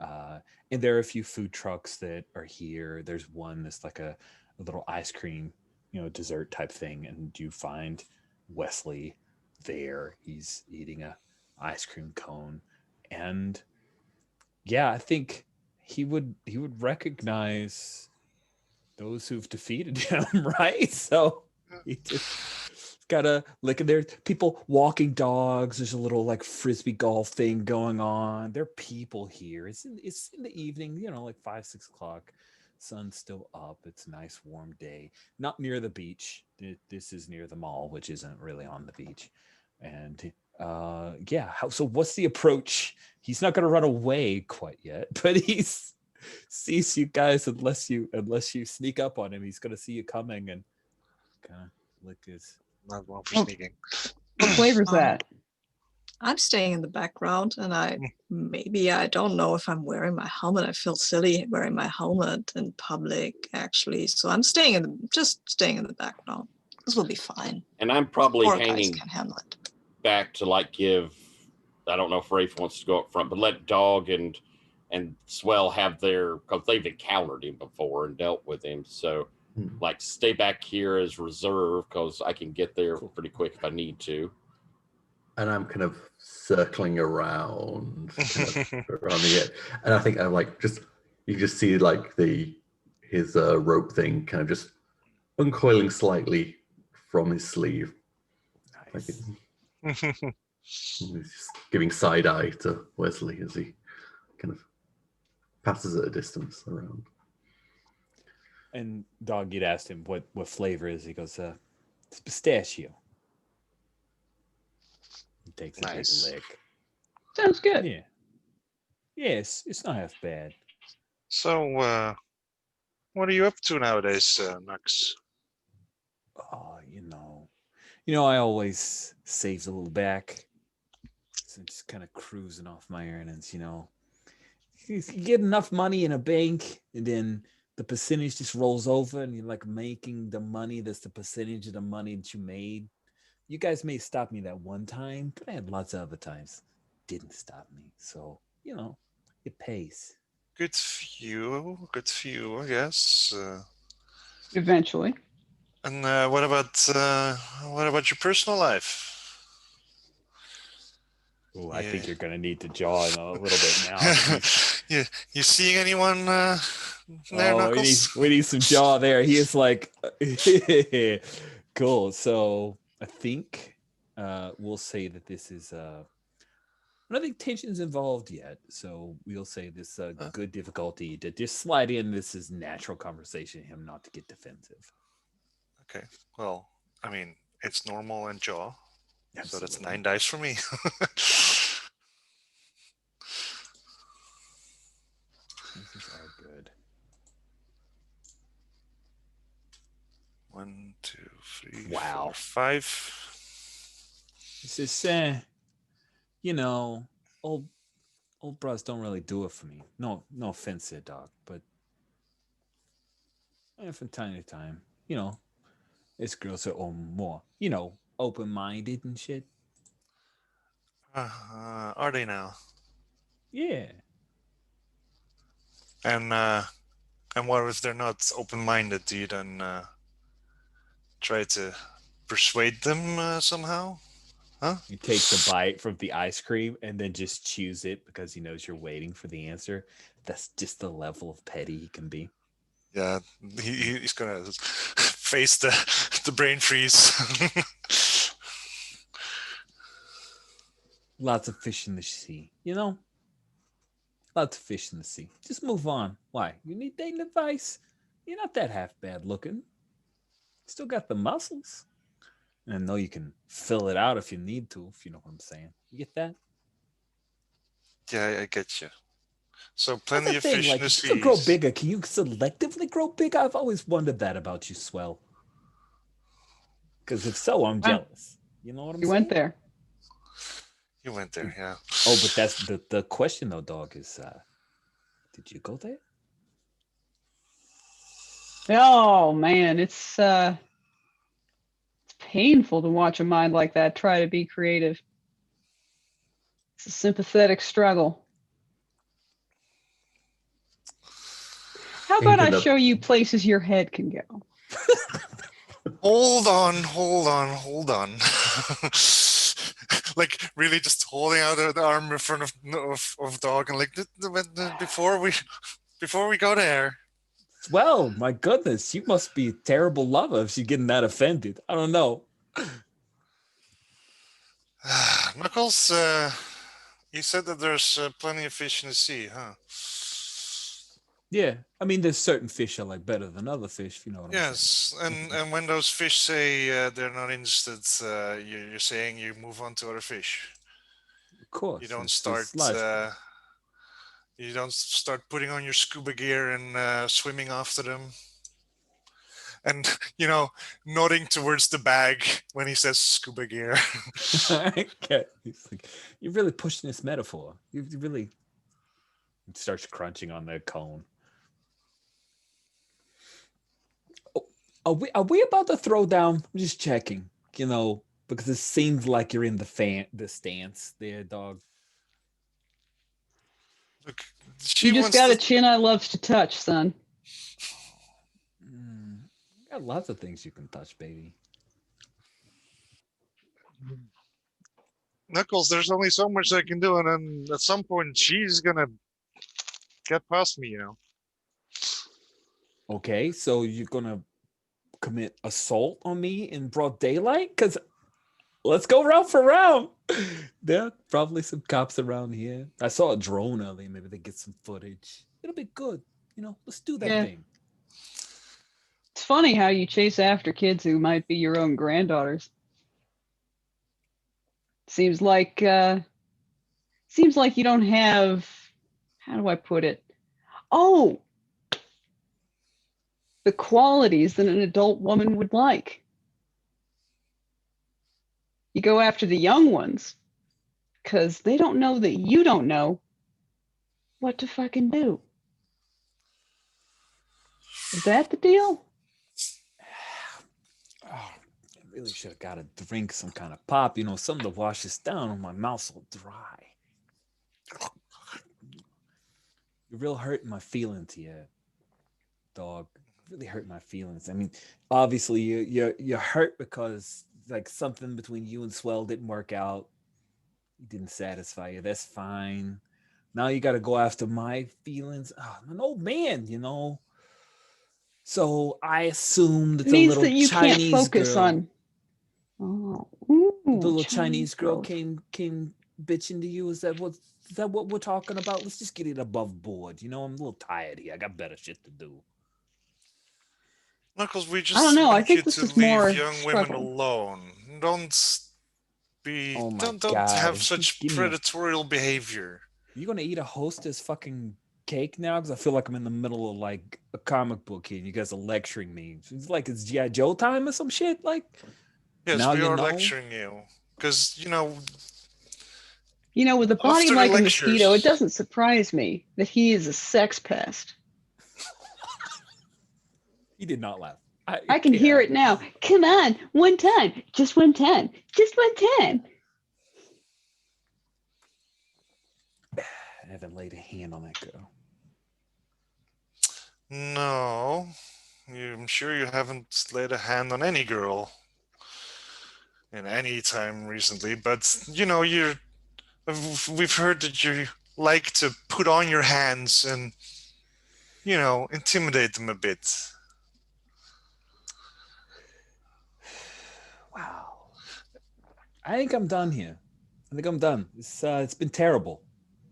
And there are a few food trucks that are here. There's one that's like a little ice cream, dessert type thing, and you find Wesley there. He's eating a ice cream cone, and yeah, I think he would recognize those who've defeated him, right? So he just gotta look at there. People walking dogs. There's a little like frisbee golf thing going on. There are people here. It's in the evening, like 5-6 o'clock. Sun's still up. It's a nice warm day. Not near the beach. This is near the mall, which isn't really on the beach. And yeah. So what's the approach? He's not gonna run away quite yet, but he's sees you guys unless you sneak up on him. He's gonna see you coming and kind of lick his.
Not one for
Oh.
sneaking.
what flavor's
Um,
that?
I'm staying in the background, and I don't know if I'm wearing my helmet. I feel silly wearing my helmet in public, actually. So I'm just staying in the background. This will be fine.
And I'm probably
Four guys
hanging
can handle it.
back to like give. I don't know if Rafe wants to go up front, but let Dog and Swell have their, because they've encountered him before and dealt with him. So like stay back here as reserve because I can get there pretty quick if I need to.
And I'm kind of circling around, around the edge. And I think I'm like you just see like his rope thing kind of just uncoiling slightly from his sleeve.
Nice.
Like he's just giving side eye to Wesley as he kind of passes at a distance around.
And Dog, you'd asked him what flavor is. He goes, it's pistachio. He takes a
Nice.
big lick.
Sounds good.
Yeah. Yes, it's not half bad.
So, what are you up to nowadays, Nux?
Oh, I always saved a little back. So just kind of cruising off my earnings, You get enough money in a bank, and then the percentage just rolls over, and you're like making the money that's the percentage of the money that you made. You guys may stop me that one time, but I had lots of other times didn't stop me. So, it pays.
Good for you, I guess.
Eventually.
And what about your personal life?
Oh, I think you're gonna need to jaw in a little bit now.
You seeing anyone there, Knuckles?
we need some jaw there. He is like, cool. So I think we'll say that this is I don't think tension's involved yet. So we'll say this good difficulty to just slide in. This is natural conversation, him not to get defensive.
Okay. Well, I mean, it's normal and jaw.
Absolutely.
So that's 9 dice for me.
These are good.
1, 2, 3,
Wow.
4, 5.
This is old bros don't really do it for me. No offense there, Doc, but from time to time, this girls are more, open-minded and shit.
Are they now?
Yeah.
And what if they're not open-minded? Do you then try to persuade them somehow? Huh?
He takes a bite from the ice cream and then just chews it because he knows you're waiting for the answer. That's just the level of petty he can be.
Yeah, he's gonna face the brain freeze.
Lots of fish in the sea, you know? Lots of fish in the sea. Just move on. Why? You need dating advice? You're not that half bad looking. Still got the muscles. And I know you can fill it out if you need to, if you know what I'm saying. You get that?
Yeah, I get you. So
That's
plenty
the
of
thing.
fish in
Like,
the
if you could grow
seas.
bigger, can you selectively grow bigger? I've always wondered that about you, Swell. Because if so, I'm
Wow.
jealous. You know what I'm
You
saying?
went there.
You went there, yeah.
Oh, but that's the question though, dog, is did you go there?
Oh man, it's painful to watch a mind like that try to be creative. It's a sympathetic struggle. How about I
Thinking that
show you places your head can go?
Hold on. Like really just holding out the arm in front of dog and like before we go there.
Well, my goodness, you must be a terrible lover if you're getting that offended. I don't know.
Knuckles, you said that there's plenty of fish in the sea, huh?
Yeah, I mean, there's certain fish are like better than other fish, if you know what I'm saying.
Yes, and when those fish say they're not interested, you're saying you move on to other fish.
Of course,
You don't
it's
start.
logical.
You don't start putting on your scuba gear and swimming after them. And nodding towards the bag when he says scuba gear.
Okay. He's like, you're really pushing this metaphor. You really. He starts crunching on the cone. Oh, are we about to throw down? I'm just checking. Because it seems like you're in the stance there, dog.
Look,
You
she
just
wants
got
to.
a chin I loves to touch, son.
Got lots of things you can touch, baby.
Knuckles, there's only so much I can do, and then at some point she's gonna get past me,
Okay, so you're gonna commit assault on me in broad daylight? Because let's go round for round. There are probably some cops around here. I saw a drone earlier. Maybe they get some footage. It'll be good. Let's do that
Yeah.
thing.
It's funny how you chase after kids who might be your own granddaughters. Seems like you don't have, how do I put it? Oh, the qualities that an adult woman would like. You go after the young ones because they don't know that you don't know what to fucking do. Is that the deal?
Oh, I really should have got a drink, some kind of pop, something to wash this down. My mouth's so dry. You're real hurting my feelings here, dog. Really hurt my feelings. I mean, obviously you're hurt because like something between you and Swell didn't work out. He didn't satisfy you. That's fine. Now you got to go after my feelings. Oh, I'm an old man, So I assumed
It
the
means
little
that you can't
Chinese
focus
girl,
on. Oh, ooh,
the little Chinese girl
girls.
came bitching to you. Is that what we're talking about? Let's just get it above board. I'm a little tired here. I got better shit to do.
Knuckles, we
I don't
just
know. I
want you
think this
to
is
leave
more
young women
struggle.
alone. Don't
Oh my
don't
God.
have such
Give me a
predatorial behavior.
You gonna eat a Hostess fucking cake now? Because I feel like I'm in the middle of like a comic book here. And you guys are lecturing me. It's like it's GI Joe time or some shit. Like
Yes,
now
we
you
are
know.
lecturing you because
With a body
after the
like a mosquito, it
lectures.
doesn't surprise me that he is a sex pest.
He did not laugh.
I can hear it now. Come on, one time, just one time, just one time.
I haven't laid a hand on that girl.
No, I'm sure you haven't laid a hand on any girl in any time recently, but we've heard that you like to put on your hands and, intimidate them a bit.
Wow. I think I'm done here. I think I'm done. It's been terrible.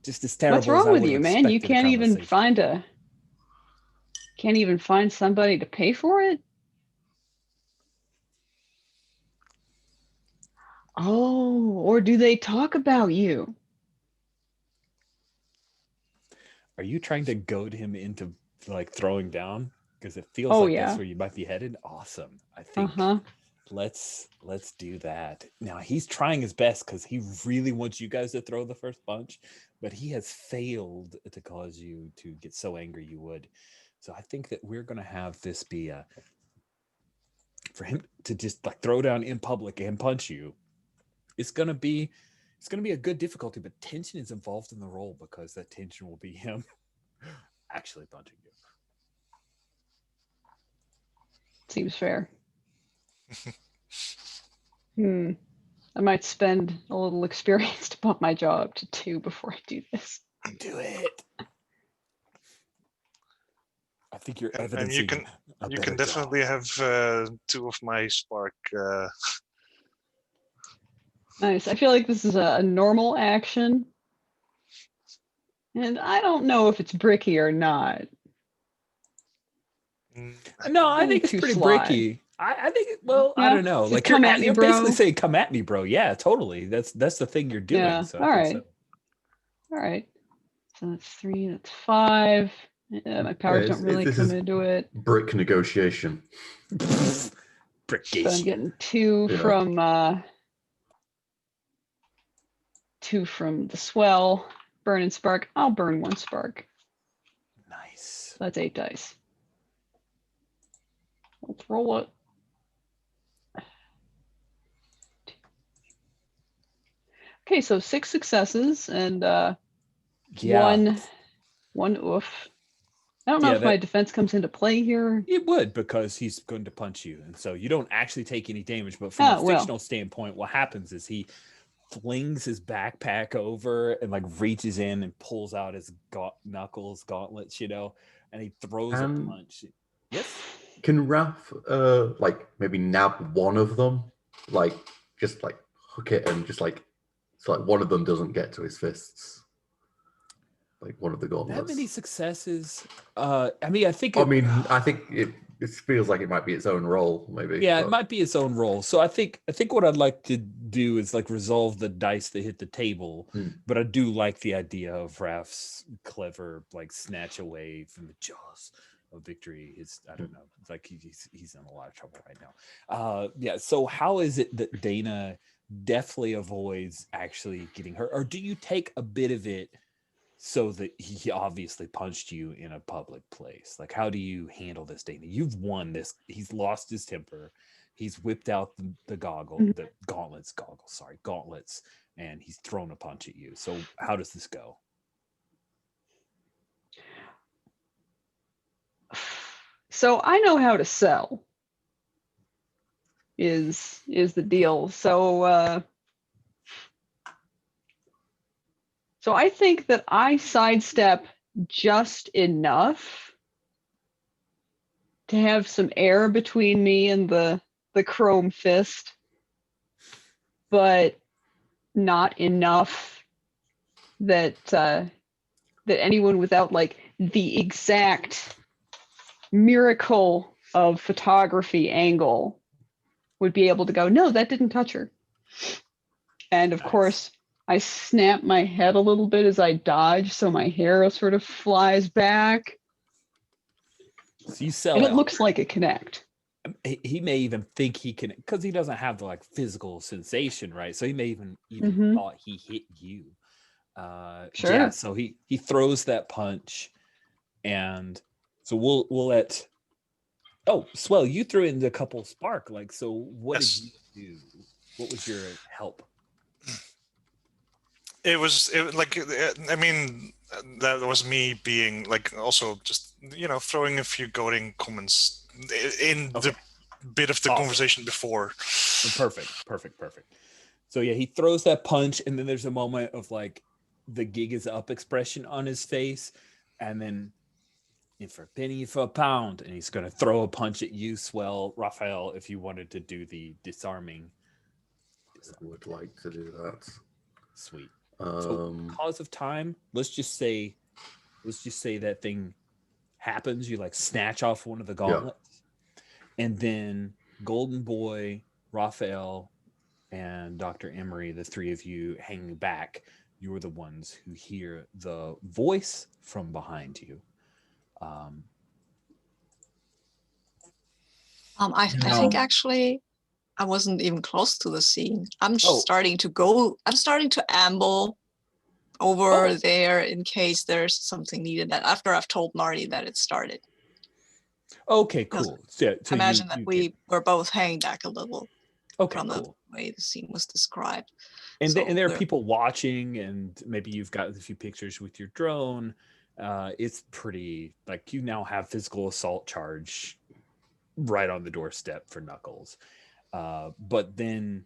Just as terrible
What's
as
wrong
I
with
would
you,
have
man? You
expected a conversation.
can't even find somebody to pay for it? Oh, or do they talk about you?
Are you trying to goad him into like throwing down? Because it feels
Oh,
like that's
yeah.
where you might be headed. Awesome. I think
Uh-huh.
let's do that. Now he's trying his best because he really wants you guys to throw the first punch, but he has failed to cause you to get so angry you would. So I think that we're gonna have this be for him to just like throw down in public and punch you. It's gonna be a good difficulty, but tension is involved in the role because that tension will be him actually punching you.
Seems fair. I might spend a little experience to bump my jaw up to 2 before I do this.
Do it. I think you're
And
evidencing a
you
better
can definitely
job.
have 2 of my spark.
Nice. I feel like this is a normal action. And I don't know if it's bricky or not.
No, I
Maybe
think it's
too
pretty
sly.
bricky. I think, well, I
Yeah?
don't know.
Just
Like
come at me,
you're basically
bro.
saying, "Come at me, bro." Yeah, totally. That's the thing you're doing.
Yeah.
So
All
I think
right. All right. So that's 3, that's 5. Yeah, my powers don't really
this
come
is
into it.
brick negotiation.
so.
So I'm
Brickation.
getting 2
Yeah.
from 2 from the swell. Burn and spark. I'll burn 1 spark.
Nice.
So that's 8 dice. Let's roll it. Okay, so 6 successes and
Yeah.
one oof. I don't know if my defense comes into play here.
It would, because he's going to punch you, and so you don't actually take any damage. But from a fictional standpoint, what happens is he flings his backpack over and like reaches in and pulls out his knuckles gauntlets, and he throws a punch. Yes.
Can Raph like maybe nab one of them, like just like hook it and just like so like one of them doesn't get to his fists, like one of the gauntlets.
That many successes. I mean, I think
it feels like it might be its own role, maybe.
Yeah, it might be its own role. So I think what I'd like to do is like resolve the dice that hit the table. But I do like the idea of Raph's clever like snatch away from the jaws of victory. I don't know. It's like he's in a lot of trouble right now. Yeah. So how is it that Dana definitely avoids actually getting hurt, or do you take a bit of it? So that he obviously punched you in a public place. Like, how do you handle this, Dana? You've won this. He's lost his temper. He's whipped out the gauntlets, and he's thrown a punch at you. So how does this go?
So I know how to sell. Is the deal. So I think that I sidestep just enough to have some air between me and the chrome fist, but not enough that that anyone without like the exact miracle of photography angle would be able to go, no, that didn't touch her. And of course, I snap my head a little bit as I dodge, so my hair sort of flies back.
So you sell
and
it
looks like a connect.
He may even think he can, because he doesn't have the like physical sensation, right? So he may even thought he hit you.
Sure.
Yeah. So he throws that punch, and so we'll let. Oh, Swell, you threw in a couple spark. Like, so what did you do? What was your help?
It was like, I mean, that was me being like also just throwing a few goading comments in
Okay.
the bit of the
Awesome.
conversation before.
Perfect. So yeah, he throws that punch, and then there's a moment of like the gig is up expression on his face, and then in for a penny for a pound, and he's gonna throw a punch at you, Swell. Raphael, if you wanted to do the disarming.
I would like to do that.
Sweet. So cause of time, let's just say that thing happens. You like snatch off one of the gauntlets, and then Golden Boy, Raphael, and Dr. Emery, the three of you hanging back, you're the ones who hear the voice from behind you.
I think actually I wasn't even close to the scene. I'm starting to amble over there in case there's something needed that after I've told Marty that it started.
Okay, cool. So
imagine that we were both hanging back a little from
cool.
the way the scene was described.
And, and there are people watching, and maybe you've got a few pictures with your drone. It's pretty, like, you now have physical assault charge right on the doorstep for Knuckles. But then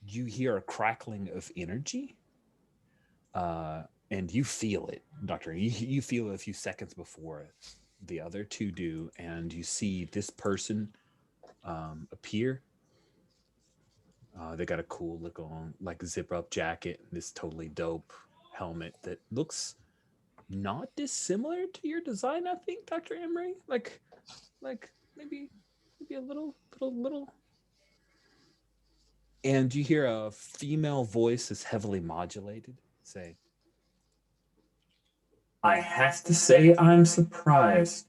you hear a crackling of energy, and you feel it, Doctor. You feel it a few seconds before the other two do, and you see this person appear. They got a cool looking like zip up jacket and this totally dope helmet that looks not dissimilar to your design, I think, Dr. Emery. Like maybe a little. And you hear a female voice that's heavily modulated say, "I have to say I'm surprised.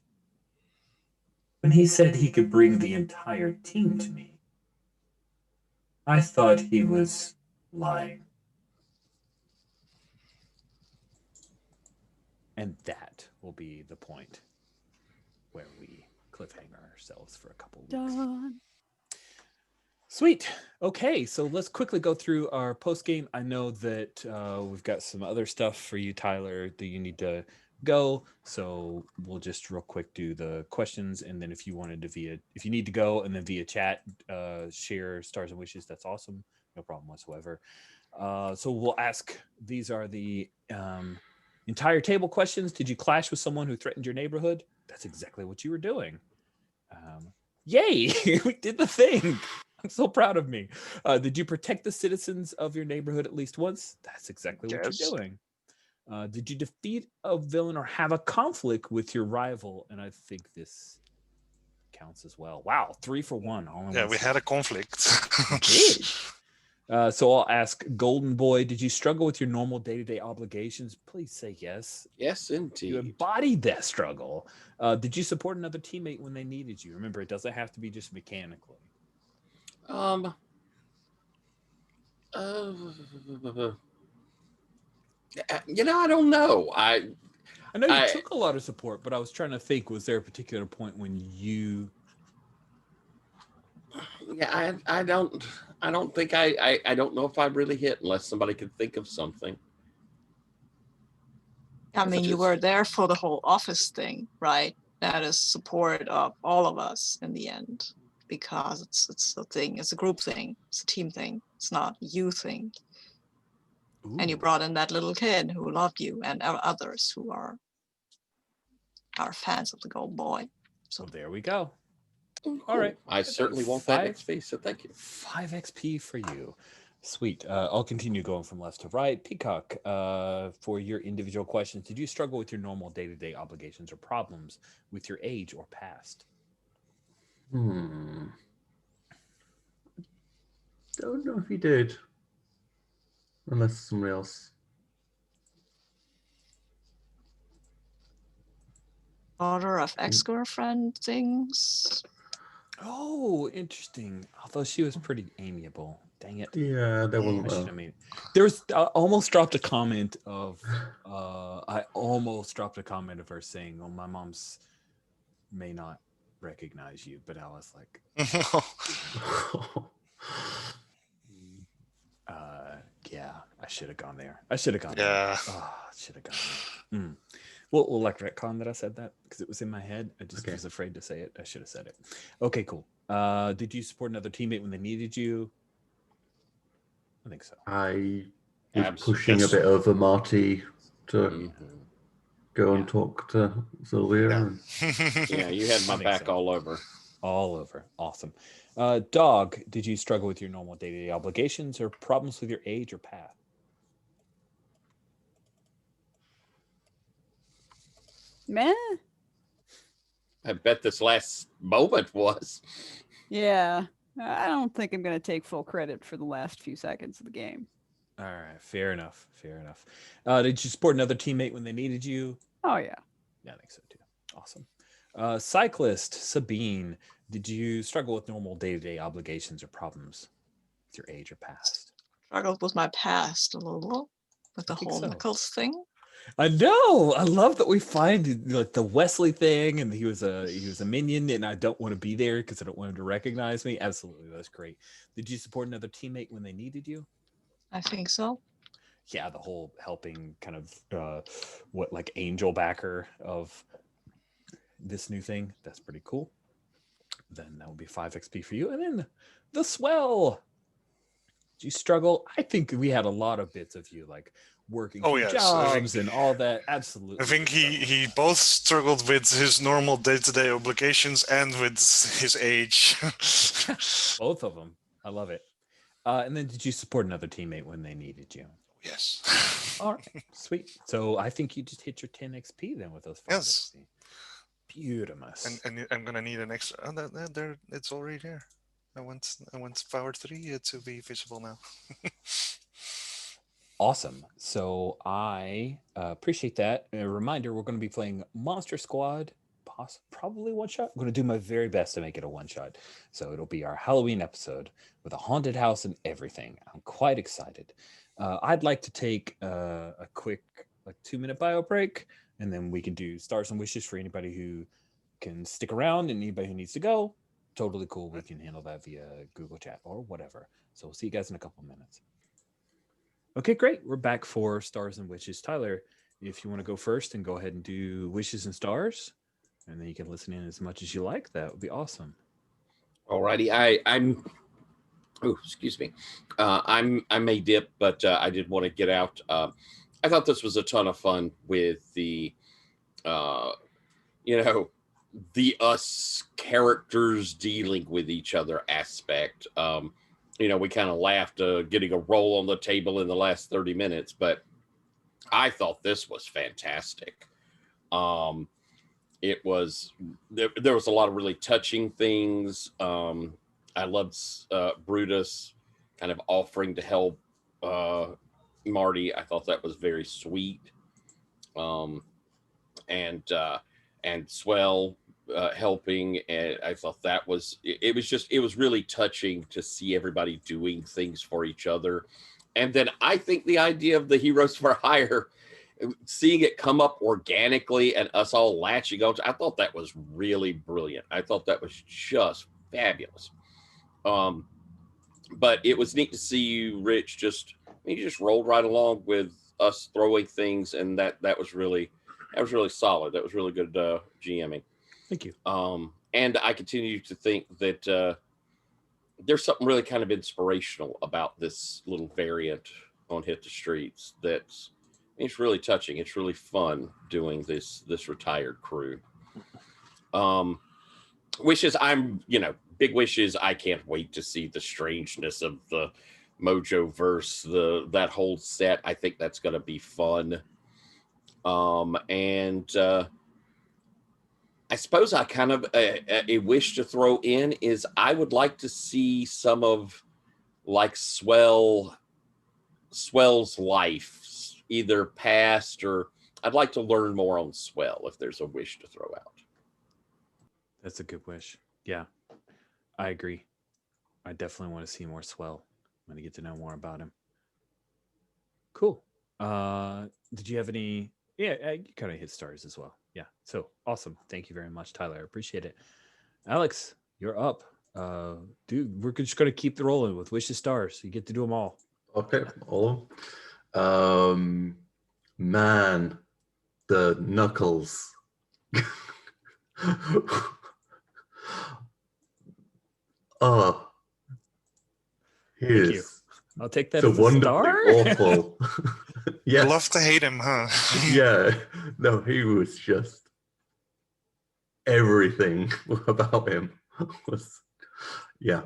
When he said he could bring the entire team to me, I thought he was lying." And that will be the point where we cliffhanger ourselves for a couple weeks. Done. Sweet. Okay, so let's quickly go through our post game. I know that we've got some other stuff for you, Tyler, that you need to go. So we'll just real quick do the questions, and then if you wanted to if you need to go, and then via chat, share stars and wishes. That's awesome. No problem whatsoever. So we'll ask. These are the entire table questions. Did you clash with someone who threatened your neighborhood? That's exactly what you were doing. Yay! We did the thing. I'm so proud of me. Did you protect the citizens of your neighborhood at least once? That's exactly what you're doing. Did you defeat a villain or have a conflict with your rival? And I think this counts as well. Wow, 3 for 1.
We had a conflict.
We did. So I'll ask Golden Boy, did you struggle with your normal day-to-day obligations? Please say yes.
Yes, indeed.
You embodied that struggle. Did you support another teammate when they needed you? Remember, it doesn't have to be just mechanically.
I don't know. I
know you took a lot of support, but I was trying to think, was there a particular point when you...
Yeah, I don't think I don't know if I really hit unless somebody could think of something.
I mean, you were there for the whole office thing, right? That is support of all of us in the end, because it's a thing, it's a group thing, it's a team thing, it's not a you thing. Ooh. And you brought in that little kid who loved you, and others who are fans of the Gold Boy.
So there we go.
Cool.
All right.
I certainly want that XP, so thank you.
5 XP for you. Sweet. I'll continue going from left to right. Peacock, for your individual questions, did you struggle with your normal day-to-day obligations or problems with your age or past?
Don't know if he did. Unless somebody else.
Order of ex-girlfriend things.
Oh, interesting. Although she was pretty amiable. Dang it.
Yeah, that wasn't.
I mean, there was almost dropped a comment of I almost dropped a comment of her saying, "Oh, my mom's may not recognize you," but I was like, yeah, I should have gone there.
Yeah.
Oh, I should have gone there. Mm. Well, we'll like retcon that I said that because it was in my head. I just
Okay.
was afraid to say it. I should have said it. Okay, cool. Did you support another teammate when they needed you? I think so.
I was
Absolutely.
pushing a bit over Marty to
Mhm.
go and
Yeah.
talk to Sylvia.
Yeah.
And
Yeah, you had my
I think
back
so.
all over.
All over. Awesome. Dog, did you struggle with your normal day-to-day obligations or problems with your age or path?
Meh.
I bet this last moment was.
Yeah. I don't think I'm going to take full credit for the last few seconds of the game.
All right, fair enough. Fair enough. Did you support another teammate when they needed you?
Oh, yeah.
Yeah, I think so too. Awesome. Cyclist, Sabine, did you struggle with normal day-to-day obligations or problems with your age or past?
Struggled with my past a little with the
I think
whole
so.
Nichols thing.
I know. I love that we find like the Wesley thing, and he was a minion, and I don't want to be there because I don't want him to recognize me. Absolutely, that's great. Did you support another teammate when they needed you?
I think so.
Yeah, the whole helping kind of what like angel backer of this new thing. That's pretty cool. Then that would be 5 XP for you, and then the swell. Did you struggle? I think we had a lot of bits of you like working
Oh
through
yes,
jobs and all that. Absolutely,
I think
you're struggling.
he both struggled with his normal day-to-day obligations and with his age.
Both of them. I love it. And then did you support another teammate when they needed you?
Yes.
All right, sweet. So I think you just hit your 10 XP then with those 5
Yes.
XP. Beautimous.
And I'm gonna need an extra. Oh, there, it's already there. I want power 3 to be visible now.
Awesome. So I appreciate that. A reminder, we're going to be playing Monster Squad, probably one shot. I'm going to do my very best to make it a one shot. So it'll be our Halloween episode with a haunted house and everything. I'm quite excited. I'd like to take a quick like 2-minute bio break, and then we can do stars and wishes for anybody who can stick around and anybody who needs to go. Totally cool. We can handle that via Google Chat or whatever. So we'll see you guys in a couple minutes. Okay, great. We're back for stars and wishes. Tyler, if you want to go first and go ahead and do wishes and stars, and then you can listen in as much as you like, that would be awesome.
Alrighty, I'm. Oh, excuse me. I may dip, but I did want to get out. I thought this was a ton of fun with the, you know, the us characters dealing with each other aspect. We kind of laughed getting a roll on the table in the last 30 minutes, but I thought this was fantastic. It was there was a lot of really touching things. I loved Brutus kind of offering to help Marty. I thought that was very sweet. Um, and Swell helping, and I thought that was it was really touching to see everybody doing things for each other. And then I think the idea of the Heroes for Hire, seeing it come up organically and us all latching on, I thought that was really brilliant. I thought that was just fabulous. But it was neat to see you, Rich. You just rolled right along with us throwing things, and that was really solid. That was really good GMing.
Thank you.
And I continue to think that there's something really kind of inspirational about this little variant on Hit the Streets. It's really touching. It's really fun doing this retired crew. Wishes, big wishes. I can't wait to see the strangeness of the Mojo verse, that whole set. I think that's going to be fun. And I suppose I kind of a wish to throw in is I would like to see some of like Swell's life, either past or I'd like to learn more on Swell if there's a wish to throw out.
That's a good wish. Yeah, I agree. I definitely want to see more Swell. I'm going to get to know more about him. Cool. Did you have any? Yeah, you kind of hit stars as well. Yeah. So awesome. Thank you very much, Tyler. I appreciate it. Alex, you're up. Dude, we're just going to keep the rolling with wishes stars. You get to do them all.
Okay, all of them. Man, the Knuckles. Oh, he
Thank you.
is
I'll take that
so
as a
wonderfully
star.
awful.
You
Yeah,
love to hate him, huh?
yeah. No, he was just everything about him was, yeah.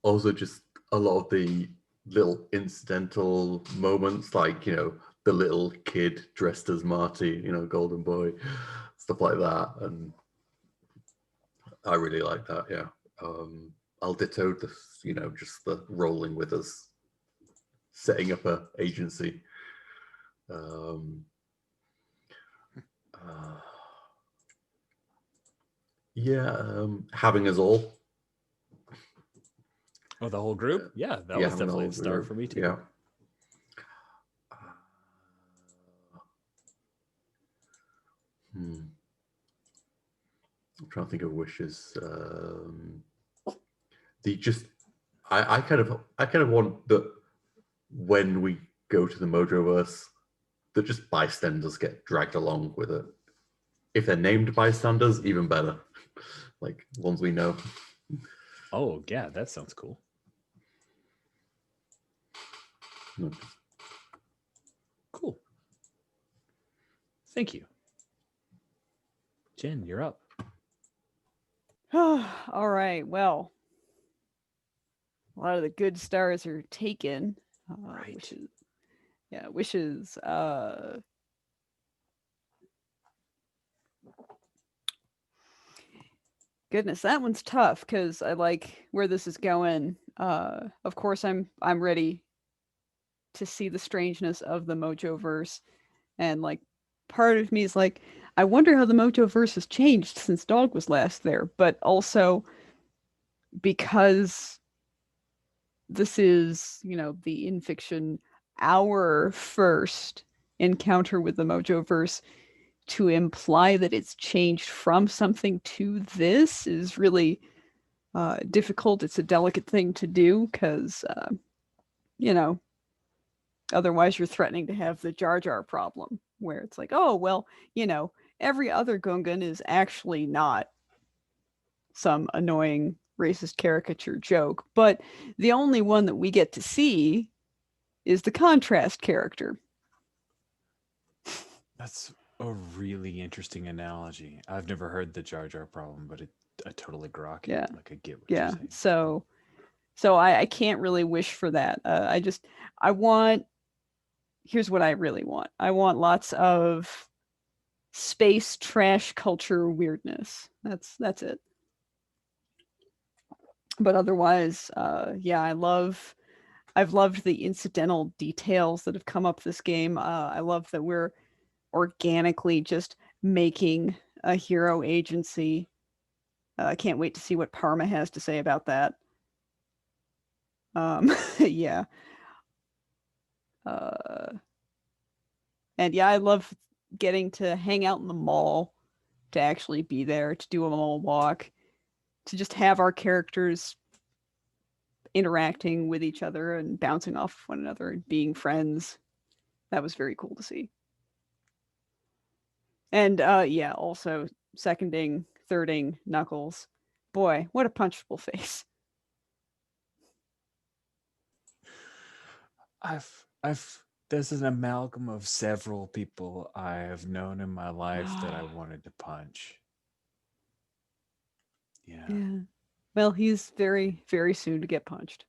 Also, just a lot of the little incidental moments, like, the little kid dressed as Marty, Golden Boy, stuff like that. And I really like that, yeah. I'll ditto this, just the rolling with us, setting up a agency. Having us all.
Oh, the whole group? Yeah, that was
having the
definitely
whole
a star
group,
for me too.
Yeah. I'm trying to think of wishes. I kind of want that when we go to the Mojoverse, that just bystanders get dragged along with it. If they're named bystanders, even better. Like ones we know.
Oh, yeah, that sounds cool. Cool. Thank you. Jen, you're up.
All right. Well, a lot of the good stars are taken.
Right.
Wishes. Goodness, that one's tough because I like where this is going. Of course, I'm ready to see the strangeness of the Mojoverse, and like part of me is like, I wonder how the Mojoverse has changed since Dog was last there, but also because this is, the in fiction, our first encounter with the Mojoverse, to imply that it's changed from something to this is really difficult. It's a delicate thing to do because, otherwise you're threatening to have the Jar Jar problem where it's like, oh, well, every other Gungan is actually not some annoying racist caricature joke, but the only one that we get to see is the contrast character.
That's a really interesting analogy. I've never heard the Jar Jar problem, but I totally grok it.
Yeah.
Like I get what you're saying.
So I can't really wish for that. I want, here's what I really want. I want lots of space trash culture weirdness. That's it. But otherwise, I've loved the incidental details that have come up this game. I love that we're organically just making a hero agency. I can't wait to see what Parma has to say about that. Yeah. And yeah, I love getting to hang out in the mall, to actually be there, to do a mall walk, to just have our characters interacting with each other and bouncing off one another and being friends. That was very cool to see. And also seconding, thirding Knuckles. Boy, what a punchable face.
There's an amalgam of several people I have known in my life that I wanted to punch. Yeah.
Well, he's very, very soon to get punched.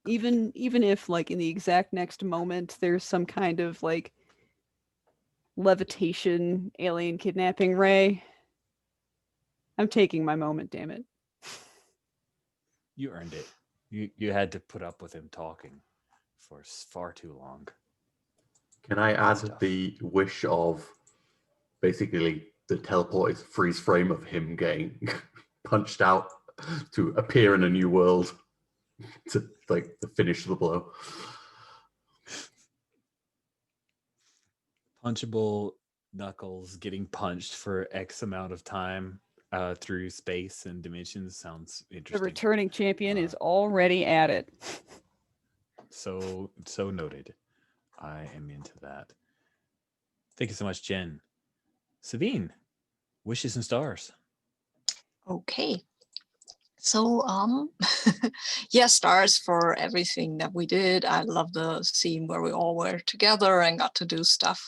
Even if, like, in the exact next moment, there's some kind of, like, levitation, alien kidnapping ray. I'm taking my moment, damn it.
You earned it. You had to put up with him talking for far too long.
Can I add the wish of basically the teleport is freeze frame of him getting punched out to appear in a new world to like the finish the blow?
Punchable Knuckles getting punched for X amount of time through space and dimensions sounds interesting.
The returning champion is already at it.
So noted. I am into that. Thank you so much, Jen. Sabine, wishes and stars.
Okay. So, yeah, stars for everything that we did. I love the scene where we all were together and got to do stuff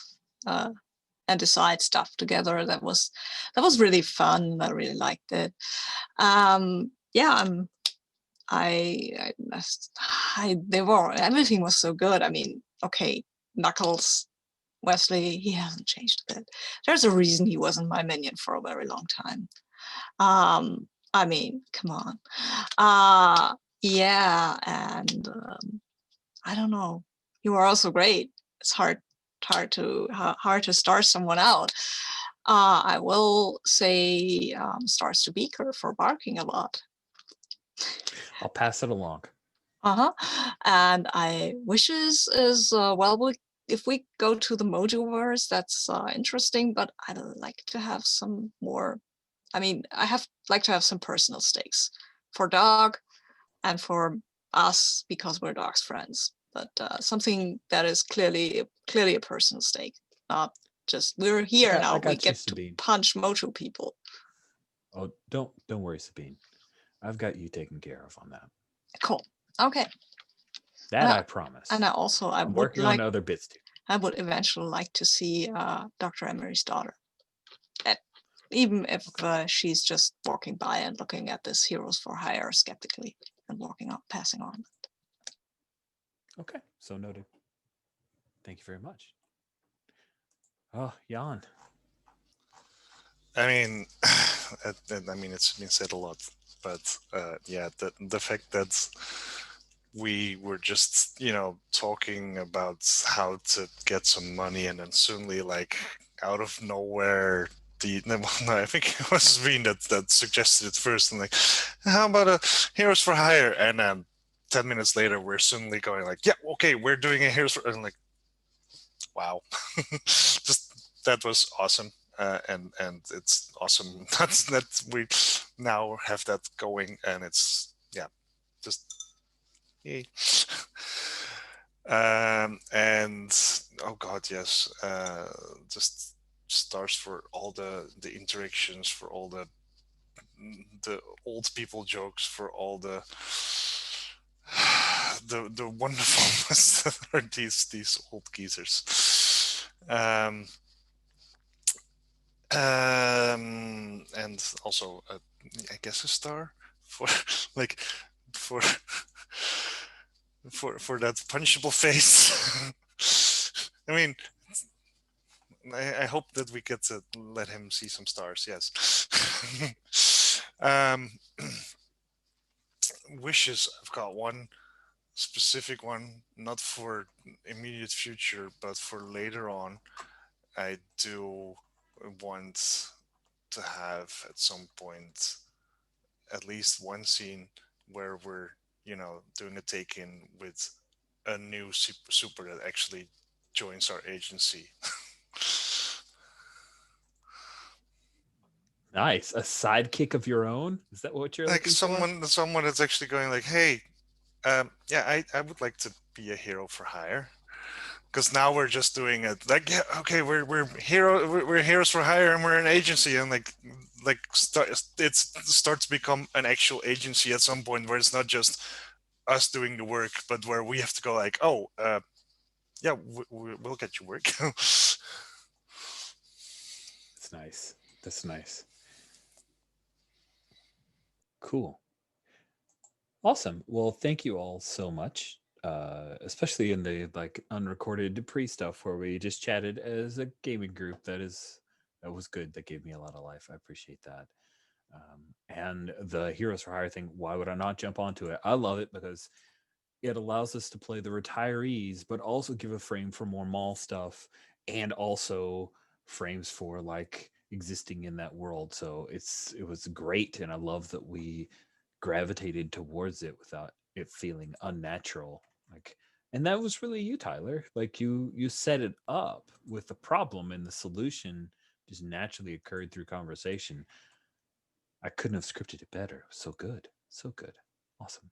and decide stuff together. That was really fun. I really liked it. Yeah, everything was so good. I mean, okay, Knuckles, Wesley, he hasn't changed a bit. There's a reason he wasn't my minion for a very long time. I mean, come on. Yeah, and I don't know. You are also great. It's hard to start someone out. I will say stars to Beaker for barking a lot.
I'll pass it along.
And I wishes is well, if we go to the Mojoverse, that's interesting. But I'd like to have some more. I mean, like to have some personal stakes for Dog and for us because we're Dog's friends. But something that is clearly a personal stake, not just we're here now. We get to punch Mojo people.
Oh, don't worry, Sabine. I've got you taken care of on that.
Cool. Okay.
That I promise.
And I'm
working on other bits too.
I would eventually like to see Dr. Emery's daughter. Even if she's just walking by and looking at this Heroes for Hire skeptically and passing on.
Okay, so noted. Thank you very much. Oh, Jan.
I mean, it's been said a lot, but yeah, the fact that we were just, talking about how to get some money, and then suddenly, like, out of nowhere, I think it was Veen that suggested it first, and like, how about a Heroes for Hire? And 10 minutes later, we're suddenly going like, yeah, okay, we're doing a Heroes for, and like, wow, just that was awesome. And it's awesome that we now have that going, and it's just yay. And oh god, yes, just stars for all the interactions, for all the old people jokes, for all the wonderfulness that are these old geezers. And also, I guess a star for like for that punchable face. I mean, I hope that we get to let him see some stars. Yes. Wishes. I've got one specific one, not for immediate future, but for later on. I do want to have at some point at least one scene where we're doing a take-in with a new super that actually joins our agency.
Nice. A sidekick of your own? Is that what you're
like
looking for?
Someone that's actually going like, hey, yeah, I would like to be a hero for hire. Because now we're just doing it like, yeah, okay, we're heroes for hire, and we're an agency, and it starts to become an actual agency at some point where it's not just us doing the work, but where we have to go like, oh, yeah, we'll get you work.
That's nice. That's nice. Cool. Awesome. Well, thank you all so much. Especially in the like unrecorded pre-stuff where we just chatted as a gaming group. That was good. That gave me a lot of life. I appreciate that. And the Heroes for Hire thing, why would I not jump onto it? I love it because it allows us to play the retirees, but also give a frame for more mall stuff, and also frames for like existing in that world. So it was great, and I love that we gravitated towards it without it feeling unnatural. Like, and that was really you, Tyler. Like you set it up with the problem, and the solution just naturally occurred through conversation. I couldn't have scripted it better. It was so good. So good. Awesome.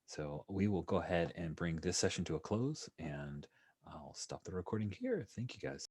So we will go ahead and bring this session to a close, and I'll stop the recording here. Thank you guys.